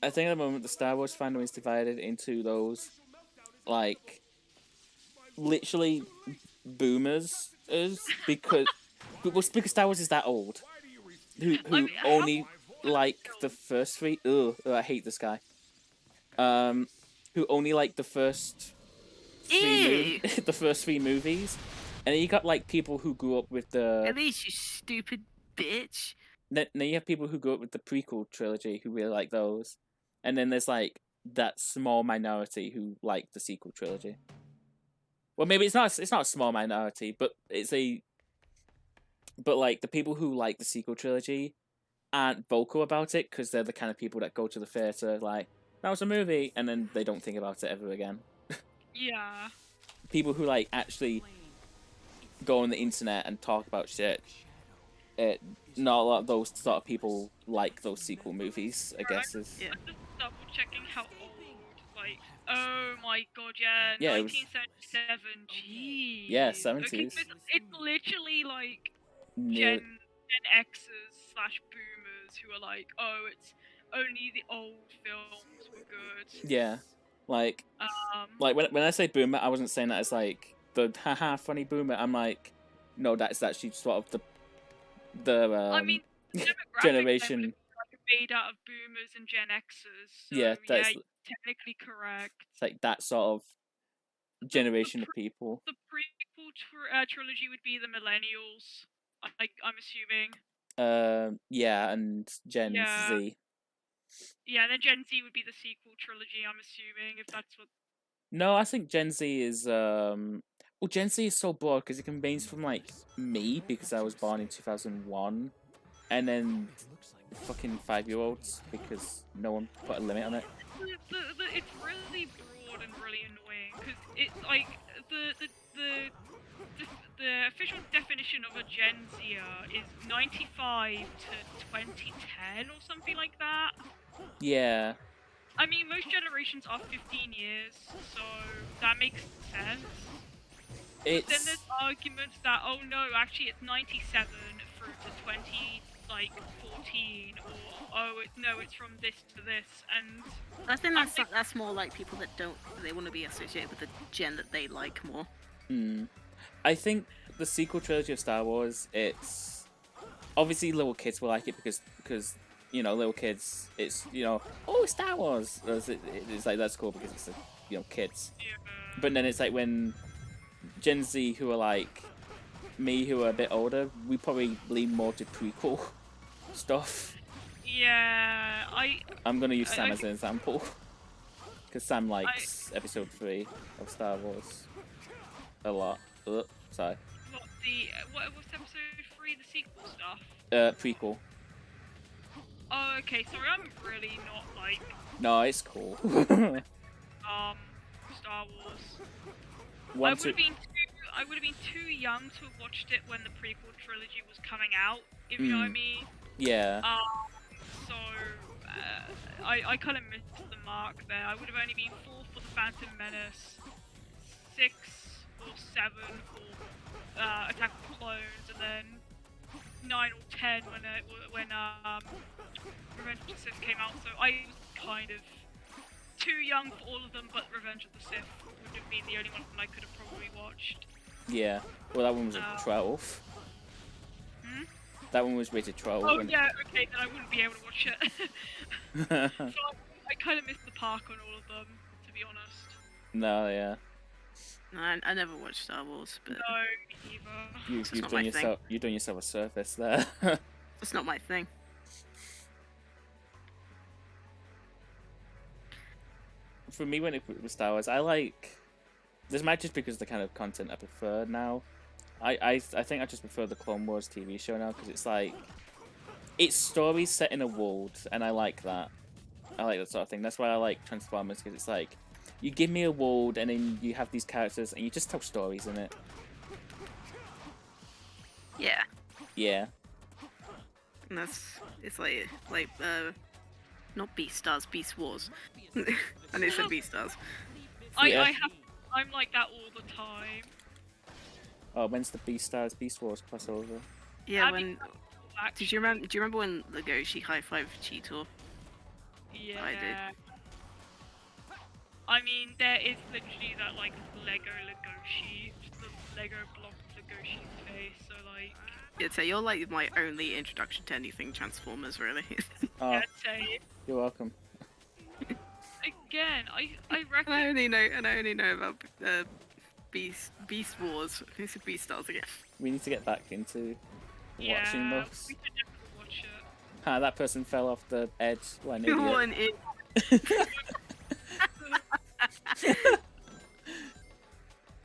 I think at the moment the Star Wars fandom is divided into those like literally boomers because Star Wars is that old. Who mean, only like the first three. I hate this guy. Who only like the first Ew. the first 3 movies, and then you got like people who grew up with the At least you stupid bitch. then you have people who go up with the prequel trilogy who really like those, and then there's like that small minority who like the sequel trilogy. Well, maybe it's not a small minority, but like the people who like the sequel trilogy aren't vocal about it because they're the kind of people that go to the theater like, that was a movie, and then they don't think about it ever again. Yeah. People who like actually go on the internet and talk about shit. Not a lot of those sort of people like those sequel movies, I guess. Yeah. I'm just double checking how old. Like, oh my god, yeah, Yeah, it was- 1977. Jeez. Yeah, Okay, 70s. so it's literally like Near- Gen Xers / boomers who are like, oh, it's only the old films were good. yeah, like when I say boomer, I wasn't saying that as like the haha funny boomer. I'm like, no, that's actually sort of the I mean, demographics generation. then would be, like, made out of boomers and Gen Xers. So, Yeah, yeah, that's- you're technically correct. It's like that sort of generation of people. The prequel trilogy would be the millennials. I'm assuming. Yeah, and Gen Yeah. Z. Yeah, and then Gen Z would be the sequel trilogy. I'm assuming if that's what. No, I think Gen Z is well, Gen Z is so broad because it can range from like me because I was born in 2001, and then fucking 5-year-olds because no one put a limit on it. It's really broad and really annoying because it's like the official definition of a Gen Zer is 95 to 2010 or something like that. Yeah, I mean, most generations are 15 years, so that makes sense. Then it's there's arguments that, oh no, actually it's 97 through to 2014, or oh no, it's from this to this, and I think that's more like people that they want to be associated with the gen that they like more. I think the sequel trilogy of Star Wars, it's obviously little kids will like it because you know, little kids, it's, you know, oh, Star Wars. It's like, that's cool because it's, you know, kids. But then it's like when Gen Z, who are like me, who are a bit older, we probably lean more to prequel stuff. yeah, I'm gonna use Sam I as an example because Sam likes Episode 3 of Star Wars a lot. Sorry. What's episode 3, the sequel stuff? Prequel. Oh, okay, sorry, I'm really not like No, it's cool. Star Wars. One, I two, would have been too young to have watched it when the prequel trilogy was coming out, if you know what I mean. yeah. So I kind of missed the mark there. I would have only been 4 for the Phantom Menace, 6 or 7 for Attack of the Clones, and then 9 or 10 when Revenge of the Sith came out. So I was kind of too young for all of them, but Revenge of the Sith would have been the only one I could have probably watched. Yeah. Well, that one was a 12. That one was rated 12. Oh yeah, okay, then I wouldn't be able to watch it. So I kind of missed the park on all of them, to be honest. No, yeah. No, I never watched Star Wars, but No, me either. You've not done my thing. you've done yourself a service there. it's not my thing. For me, when it was Star Wars, I like. This might just because the kind of content I prefer now. I think I just prefer the Clone Wars TV show now because it's like, it's stories set in a world, and I like that. I like that sort of thing. That's why I like Transformers, because it's like, you give me a world, and then you have these characters, and you just tell stories in it. Yeah, Yeah. and it's like not Beastars, Beast Wars. and it said Beastars. Yeah. I'm like that all the time. Oh, when's the Beastars Beast Wars crossover? Yeah, That'd be when cool, do actually. you remember when Legoshi high-fived Cheetor? Yeah. I did. I mean, there is literally that like Lego Legoshi, the Lego block of Legoshi's face. So like, Yeah, so you're like my only introduction to anything Transformers, really. Oh, I'd say you're welcome. again, I and reckon. I only know about Beast Wars. Who said Beastars again? We need to get back into watching Yeah, those. we could definitely watch it. Ha, that person fell off the edge. What an idiot. One is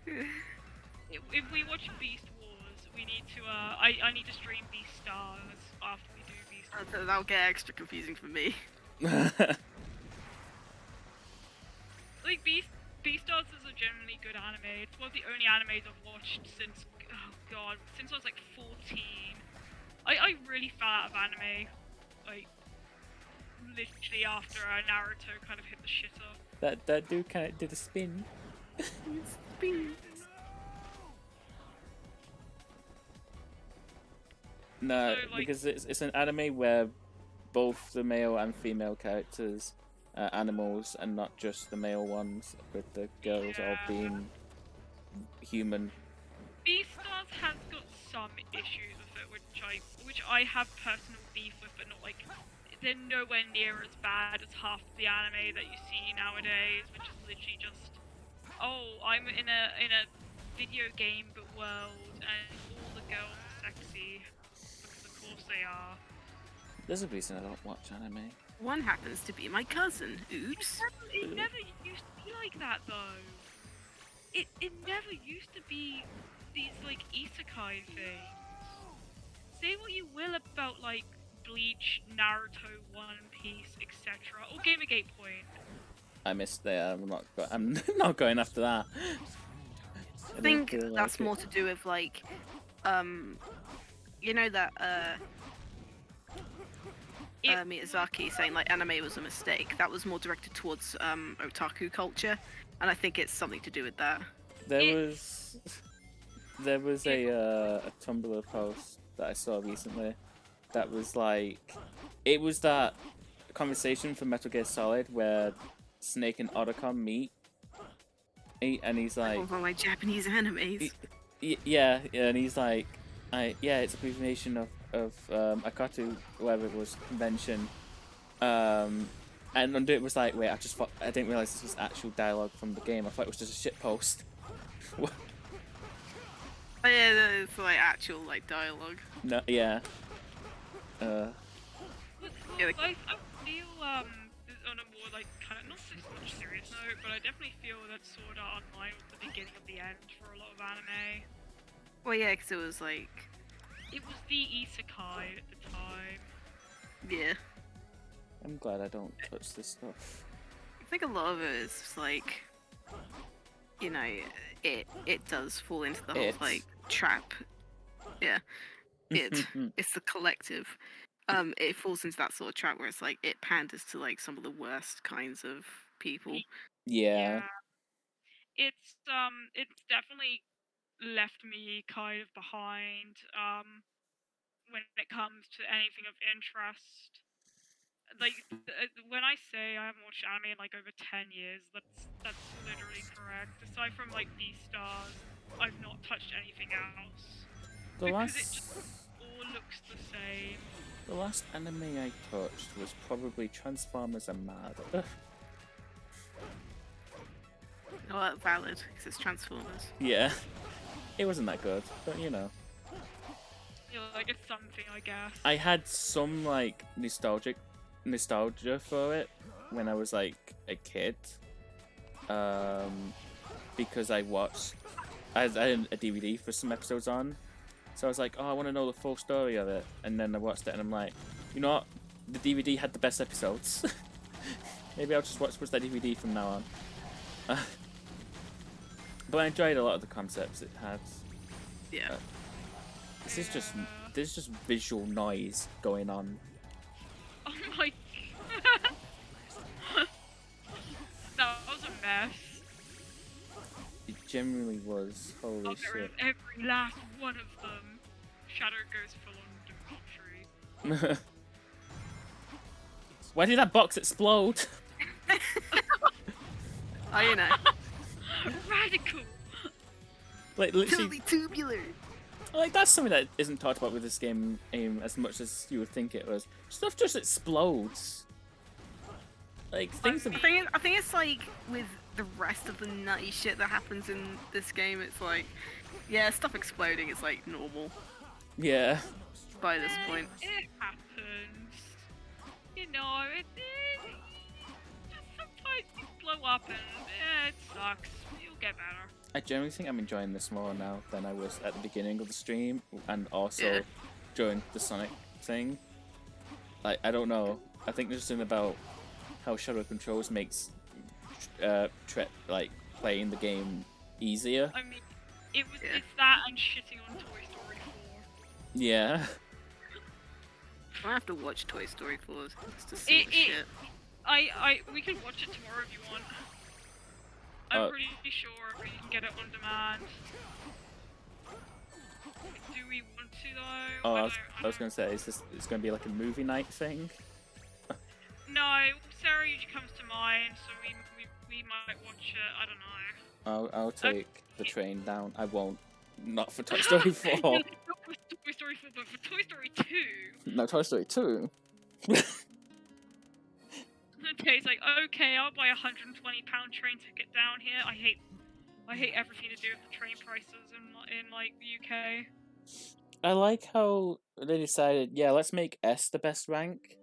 If we watch Beast Wars, we need to. I need to stream Beast Stars after we do Beast Wars. that'll get extra confusing for me. Like Beastars is a genuinely good anime. It's one of the only animes I've watched since since I was like 14. I really fell out of anime, like literally after Naruto kind of hit the shitter. that dude kind of did a spin. No, So, like- because it's an anime where both the male and female characters are animals and not just the male ones, with the girls all Yeah. being human. Beastars has got some issues with it, which I have personal beef with, but not like they're nowhere near as bad as half the anime that you see nowadays, which is literally just, oh, I'm in a video game but world, and all the girls are sexy because of course they are. There's a reason I don't watch anime. One happens to be my cousin. Oops. It never used to be like that though. It never used to be these like isekai things. Say what you will about like Bleach, Naruto, One Piece, etc. Or Gamergate Point. I missed there. I'm not going after that. I think don't feel that's like it. more to do with like, you know that Miyazaki saying like anime was a mistake. That was more directed towards otaku culture, and I think it's something to do with that. There was a Tumblr post that I saw recently that was like, it was that conversation from Metal Gear Solid where Snake and Otacon meet, and he's like, All my Japanese animes. yeah, and he's like, it's a abbreviation of Akatu, whatever it was, convention. And Undo it was like, wait, I didn't realize this was actual dialogue from the game. I thought it was just a shit post. Oh, yeah, it's like actual like dialogue. No, yeah. Yeah, like- I feel on a more like kind of not so much serious note, but I definitely feel that Sword Art Online was the beginning of the end for a lot of anime. Well, yeah, because it was like, It was the isekai at the time. yeah. I'm glad I don't touch this stuff. I think a lot of it is just like, you know, it does fall into the whole It. like trap. Yeah, it's the collective. It falls into that sort of trap where it's like it panders to like some of the worst kinds of people. Yeah. It's definitely left me kind of behind when it comes to anything of interest. Like when I say I haven't watched anime in like over 10 years, that's literally correct. Aside from like Beastars, I've not touched anything else The because it last just all looks the same. the last anime I touched was probably Transformers and Mad. Oh, valid, because it's Transformers. Yeah. It wasn't that good, but you know. You know, like it's something, I guess. I had some like nostalgia for it when I was like a kid. Because I had a DVD for some episodes on. So I was like, oh, I want to know the full story of it. And then I watched it and I'm like, you know what? The DVD had the best episodes. Maybe I'll just watch that DVD from now on. But I enjoyed a lot of the concepts it had. Yeah. This is just visual noise going on. Oh my that was a mess. It generally was. Holy I'll get rid of shit. every last one of them. Shadow goes full on Dimitri. Why did that box explode? Oh, you know, Radical! Like literally, totally tubular. like that's something that isn't talked about with this game as much as you would think it was. Stuff just explodes. Like things are. I think it's like with the rest of the nutty shit that happens in this game. It's like, yeah, stuff exploding is like normal Yeah. by this point. It happens. you know, sometimes you blow up and it sucks. You'll get better. I generally think I'm enjoying this more now than I was at the beginning of the stream, and also Yeah. during the Sonic thing. Like, I don't know. I think there's something about how Shadow Controls makes like playing the game easier. I mean, it's that and shitting on Toy Story 4. Yeah. I have to watch Toy Story 4 just to see the shit. We can watch it tomorrow if you want. I'm pretty sure we can get it on demand. Do we want to though? Oh, I was gonna say, it's gonna be like a movie night thing? No, Sarah usually comes to mine, so we might watch it. I don't know. I'll take the train down. I won't. Not for Toy Story 4. Not for Toy Story 4, but for Toy Story 2. No, Toy Story 2. Okay, it's like, okay, I'll buy a £120 train ticket down here. I hate everything to do with the train prices in like the UK. I like how they decided, yeah, let's make S the best rank.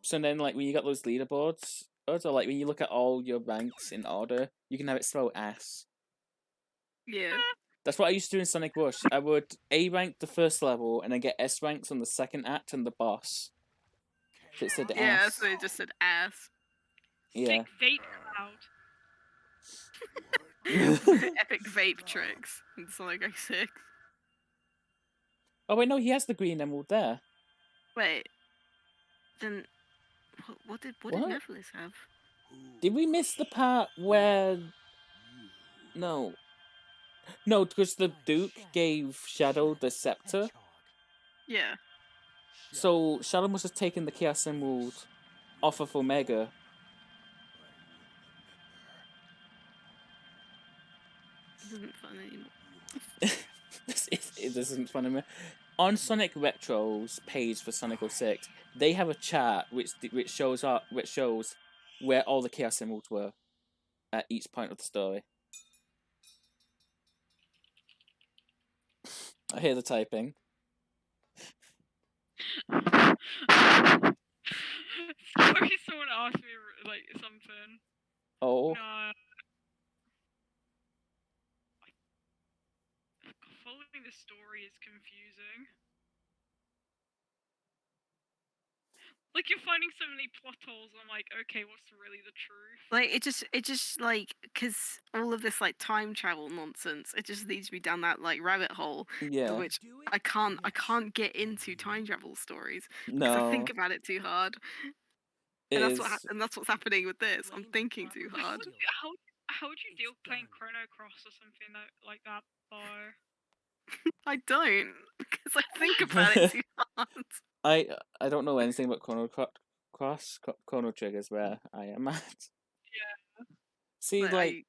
So then, like, when you got those leaderboards, or like when you look at all your ranks in order, you can have it spelled S. Yeah. That's what I used to do in Sonic Rush. I would A rank the first level, and then get S ranks on the second act and the boss. So it said Yeah, S. so it just said ass. Yeah. Sick vape cloud. Epic vape tricks in Sonic 06. Oh wait, no, he has the green emerald there. Wait. Then what did What? Nephilus have? Did we miss the part where? No, because the Duke gave Shadow the scepter. Yeah. So Shadow must have taken the Chaos Emerald off of Omega. It isn't fun anymore. It isn't fun anymore. On Sonic Retro's page for Sonic 06, they have a chart which shows where all the Chaos Emeralds were at each point of the story. I hear the typing. Sorry, someone asked me like something. Oh. No. Following the story is confusing. Like, you're finding so many plot holes, I'm like, okay, what's really the truth? Like it just like because all of this like time travel nonsense, it just leads me down that like rabbit hole, Yeah. which I can't get into time travel stories because No. I think about it too hard, It and is. and that's what's happening with this. I'm thinking too hard. How would you deal playing Chrono Cross or something like that, though? I don't because I think about it too hard. I don't know anything about Chrono Trigger's where I am at. Yeah. See, like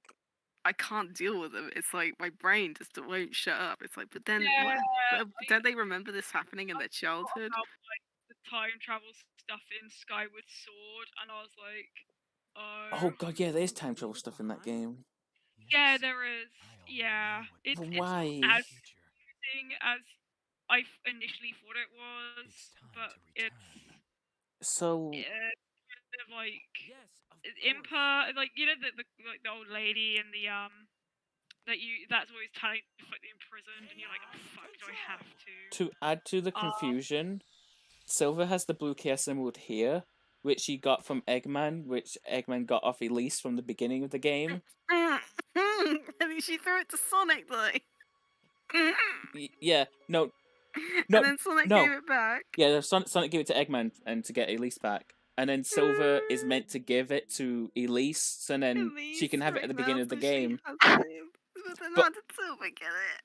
I can't deal with them. It's like my brain just won't shut up. It's like, but then don't they remember this happening in their childhood? About, like, the time travel stuff in Skyward Sword, and I was like, oh god, yeah, there's time travel stuff in that game. Yeah, there is. Yeah, it's Why? as confusing as I initially thought it was, but it's So kind of like Impa, like, you know, the old lady and the that's always telling you like the imprisoned, and you're like, oh fuck, do I have to? to add to the confusion, Silver has the blue Chaos Emerald here, which he got from Eggman, which Eggman got off Elise from the beginning of the game. I think she threw it to Sonic though. Yeah, no, and then Sonic no. gave it back. Yeah, Sonic gave it to Eggman and to get Elise back. And then Silver is meant to give it to Elise, so then she can have it at the beginning of the game. But then how did Silver get it?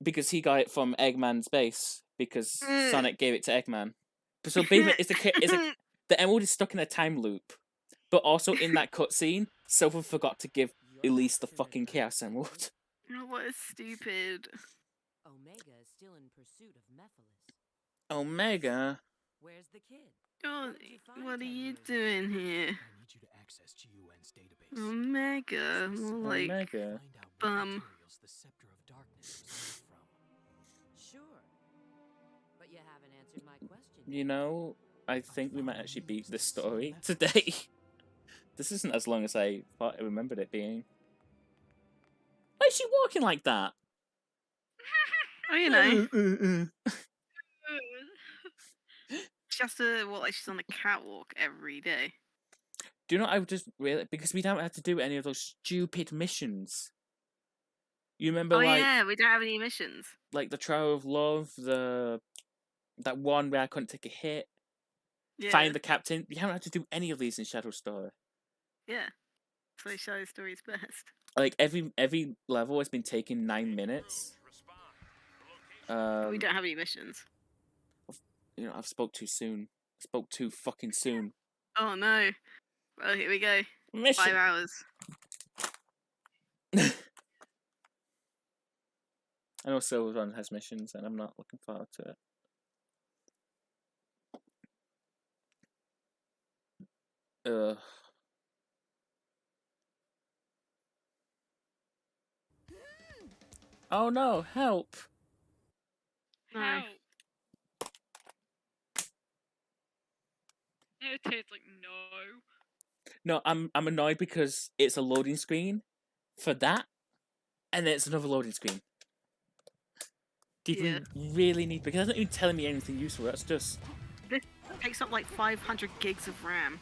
Because he got it from Eggman's base, because Sonic gave it to Eggman. So basically, the emerald is stuck in a time loop. But also in that cutscene, Silver forgot to give Elise the fucking Chaos Emerald. Oh, what is stupid? Omega is still in pursuit of Nephilus. Omega? Where's the kid? Oh, what are you doing here? I need you to access GUN's database. Omega, more like Omega? Find out what bum. materials the Scepter of Darkness was made from. Sure. But you haven't answered my question. You know, I think we might actually beat this story today. This isn't as long as I thought I remembered it being. Why is she walking like that? Oh, you know, Uh. she has to walk like she's on a catwalk every day. Do you know what I would just really, because we don't have to do any of those stupid missions. You remember Oh like yeah, we don't have any missions. like the Trial of Love, that one where I couldn't take a hit, Yeah, find the captain. You haven't had to do any of these in Shadow Story. yeah. So Shadow Story's best. Like every level has been taking 9 minutes. But we don't have any missions. You know, I've spoke too soon. Spoke too fucking soon. Oh no. Well, here we go. Mission. 5 hours. I know Silver Run has missions, and I'm not looking forward to it. Ugh. Oh no! Help! No. How? It tastes like no. No, I'm annoyed because it's a loading screen for that, and then it's another loading screen. Do you Yeah. really need? Because that's not even telling me anything useful. That's just. This takes up like 500 gigs of RAM.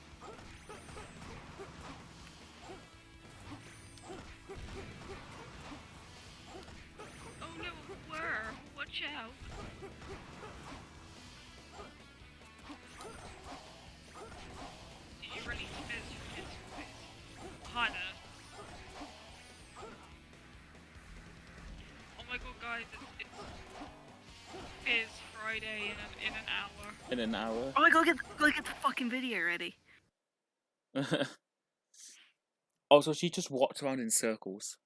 Oh no, where? Watch out. Did you really fizz from his face? Hannah. Oh my god, guys, it's Fizz Friday in an hour. In an hour. Oh my god, go get the fucking video ready. Also, she just walked around in circles.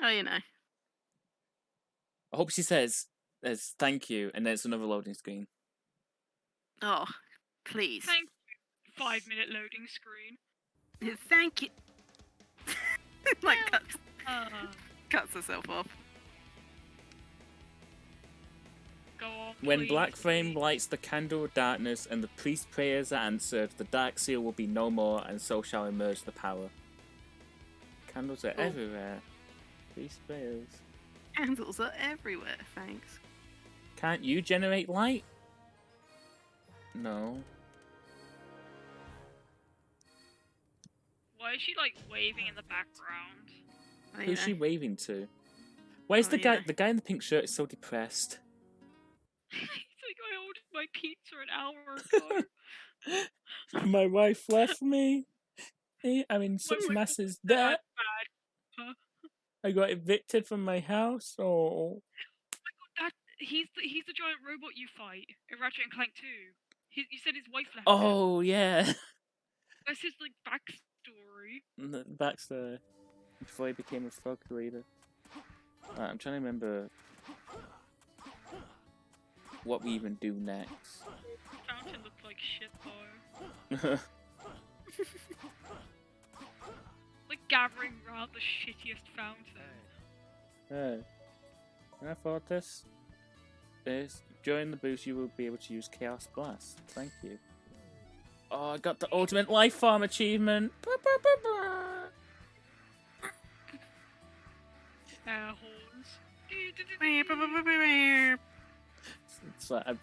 Oh, you know. I hope she says thank you, and then it's another loading screen. Oh, please. Thank you. 5-minute loading screen. Thank you. Like Uh, cuts herself off. go on. When please, Black Flame please. lights the candle of darkness and the priest's prayers are answered, the Dark Seal will be no more, and so shall emerge the power. Candles are Oh. everywhere. Priest's prayers. Candles are everywhere, thanks. Can't you generate light? No. Why is she like waving in the background? Oh, you Who's know. she waving to? Where's Oh, the guy? yeah. The guy in the pink shirt is so depressed. He's like, I ordered my pizza an hour ago. My wife left me. I'm in such wife massive Bad, debt. bad. I got evicted from my house. Oh. He's the giant robot you fight in Ratchet and Clank 2. You said his wife left him. Oh yeah. That's his like backstory. The backstory before he became a frog leader. Right, I'm trying to remember what we even do next. Fountain looked like shit though. Like gathering around the shittiest fountain. Hey, can I afford this? During the boost, you will be able to use Chaos Blast. Thank you. Oh, I got the ultimate life form achievement. Air horns. It's like I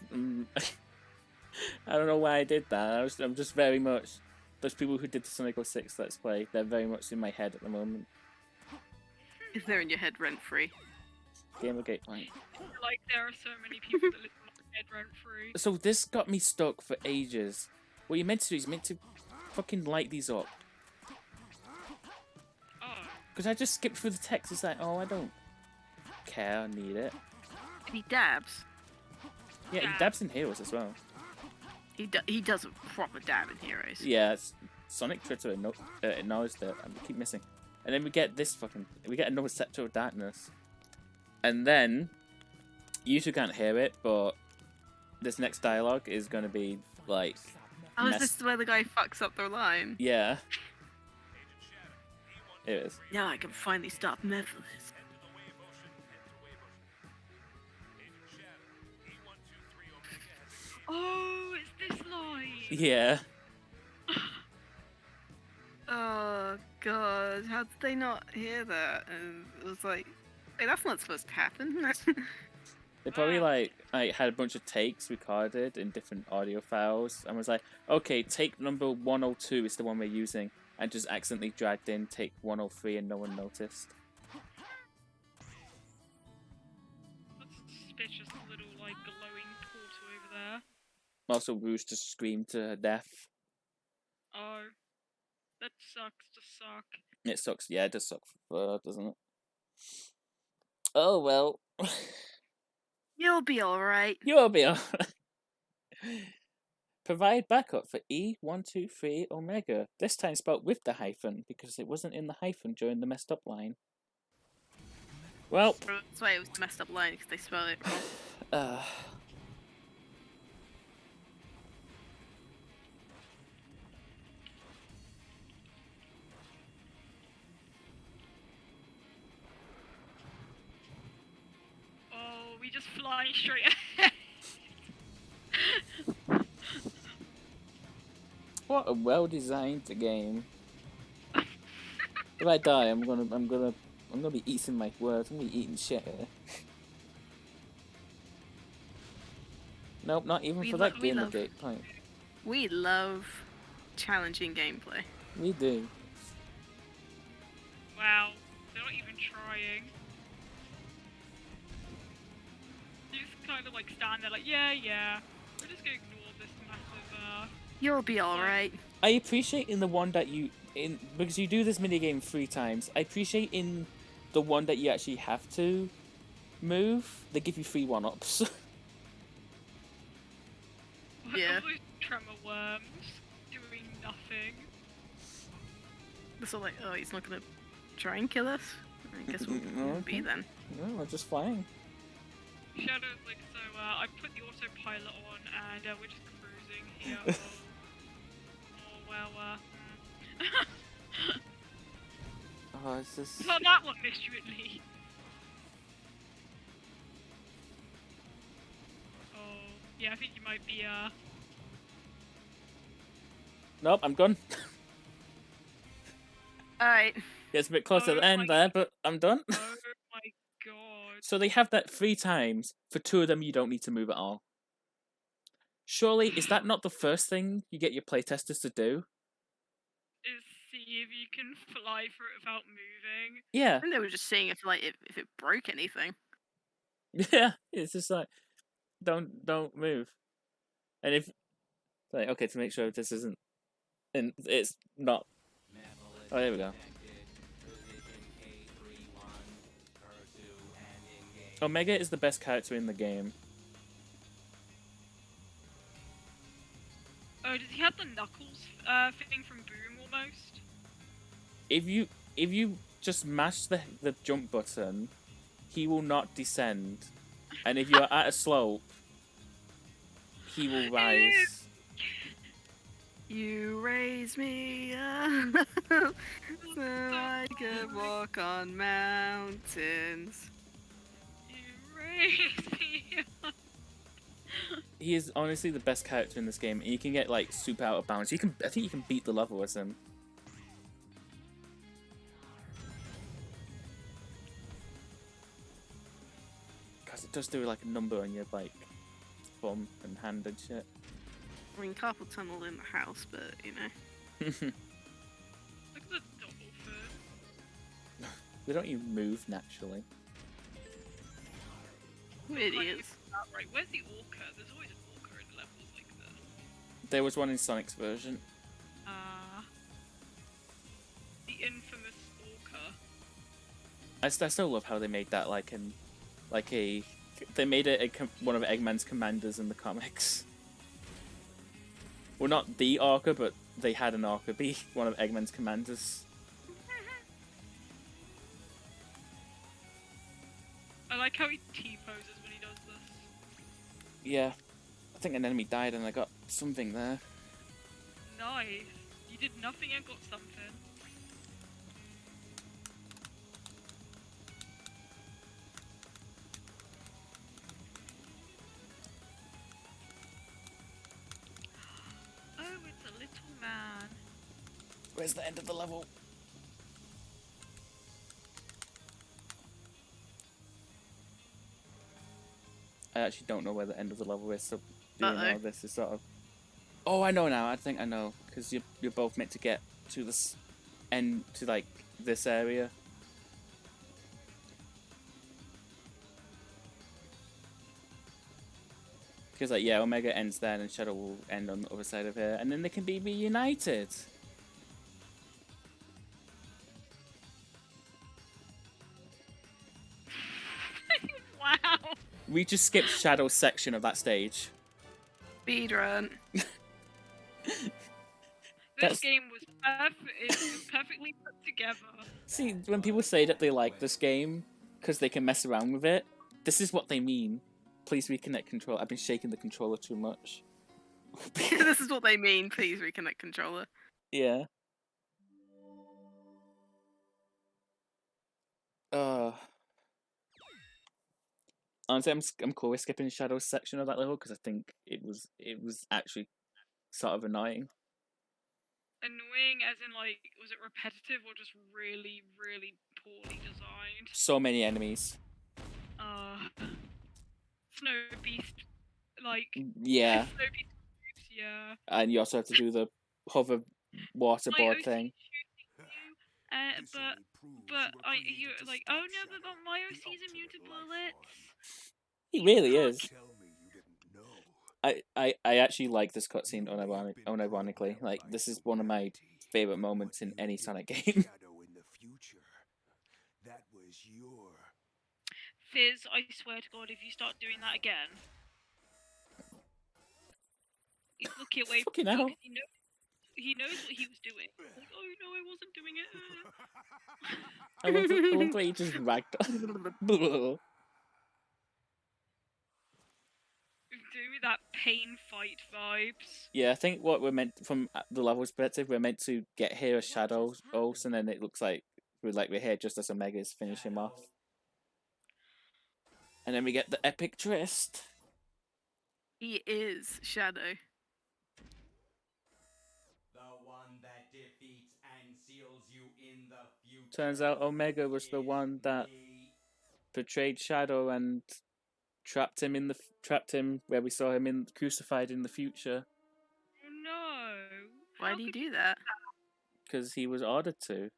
don't know why I did that. I'm just very much those people who did the Sonic 06 Let's Play. They're very much in my head at the moment. Is there in your head rent free? Gamergate like. Like there are so many people that live in my head rent free. So this got me stuck for ages. What you're meant to do is meant to fucking light these up. Oh. Because I just skipped through the text. It's like, oh, I don't care. I need it. And he dabs. Yeah, he Yeah. dabs in Heroes as well. He does a proper dab in Heroes. Yeah, Sonic tried to acknowledge that. And we keep missing. And then we get this we get another Scepter of Darkness. And then, you two can't hear it, but this next dialogue is going to be, like, Oh, is mess- this where the guy fucks up the line? yeah. It is. Now I can finally stop Mephiles. Oh, it's this line. Yeah. Oh god, how did they not hear that? And it was like, wait, that's not supposed to happen. They probably Ah. like had a bunch of takes recorded in different audio files and was like, okay, take number 102 is the one we're using, and just accidentally dragged in take 103 and no one noticed. That's suspicious little like glowing portal over there. Also, Rouge just screamed to her death. Oh, that sucks to suck. It sucks. Yeah, it does suck for her, doesn't it? Oh well. You'll be alright. You'll be alright. Provide backup for E123 Omega. This time spelled with the hyphen because it wasn't in the hyphen during the messed up line. Well, That's why it was a messed up line, because they spelled it wrong. Oh, we just fly straight ahead. what a well-designed game. If I die, I'm gonna be eating my words. I'm gonna be eating shit here. Nope, not even for that we love- Gamergate point. We love challenging gameplay. We do. Wow, they're not even trying. You just kind of like stand there like, yeah, we're just gonna ignore this massive, You'll be alright. I appreciate in the one that because you do this minigame 3 times. I appreciate in the one that you actually have to move, they give you 3 1-ups. Yeah. all those tremor worms doing nothing. So like, oh, he's not gonna try and kill us? I guess we'll be then. No, we're just flying. Shadow's like, so, I put the autopilot on and, we're just cruising here. Oh, well, Oh, it's just... Well, that one missed you at least. Oh, yeah, I think you might be, Nope, I'm done. Alright. It's a bit close to Oh the end my- there, but I'm done. oh my god. So they have that 3 times. For 2 of them, you don't need to move at all. Surely, is that not the first thing you get your playtesters to do? Is see if you can fly through it without moving. Yeah, I think they were just seeing if like if it broke anything. yeah. It's just like, don't move. And if, like, okay, to make sure this isn't, and it's not. Oh, there we go. Omega is the best character in the game. Oh, does he have the Knuckles thing from Boom almost? If you just mash the jump button, he will not descend. And if you're at a slope, he will rise. You raise me up so I could walk on mountains. You raised me up. He is honestly the best character in this game. And you can get like super out of bounds. I think you can beat the level with him. Because it does do like a number on your like thumb and hand and shit. I mean, carpal tunnel in the house, but you know. Look at the double foot. They don't even move naturally. Idiots. Right, where's the orca? There's always an orca in levels like this. There was one in Sonic's version. The infamous orca. I still love how they made that they made it one of Eggman's commanders in the comics. Well, not the Orca, but they had an Orca be one of Eggman's commanders. I like how he T-poses when he does this. Yeah, I think an enemy died and I got something there. Nice. You did nothing and got something. Oh, it's a little man. Where's the end of the level? I actually don't know where the end of the level is, so doing all this is sort of... Oh, I know now. I think I know. Because you're both meant to get to this end, to like this area. Because like, yeah, Omega ends there and Shadow will end on the other side of here. And then they can be reunited. Wow. We just skipped Shadow's section of that stage. Speedrun. This game was it was perfectly put together. See, when people say that they like this game because they can mess around with it, this is what they mean. Please reconnect control. I've been shaking the controller too much. This is what they mean. Please reconnect controller. Yeah. Honestly, I'm cool with skipping Shadow's section of that level because I think it was actually sort of annoying. Annoying as in like, was it repetitive or just really, really poorly designed? So many enemies. Snow Beast, like Yeah. Snow Beast groups, yeah. And you also have to do the hover waterboard OC thing. You like, oh no, but my OC's immune to bullets. He really is. I actually like this cutscene unironically. Like, this is one of my favorite moments in any Sonic game. Fizz, I swear to God, if you start doing that again, he's looking away. Fucking hell. He knows what he was doing. Like, oh no, I wasn't doing it. I love the way he just ragged. Doing me that pain fight vibes. Yeah, I think what we're meant from the level perspective, we're meant to get here as Shadow also, and then it looks like we're here just as Omega's finish him off. And then we get the epic twist. He is Shadow. The one that defeats and seals you in the future. Turns out Omega was the one that betrayed Shadow and trapped him where we saw him crucified in the future. Oh no! Why do you do that? Because he was ordered to.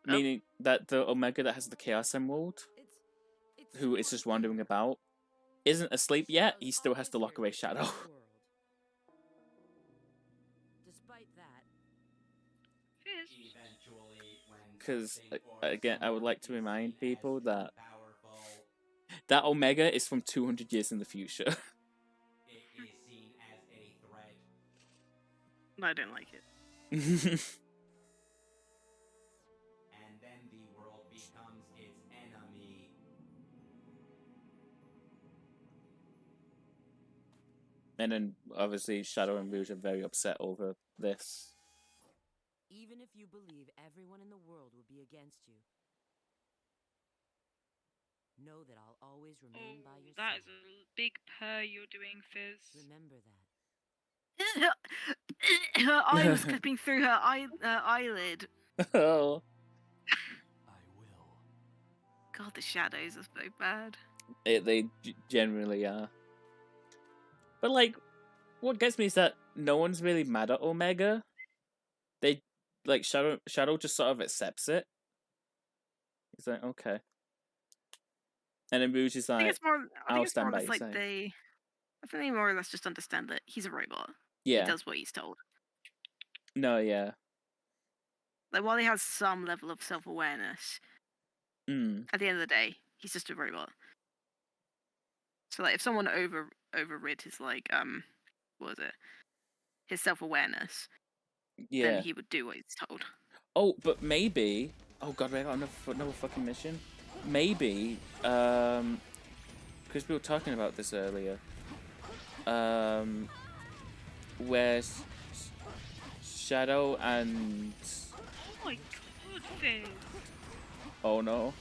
Oh. Meaning that the Omega that has the Chaos Emerald, who is just wandering about, isn't asleep yet. He still has to lock away Shadow. Despite that, Because again, I would like to remind people that Omega is from 200 years in the future. It is seen as a threat. I don't like it. And then the world becomes its enemy. And then obviously Shadow and Rouge are very upset over this. even if you believe everyone in the world would be against you, know that I'll always remain by your That is side. a big purr you're doing, Fizz. Remember that. Her eye was clipping through her eyelid. Oh, I will. God, the shadows are so bad. they generally are. But like, what gets me is that no one's really mad at Omega. They like Shadow just sort of accepts it. He's like, okay. And then Rouge is I think like, it's more. I I'll think it's stand more by or less your like side. I think they more or less just understand that he's a robot. Yeah. He does what he's told. No, yeah. Like while he has some level of self-awareness, Mm. at the end of the day, he's just a robot. So like, if someone overrid his like what was it? His self-awareness, Yeah. then he would do what he's told. Oh, but maybe. Oh god, we got another fucking mission. Maybe, because we were talking about this earlier. Where Shadow and Oh my god, Fizz. oh no,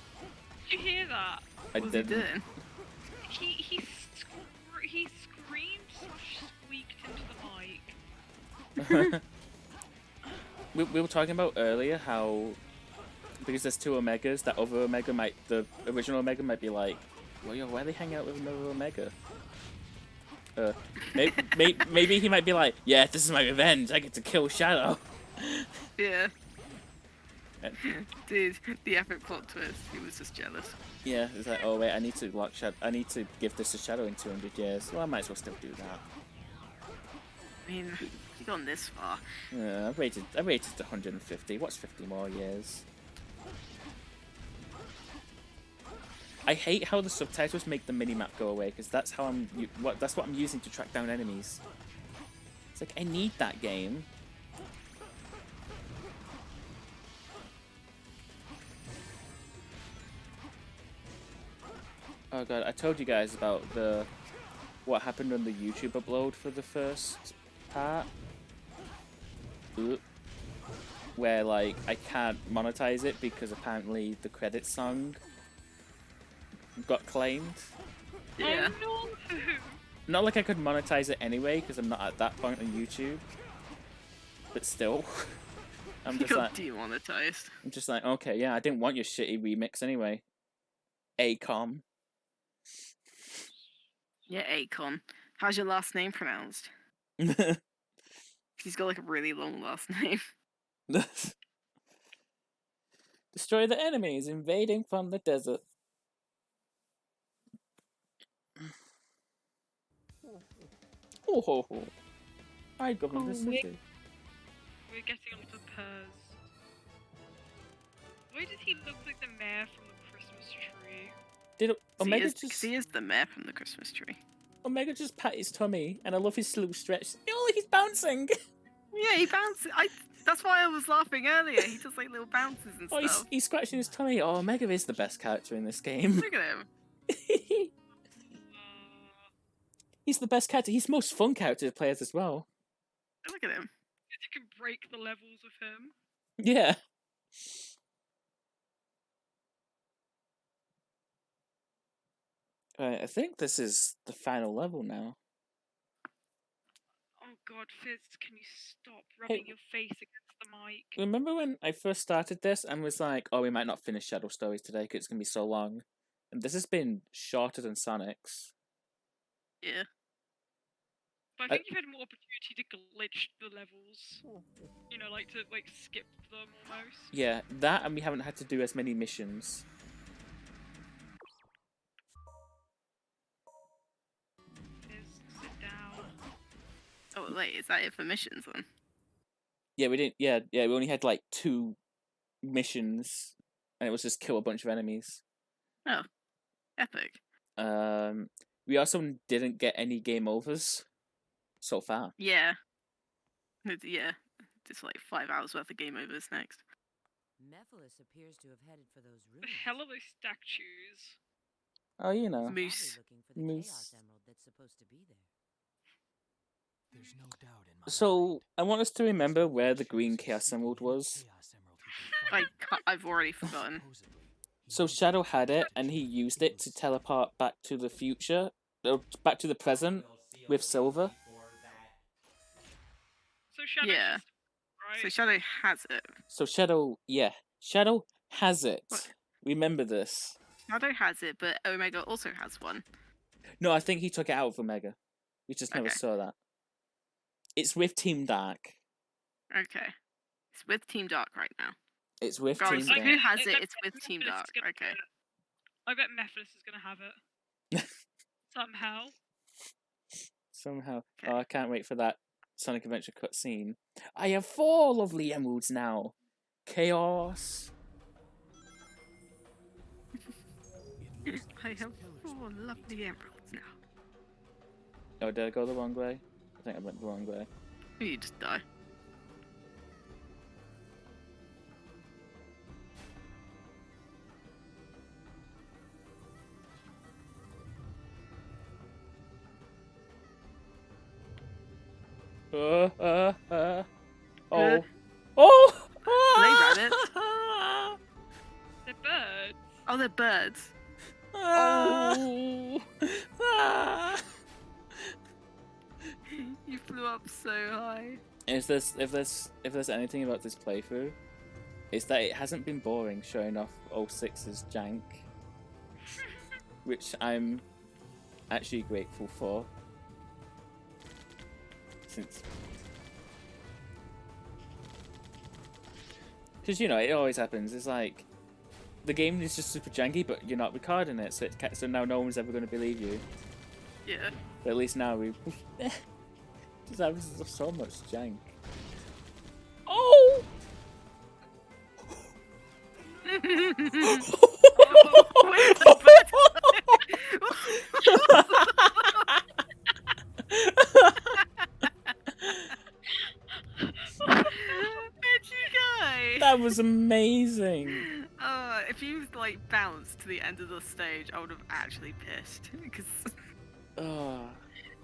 Did you hear that? I What was he didn't. doing? He screamed / squeaked into the we were talking about earlier how because there's two Omegas, that other Omega the original Omega might be like, well, yo, why are they hanging out with another Omega? Maybe he might be like, yeah, this is my revenge. I get to kill Shadow. Yeah. And- Dude, the epic plot twist. He was just jealous. Yeah, it's like, oh wait, I need to lock Shadow. I need to give this to Shadow in 200 years. Well, I might as well still do that. I mean, you've gone this far. Yeah, I rated to 150. What's 50 more years? I hate how the subtitles make the minimap go away because that's how that's what I'm using to track down enemies. It's like I need that game. Oh god, I told you guys about what happened on the YouTube upload for the first part. Oop. Where like I can't monetize it because apparently the credit song got claimed. Yeah. Oh no! Not like I could monetize it anyway because I'm not at that point on YouTube. But still, I'm You just got like demonetized. okay, yeah, I didn't want your shitty remix anyway. ACOM. Yeah, Akon. How's your last name pronounced? He's got like a really long last name. Destroy the enemies invading from the desert. Oh ho ho. I govern the city. We're getting onto Purrs. Why does he look like the mayor from the Christmas tree? Did Omega He is the mayor from the Christmas tree. Omega just pat his tummy, and I love his slow stretch. Oh, he's bouncing! Yeah, he bounces. That's why I was laughing earlier. He does like little bounces and Oh, stuff. he's scratching his tummy. Oh, Omega is the best character in this game. Look at him. He's the best character. He's the most fun character to play as well. Look at him. You can break the levels of him. Yeah. Right, I think this is the final level now. Oh god, Fizz, can you stop rubbing your face against the mic? Remember when I first started this and was like, oh, we might not finish Shadow Stories today because it's going to be so long. And this has been shorter than Sonic's. Yeah. But I think you've had more opportunity to glitch the levels. You know, like to skip them almost. Yeah, that and we haven't had to do as many missions. Fizz, sit down. Oh wait, is that it for missions then? Yeah, we didn't. Yeah, we only had like 2 missions, and it was just kill a bunch of enemies. Epic. We also didn't get any game overs so far. Yeah. Yeah. Just like 5 hours worth of game overs next. Mephiles appears to have headed for those The ruins. hell are those statues? Oh, you know. Probably Moose. looking for the Moose. Chaos Emerald that's supposed to be there. There's no doubt in my So, mind. I want us to remember where the green Chaos Emerald was. Chaos Emerald he can find. I've already forgotten. Supposedly, he So knows Shadow exactly had it, where and he the used truth it to is. teleport back to the future, back to the present with Silver. So Shadow Yeah. just- right? So Shadow has it. So Shadow has it. What? Remember this. Shadow has it, but Omega also has one. No, I think he took it out of Omega. We just never Okay. saw that. It's with Team Dark. Okay. It's with Team Dark right now. It's with Guys, Team who Dark. has I it? bet It's with Team Mephiles is Dark. gonna Okay. get it. I bet Mephiles is gonna have it. Somehow. Somehow. Okay. Oh, I can't wait for that Sonic Adventure cutscene. I have 4 lovely emeralds now. Chaos. It looks like I his have pillars 4 will lead lovely to emeralds now. Oh, did I go the wrong way? I think I went the wrong way. You just die. Oh. Uh. Oh. They ran it. They're birds. Oh, they're birds. Oh. Ah. You flew up so high. If there's anything about this playthrough, it's that it hasn't been boring showing off 06's jank, which I'm actually grateful for. Since, because it always happens. It's like the game is just super janky, but you're not recording it, so now no one's ever going to believe you. Yeah. But at least now we just have so much jank. Oh! Where'd you go? That was amazing. If you like bounced to the end of the stage, I would have actually pissed. Because Oh,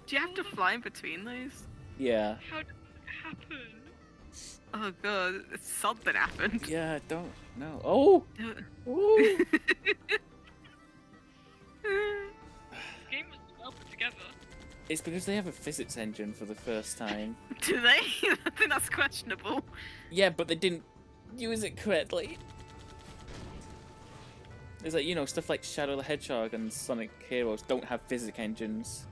do you have to fly in between those? yeah. How did that happen? Oh god, something happened. Yeah, I don't know. Oh! Ooh. This game was well put together. It's because they have a physics engine for the first time. Do they? I think that's questionable. Yeah, but they didn't use it correctly. It's like, stuff like Shadow the Hedgehog and Sonic Heroes don't have physics engines.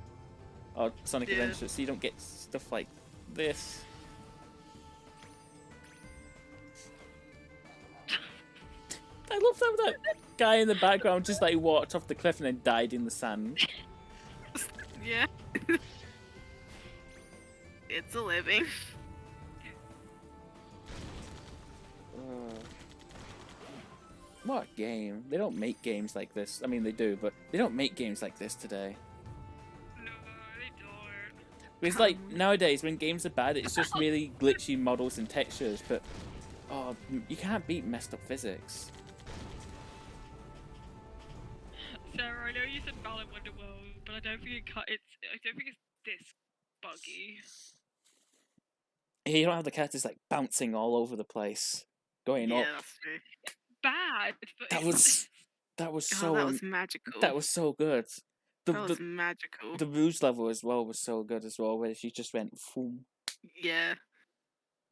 Or Sonic Yeah. Adventure, so you don't get stuff like this. I love how that guy in the background just like walked off the cliff and then died in the sand. Yeah. It's a living. What a game. They don't make games like this. I mean, they do, but they don't make games like this today. No, they don't. It's like nowadays when games are bad, it's just really glitchy models and textures, but you can't beat messed up physics. Sarah, I know you said Balan Wonderworld, but I don't think I don't think it's this buggy. Here you don't have the characters like bouncing all over the place, going Yeah, up. that's true. Bad, but That it's was Oh, so that was magical. that was so good. The That was the, magical. the Rouge level as well was so good as well, where she just went boom, Yeah.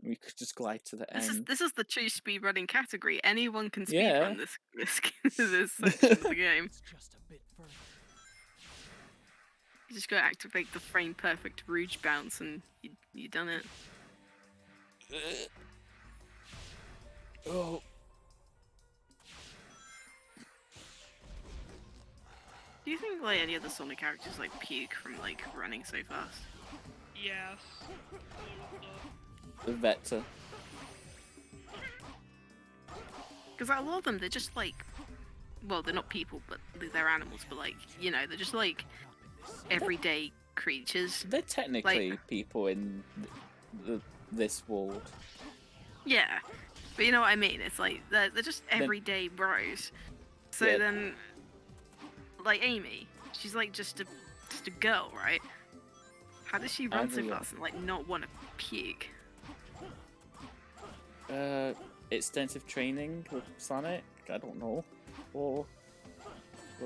and we could just glide to the end. This is the true speedrunning category. Anyone can Yeah. speedrun this section of the game. It's just a bit further. You just gotta activate the frame perfect Rouge bounce and you done it. Oh, Do you think like any other Sonic characters like puke from like running so fast? yes. All of them. the Vector. Because like, a lot of them, they're just like, well, they're not people, but they're animals. But like, they're just like everyday creatures. They're technically people in this world. Yeah, but you know what I mean. It's like they're just everyday bros. So Yeah. then, like Amy, she's like just a girl, right? How does she run so Andrea. fast and like not want to puke? Extensive training with Sonic? I don't know. Or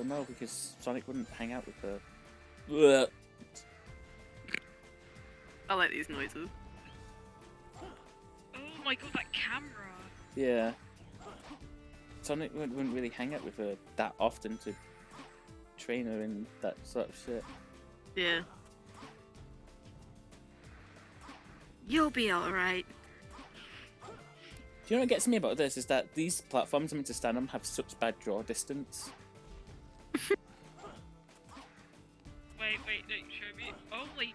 no, because Sonic wouldn't hang out with her. Ugh. I like these noises. Oh my god, that camera! Yeah. Sonic wouldn't really hang out with her that often to train her in that sort of shit. Yeah. You'll be alright. Do you know what gets me about this is that these platforms I'm meant to stand on have such bad draw distance. Wait, don't show me. Oh, they do.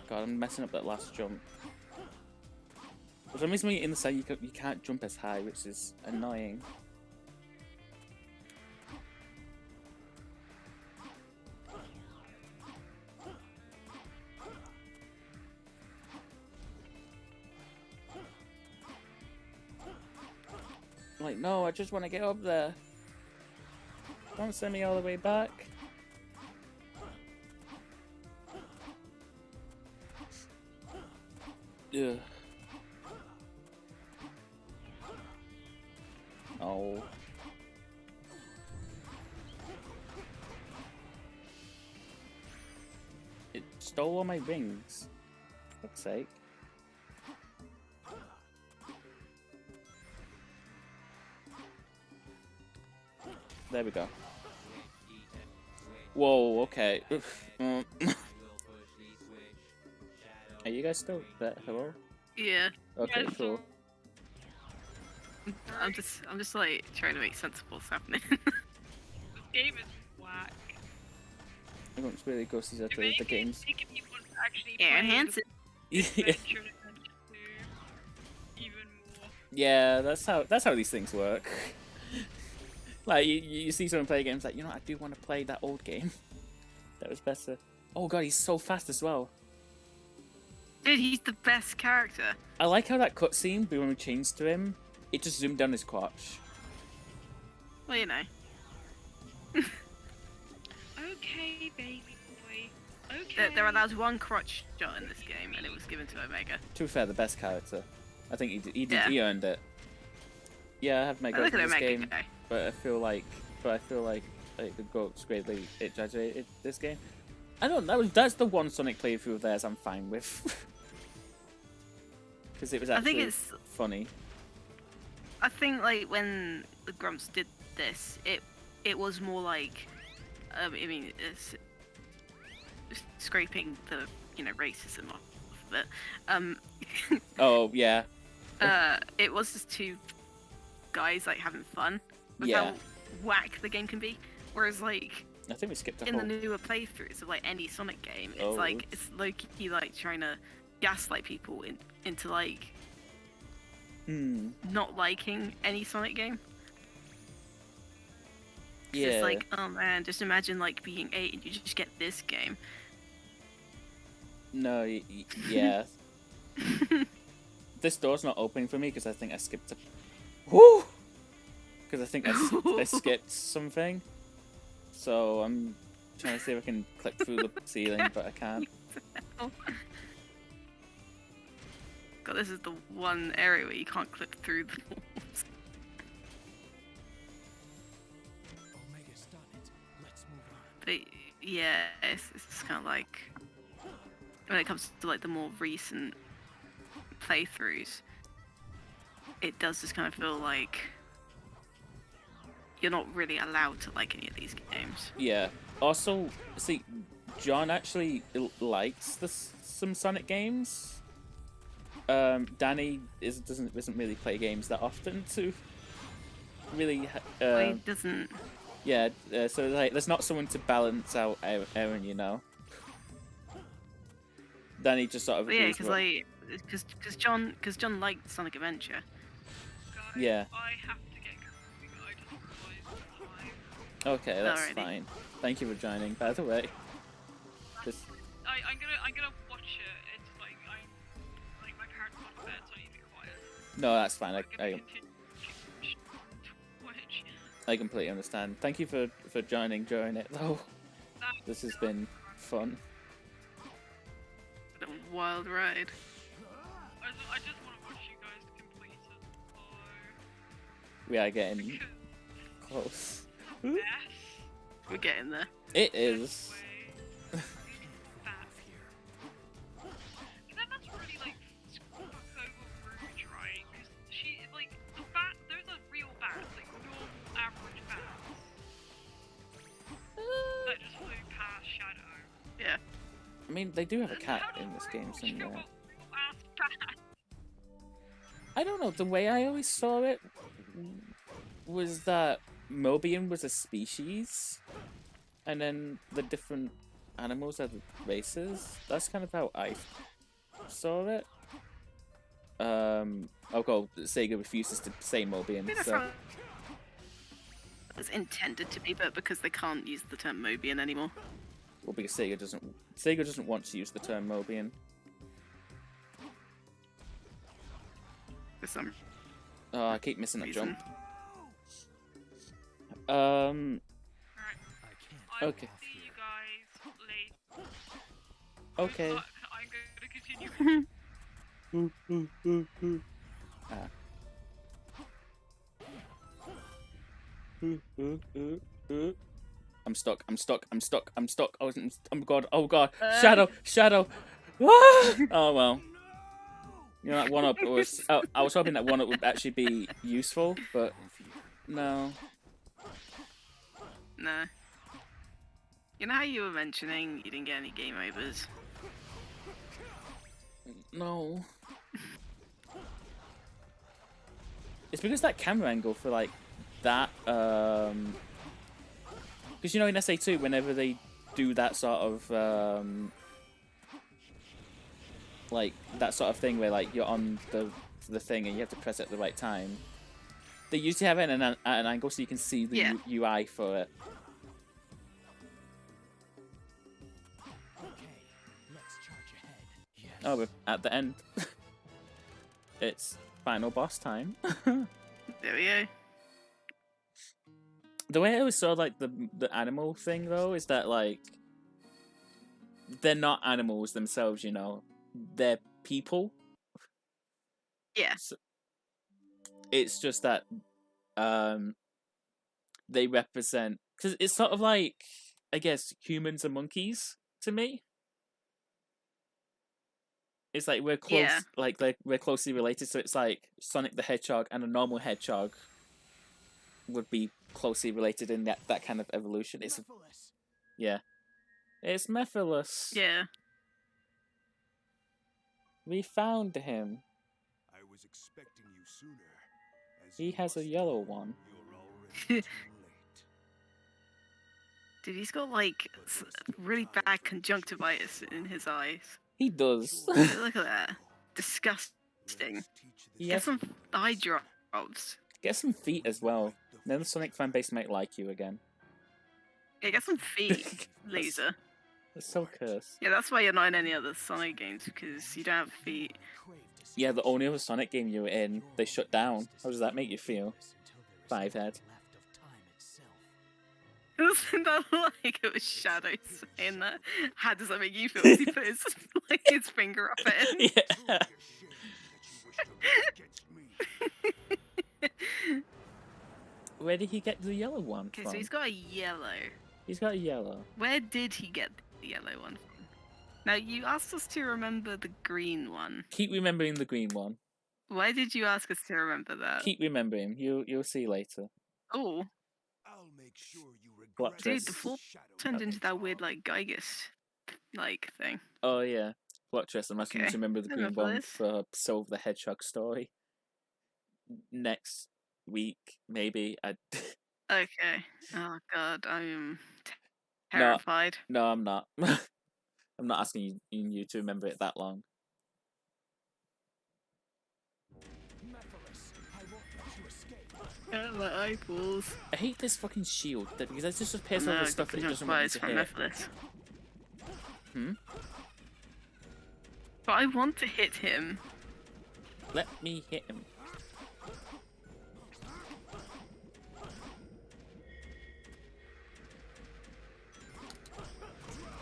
God, I'm messing up that last jump. For some reason when you're in the side you can't jump as high, which is annoying. I'm like, no, I just want to get up there. Don't send me all the way back. Ugh. Oh. It stole all my rings. For fuck's sake. There we go. Whoa, okay. Are you guys still there? Hello? Yeah. Okay, Yeah, cool. I'm just like trying to make sense of what's happening. This game is whack. I don't really go see that the Maybe games. making me want to actually Yeah, play enhance the it. Adventure and Adventure 2 even more. Yeah, that's how these things work. Like you see someone play games like, you know, I do want to play that old game. That was better. Oh god, he's so fast as well. Dude, he's the best character. I like how that cutscene, when we changed to him, it just zoomed down his crotch. Well, you know. Okay, baby boy. Okay. There allowed one crotch shot in this game, and it was given to Omega. To be fair, the best character. I think Yeah. he earned it. Yeah, I have my I goats look in at this Omega game, guy. but I feel like the goats greatly exaggerated this game. I don't know. That's the one Sonic playthrough of theirs I'm fine with. Because it was I think actually it's. funny. I think like when the Grumps did this, it was more like, I mean, it's scraping the racism off of it. Oh yeah, It was just two guys like having fun with Yeah. how whack the game can be. Whereas like I think we skipped a in whole. the newer playthroughs of like any Sonic game, it's Oh, like oops. it's low-key like trying to gaslight people into like not liking any Sonic game. 'Cause Yeah. It's like, oh man, just imagine like being 8 and you just get this game. No, yeah. This door's not opening for me because I think I skipped a. Woo! Because I think I skipped something. So I'm trying to see if I can clip through the ceiling, but I can't. God, this is the one area where you can't clip through the walls. Omega's done it. Let's move on. But yeah, it's kind of like when it comes to like the more recent playthroughs, it does just kind of feel like you're not really allowed to like any of these games. Yeah. Also, see, John actually likes some Sonic games. Danny doesn't really play games that often to really. Well, he doesn't. Yeah. So like, there's not someone to balance out Aaron, you know. Danny just sort of. But yeah, agrees because with- John liked Sonic Adventure. Guys, Yeah. I have to get going. I just realized the time. Okay, that's Alrighty. fine. Thank you for joining. By the way. Just, I'm gonna watch it. It's like my parents went to bed, so I need to be quiet. no, that's fine. I'm gonna I continue Twitch. I completely understand. Thank you for joining during it though. This has been fun. What a wild ride. I just want to watch you guys complete it. We are getting close. Yes. We're getting there. It is. That's really like Coco Rouge, right? Because she like the bat. There's a real bat, like normal average bats that just flew past Shadow. Yeah. I mean, they do have a cat How in this does game Rouge still somewhere. got real-ass bats? I don't know. The way I always saw it was that Mobian was a species, and then the different animals are the races. That's kind of how I saw it. Oh, Sega refuses to say I Mobian, think that's so how it's intended to be, but because they can't use the term Mobian anymore. well, because Sega doesn't want to use the term Mobian. For some Oh, I keep missing that reason. jump. Alright. I can't. I will Okay. see you guys later. Okay. Good luck. I'm going to continue. Ah. I'm stuck. Oh god. Uh. Shadow. Oh well. You know, that one up was. I was hoping that one up would actually be useful, but no. No. You know how you were mentioning you didn't get any game overs? No. It's because that camera angle for like that. Because you know in SA2, whenever they do that sort of like that sort of thing where like you're on the thing and you have to press it at the right time, they usually have it at an angle so you can see the Yeah. UI for it. Okay, let's charge ahead. Yes. Oh, we're at the end. It's final boss time. There we go. The way I always saw like the animal thing though is that like they're not animals themselves, you know. They're people. Yeah. So it's just that they represent, because it's sort of like, I guess, humans and monkeys to me. It's like we're close, Yeah. like we're closely related. So it's like Sonic the Hedgehog and a normal hedgehog would be closely related in that kind of evolution. It's Mephiles. yeah, it's Mephiles. Yeah. We found him. I was expecting you sooner. As He you has a must yellow know, one. You're already too late. Dude, he's got like really bad conjunctivitis in his eyes. He does. Look at that. Disgusting. Teach He Get has, some eye drops. get some feet as well. Then the Sonic fan base might like you again. Yeah, get some feet, loser. It's so cursed. Yeah, that's why you're not in any other Sonic games, because you don't have feet. Yeah, the only other Sonic game you were in, they shut down. How does that make you feel? Fivehead. Isn't that like it was Shadow saying that? How does that make you feel? As he put his, like, his finger up at it. Yeah. Where did he get the yellow one Okay, from? so he's got a yellow. He's got a yellow. Where did he get the yellow one from? Now, you asked us to remember the green one. Keep remembering the green one. Why did you ask us to remember that? Keep remembering. You'll see later. Oh, I'll make sure you What, regret dude, this? the floor Shadow turned into that Hedgehog. weird, like, Gygus, like, thing. Oh yeah. Plot twist. I'm asking you Okay, to remember the I green remember one this. for Solve the Hedgehog story. Next week, maybe. Okay. Oh, God, I'm No. terrified. No, I'm not. I'm not asking you to remember it that long. Mephiles, I won't let you escape. My eyeballs. I hate this fucking shield because it just appears No, all I the stuff got that it doesn't want me conjunctivitis to from hit. Mephiles. Hmm? But I want to hit him. Let me hit him.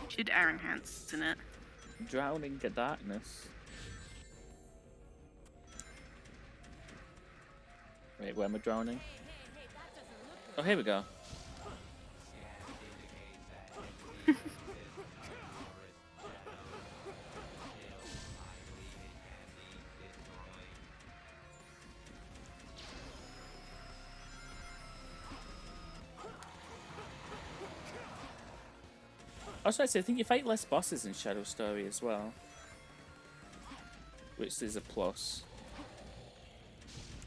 Should Aaron Hansen it? Drowning the darkness. Wait, where am I drowning? Oh, here we go. Also, I think you fight less bosses in Shadow Story as well, which is a plus.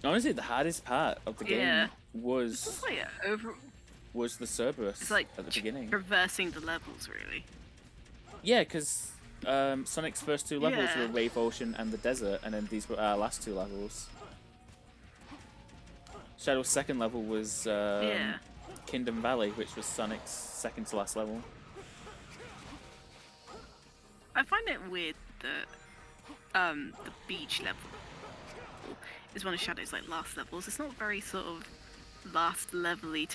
Honestly, the hardest part of the game Yeah. was It's like over. the Cerberus It's like at the beginning. traversing the levels, really. Yeah, because Sonic's first two levels Yeah. were Wave Ocean and the Desert, and then these were our last two levels. Shadow's second level was Yeah. Kingdom Valley, which was Sonic's second to last level. I find it weird that the beach level is one of Shadow's like last levels. It's not very sort of last level-y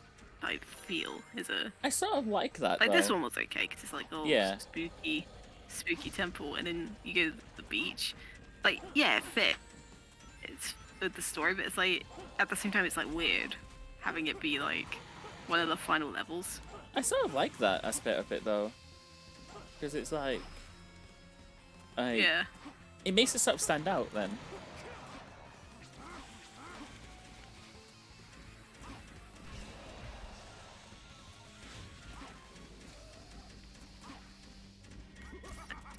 type feel, is it? I sort of like that. Like this though. one was okay because it's like Yeah. spooky temple, and then you go to the beach. Like yeah, it fits. It's with the story, but it's like at the same time it's like weird having it be like one of the final levels. I sort of like that aspect of it though, because it's like, Yeah. it makes it sort of stand out then.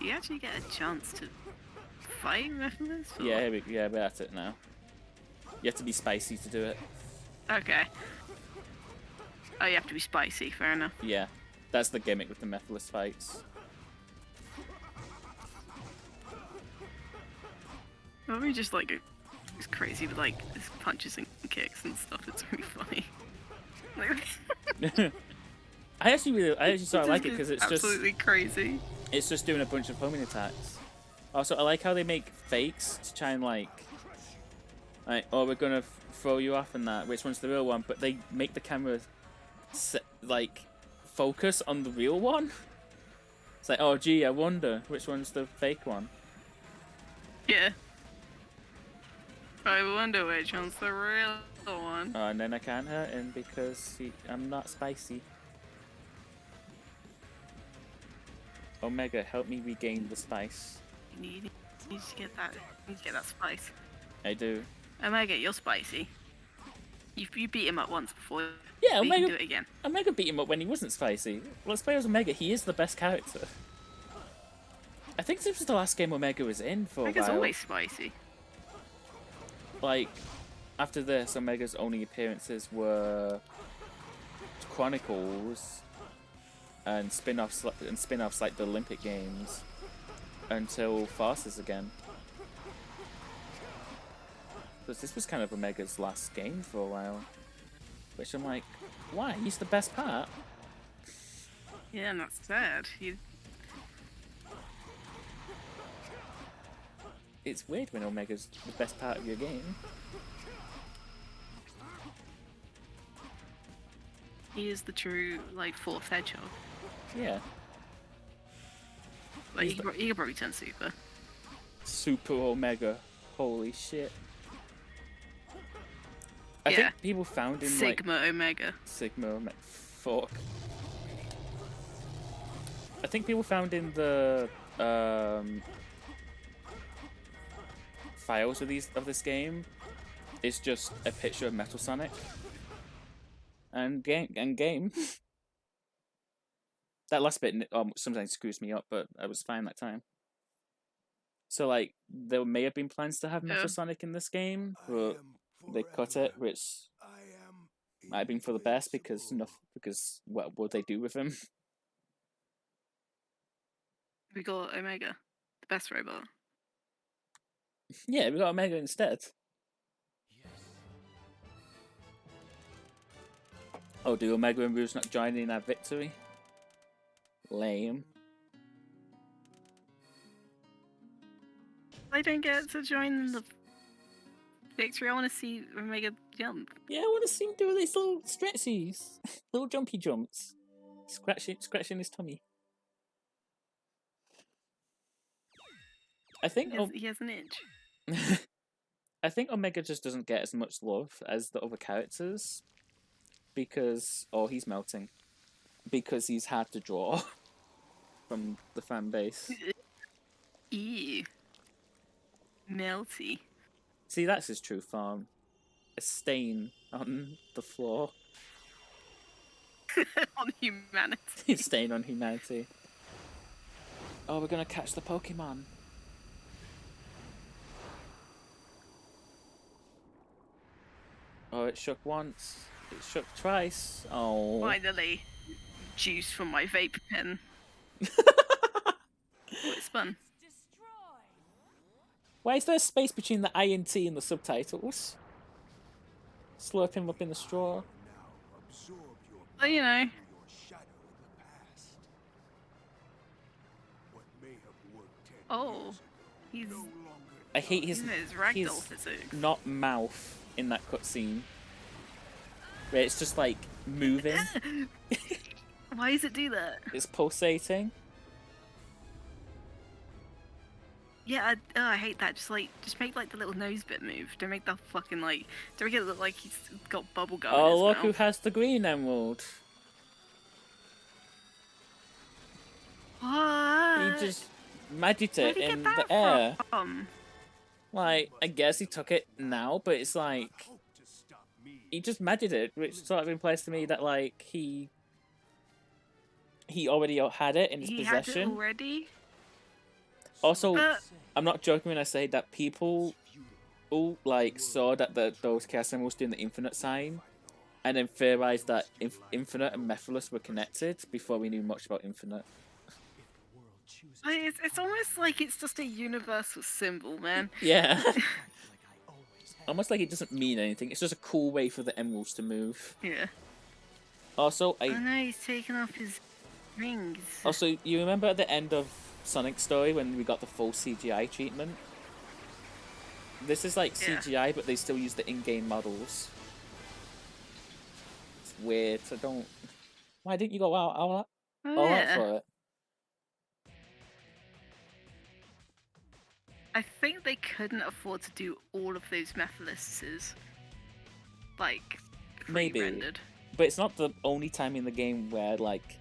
Do you actually get a chance to fight Mephiles? or- Yeah, we're at it now. You have to be spicy to do it. Okay. Oh, you have to be spicy. Fair enough. Yeah, that's the gimmick with the Mephiles fights. Probably just like it's crazy with like his punches and kicks and stuff. It's really funny. Like, I actually sort of like it because it's absolutely crazy. just doing a bunch of homing attacks. Also, I like how they make fakes to try and like, oh, we're gonna throw you off and that. Which one's the real one? But they make the camera like focus on the real one. It's like, oh, gee, I wonder which one's the fake one. Yeah. I wonder which one's the real one. Oh, and then I can't hurt him because I'm not spicy. Omega, help me regain the spice. You need to get that. You need to get that spice. I do. Omega, you're spicy. You beat him up once before. Yeah, but you can do Omega. it again. Omega beat him up when he wasn't spicy. Let's play as Omega. He is the best character. I think this was the last game Omega was in for a Omega's while. always spicy. Like, after this, Omega's only appearances were Chronicles and spin-offs like the Olympic Games until Farces again. Because this was kind of Omega's last game for a while. Which I'm like, why? He's the best part. Yeah, and that's sad. It's weird when Omega's the best part of your game. He is the true like fourth hedgehog. Yeah. Like He's he could probably turn super. Super Omega. Holy shit. I Yeah. think people found in like Sigma Omega. Sigma Omega. Fuck. I think people found in the files of this game is just a picture of Metal Sonic and game. That last bit sometimes screws me up, but I was fine that time. So like there may have been plans to have Metal Yeah. Sonic in this game, but they cut it, which might have been for the best because what would they do with him? We got Omega, the best robot. Yeah, we got Omega instead. Oh, do Omega and Rouge not join in our victory? Lame. I don't get to join the victory. I want to see Omega jump. Yeah, I want to see him do these little stretchies, little jumpy jumps, scratching his tummy. I think He has an itch. I think Omega just doesn't get as much love as the other characters because he's melting because he's hard to draw from the fan base. Ew. Melty. See, that's his true form. A stain on the floor. On humanity. A stain on humanity. Oh, we're gonna catch the Pokemon. Oh, it shook once. It shook twice. Oh. Finally, juice from my vape pen. Oh, it's fun. Why is there space between the I and T in the subtitles? Slurp him up in the straw. Well, you know. Oh, he's I hate his ragdoll physics. not mouth in that cutscene. Where it's just like moving. Why does it do that? It's pulsating. Yeah, I hate that. Just make like the little nose bit move. Don't make the fucking like. Don't make it look like he's got bubble gum. in Oh, his look who mouth. has the green emerald. What? just magicked Where'd it he in get that the air. from? Like, I guess he took it now, but it's like Hope to stop me. he just magicked it, which sort of implies to me that like he already had it in his He had it possession. already. Also, But I'm not joking when I say that people all like saw that those Chaos Emeralds doing the infinite sign, and then theorized that Infinite and Mephiles were connected before we knew much about Infinite. If the world chooses like, it's almost like it's just a universal symbol, man. Yeah, like I always have. almost like it doesn't mean anything. It's just a cool way for the emeralds to move. Yeah. Also, Oh no, he's taking off his rings. you remember at the end of Sonic's story when we got the full CGI treatment? This is like Yeah. CGI, but they still use the in-game models. It's weird. I don't. Why didn't you go out Oh, all out yeah. for it? I think they couldn't afford to do all of those Mephilises, like, Maybe. pre-rendered. But it's not the only time in the game where like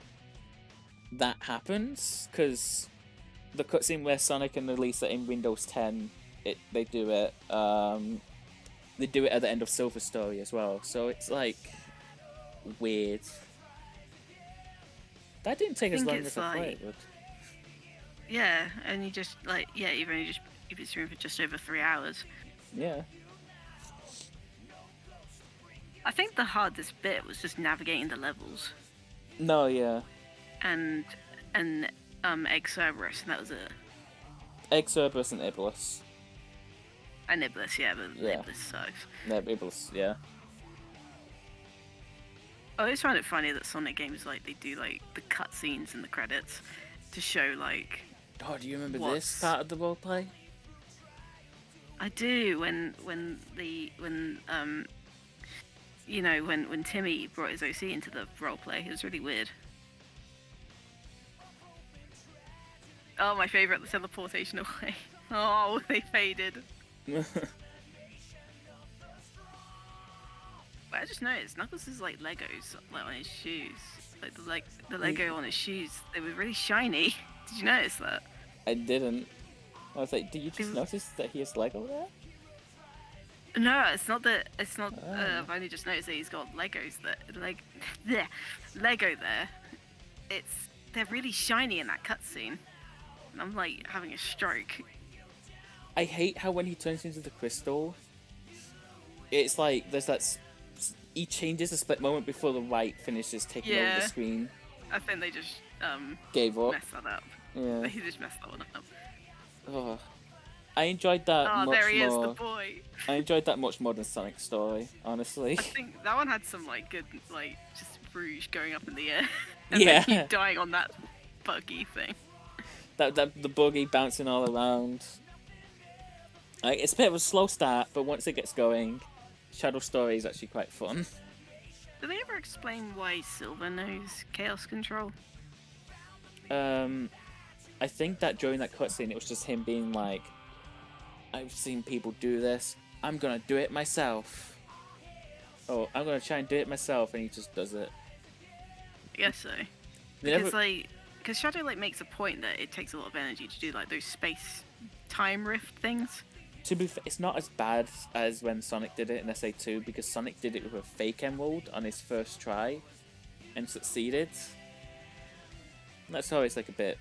that happens, because the cutscene where Sonic and Lisa in Windows 10, they do it. They do it at the end of Silver Story as well. So it's like weird. That didn't take as think long it's as I thought like- it would. Yeah, and you just, like, yeah, you've only just keep it streaming for just over 3 hours. Yeah. I think the hardest bit was just navigating the levels No, yeah. and Egg Cerberus, and that was it. Egg Cerberus and Iblis. And Iblis, yeah, but Yeah. Iblis sucks. No, Iblis, yeah. I always find it funny that Sonic games, like, they do, like, the cutscenes and the credits to show, like, Oh, do you remember What's- this part of the roleplay? I do when you know, when Timmy brought his OC into the roleplay, it was really weird. Oh, my favourite, the teleportation away. Oh, they faded. But I just noticed Knuckles is like Legos, like on his shoes. Like the Lego on his shoes, they were really shiny. Did you notice that? I didn't. I was like, did you just They- notice that he has Lego there? No, it's not that. It's not. Oh. I've only just noticed that he's got Legos there. There, Lego there. They're really shiny in that cutscene. And I'm like having a stroke. I hate how when he turns into the crystal, it's like there's that. He changes a split moment before the light finishes taking over Yeah. the screen. I think they just Gave up. messed that up. Yeah. They just messed that one up. Oh. I enjoyed that Oh, much there he is, the more. boy. I enjoyed that much more than Sonic's story, honestly. I think that one had some like good like just Rouge going up in the air. And Yeah. then you dying on that buggy thing. that the buggy bouncing all around. Like, it's a bit of a slow start, but once it gets going, Shadow Story is actually quite fun. Do they ever explain why Silver knows Chaos Control? I think that during that cutscene, it was just him being like, "I've seen people do this. I'm gonna do it myself." Oh, I'm gonna try and do it myself, and he just does it. I guess so. They Because never- because Shadow like makes a point that it takes a lot of energy to do like those space time rift things. To be fair, it's not as bad as when Sonic did it in SA2, because Sonic did it with a fake emerald on his first try and succeeded. That's always like a bit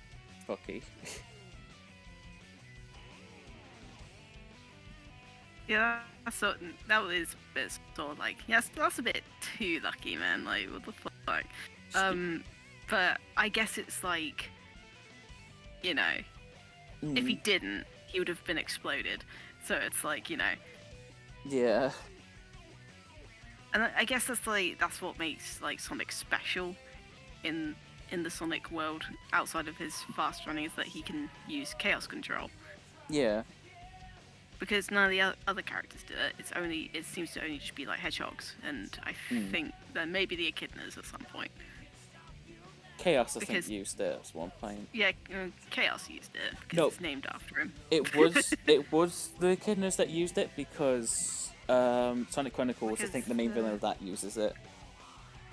fucky. Yeah, that was a bit sort of like yes, that's a bit too lucky, man. Like what the fuck? But I guess it's like, you know, if he didn't, he would have been exploded. So it's like, you know, Yeah. and I guess that's what makes like Sonic special in the Sonic world outside of his fast running, is that he can use Chaos Control. Yeah. Because none of the other characters do it. It seems to only just be like hedgehogs, and I think that maybe the echidnas at some point. Chaos, I think, Because- used it at one point. Yeah, Chaos used it because No. it's named after him. It was the Echidnas that used it because Sonic Chronicles, I think the main villain of that uses it.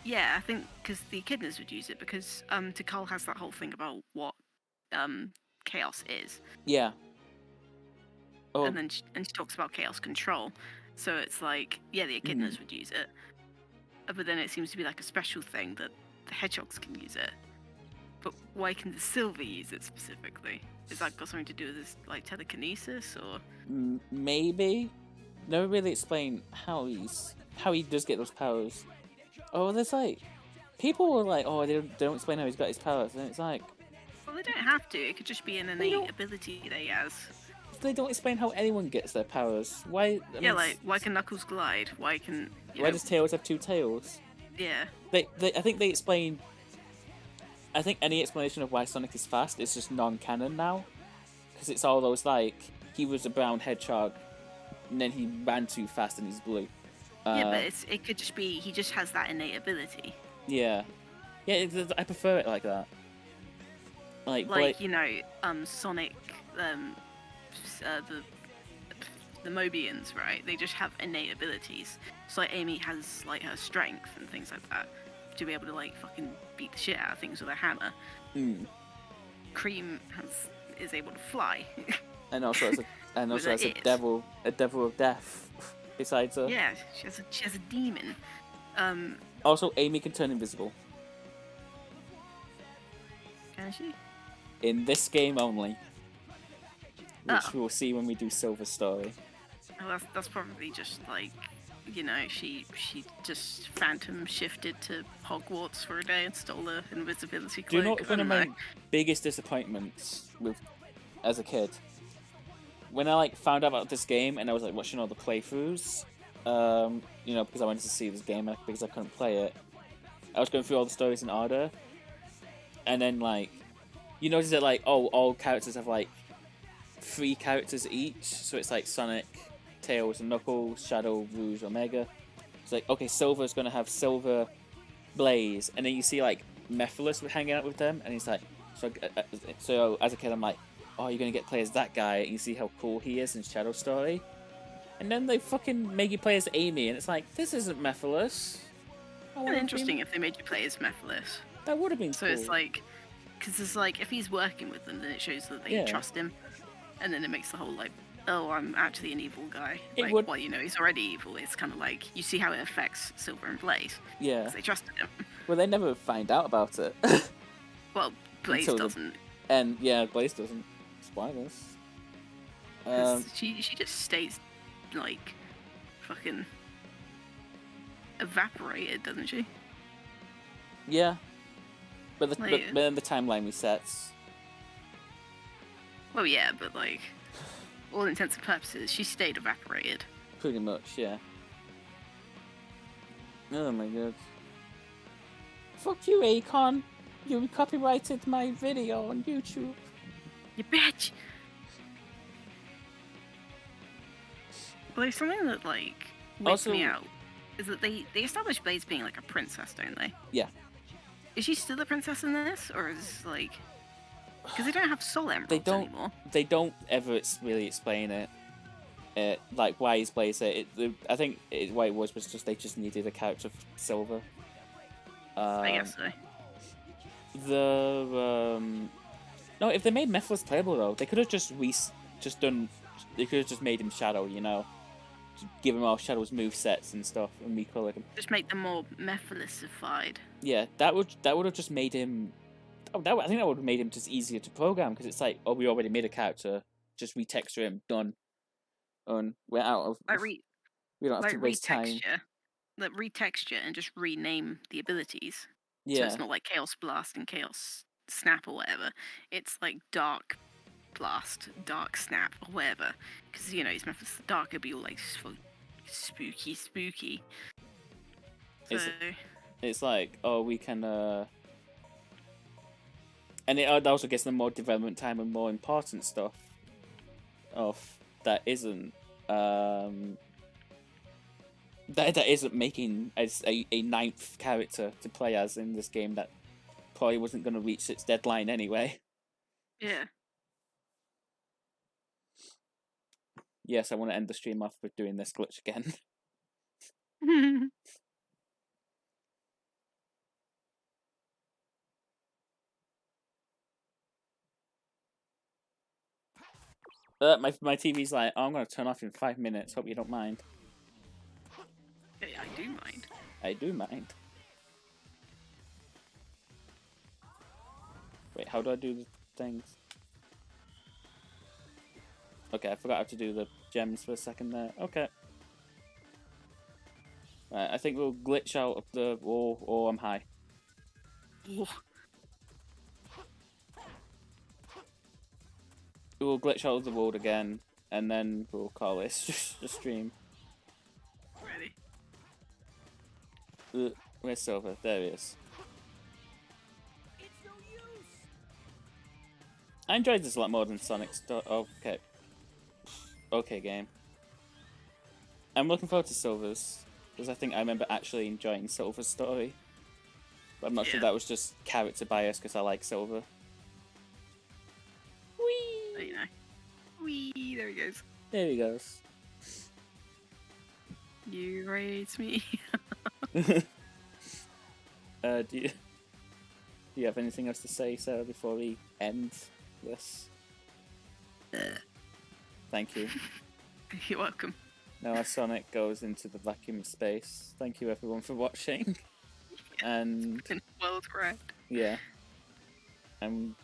Yeah, I think because the echidnas would use it because Tikal has that whole thing about what chaos is. Yeah. Oh, And then she talks about chaos control. So it's like, yeah, the echidnas would use it, but then it seems to be like a special thing that the hedgehogs can use it. But why can the silver use it specifically? Is that got something to do with this, like telekinesis, or? maybe. Never really explain how he does get those powers. Oh, there's like people were like, oh, they don't explain how he's got his powers, and it's like, Well, they don't have to. It could just be an don't- innate ability that he has. they don't explain how anyone gets their powers. Why? I Yeah, mean, like why can Knuckles glide? Why can why does Tails have 2 tails? yeah? I think they explain. I think any explanation of why Sonic is fast is just non-canon now, because it's all those like he was a brown hedgehog, and then he ran too fast and he's blue. Yeah, but it could just be he just has that innate ability. Yeah, I prefer it like that. Like Like Sonic, the Mobians, right? They just have innate abilities. So like Amy has like her strength and things like that to be able to like fucking beat the shit out of things with a hammer. Cream is able to fly. and also has a it. devil of death besides her. Yeah, she has a demon. Also, Amy can turn invisible Can she? in this game only, which Oh. we'll see when we do Silver Story. Oh, that's probably just like, she just phantom shifted to Hogwarts for a day and stole the invisibility cloak. Do you know what I one of don't my know. biggest disappointments with as a kid? When I like found out about this game and I was like watching all the playthroughs, because I wanted to see this game because I couldn't play it. I was going through all the stories in order, and then like, you notice that like, all characters have like 3 characters each, so it's like Sonic, Tails, and Knuckles, Shadow, Rouge, Omega. It's like, okay, Silver's gonna have Silver, Blaze, and then you see like Mephiles hanging out with them, and he's like, so as a kid I'm like, oh, you're gonna get to play as that guy, and you see how cool he is in Shadow Story, and then they fucking make you play as Amy, and it's like, this isn't Mephiles. It'd be interesting if they made you play as Mephiles. That would have been So cool. it's like, because it's like if he's working with them, then it shows that they Yeah. trust him, and then it makes the whole like, oh, I'm actually an evil guy. It Like, would- well, he's already evil. It's kind of like you see how it affects Silver and Blaze Yeah. because they trusted him. Well, they never find out about it. Well, Blaze Until the- doesn't. And yeah, Blaze doesn't. Spoilers. 'Cause she just stays like fucking evaporated, doesn't she? Yeah. But Like- then the timeline resets. Well, yeah, but like, all intents and purposes, she stayed evaporated. Pretty much, yeah. Oh my god. Fuck you, Akon! You copyrighted my video on YouTube. You bitch! Like, something that, like, wakes me Also- out is that they establish Blaze being, like, a princess, don't they? Yeah. Is she still a princess in this? Or is, like... Because they don't have soul emeralds They don't- anymore. They don't ever really explain it. Like why he's Blaze it. I think what it was just they just needed a character for Silver. I guess so. No, if they made Mephiles playable though, they could have just They could have just made him Shadow, Just give him all Shadow's move-sets and stuff, and recolored him. Just make them more Mephilicified. Yeah, that would have just made him. I think that would have made him just easier to program because it's like, oh, we already made a character, just retexture him, done, and we're out of. Like, we don't have like to waste time. retexture and just rename the abilities. So Yeah, it's not like Chaos Blast and Chaos Snap or whatever. It's like Dark Blast, Dark Snap or whatever. Because, he's meant for dark, it'd be all like spooky. So, it's like, oh, we can. And it also gives them more development time and more important stuff. That isn't. That isn't making as a 9th character to play as in this game that probably wasn't going to reach its deadline anyway. yeah. Yes, I want to end the stream off with doing this glitch again. my TV's like, oh, I'm gonna turn off in 5 minutes. Hope you don't mind. Okay, I do mind. I do mind. Wait, how do I do the things? Okay, I forgot how to do the gems for a second there. Okay. Right, I think we'll glitch out of the... Oh, I'm high. Oh, We'll glitch out of the world again, and then we'll call this the stream. ready. Where's Silver? There he is. I enjoyed this a lot more than Sonic Okay. Okay, game. I'm looking forward to Silver's, because I think I remember actually enjoying Silver's story. But I'm not sure Yeah. that was just character bias, because I like Silver. There you know. Wee, there he goes. There he goes. You raised me. Do you have anything else to say, Sarah, before we end this? Thank you. You're welcome. Now our Sonic goes into the vacuum of space. Thank you everyone for watching. And World correct. yeah. And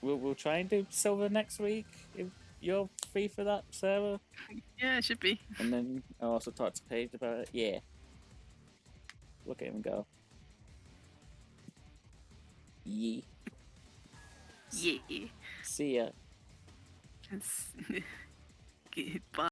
we'll try and do Silver next week if you're free for that, Sarah. Yeah, it should be. And then I'll also talk to Paige about it. Yeah. Look at him go. Yee. Yeah. See ya. Goodbye.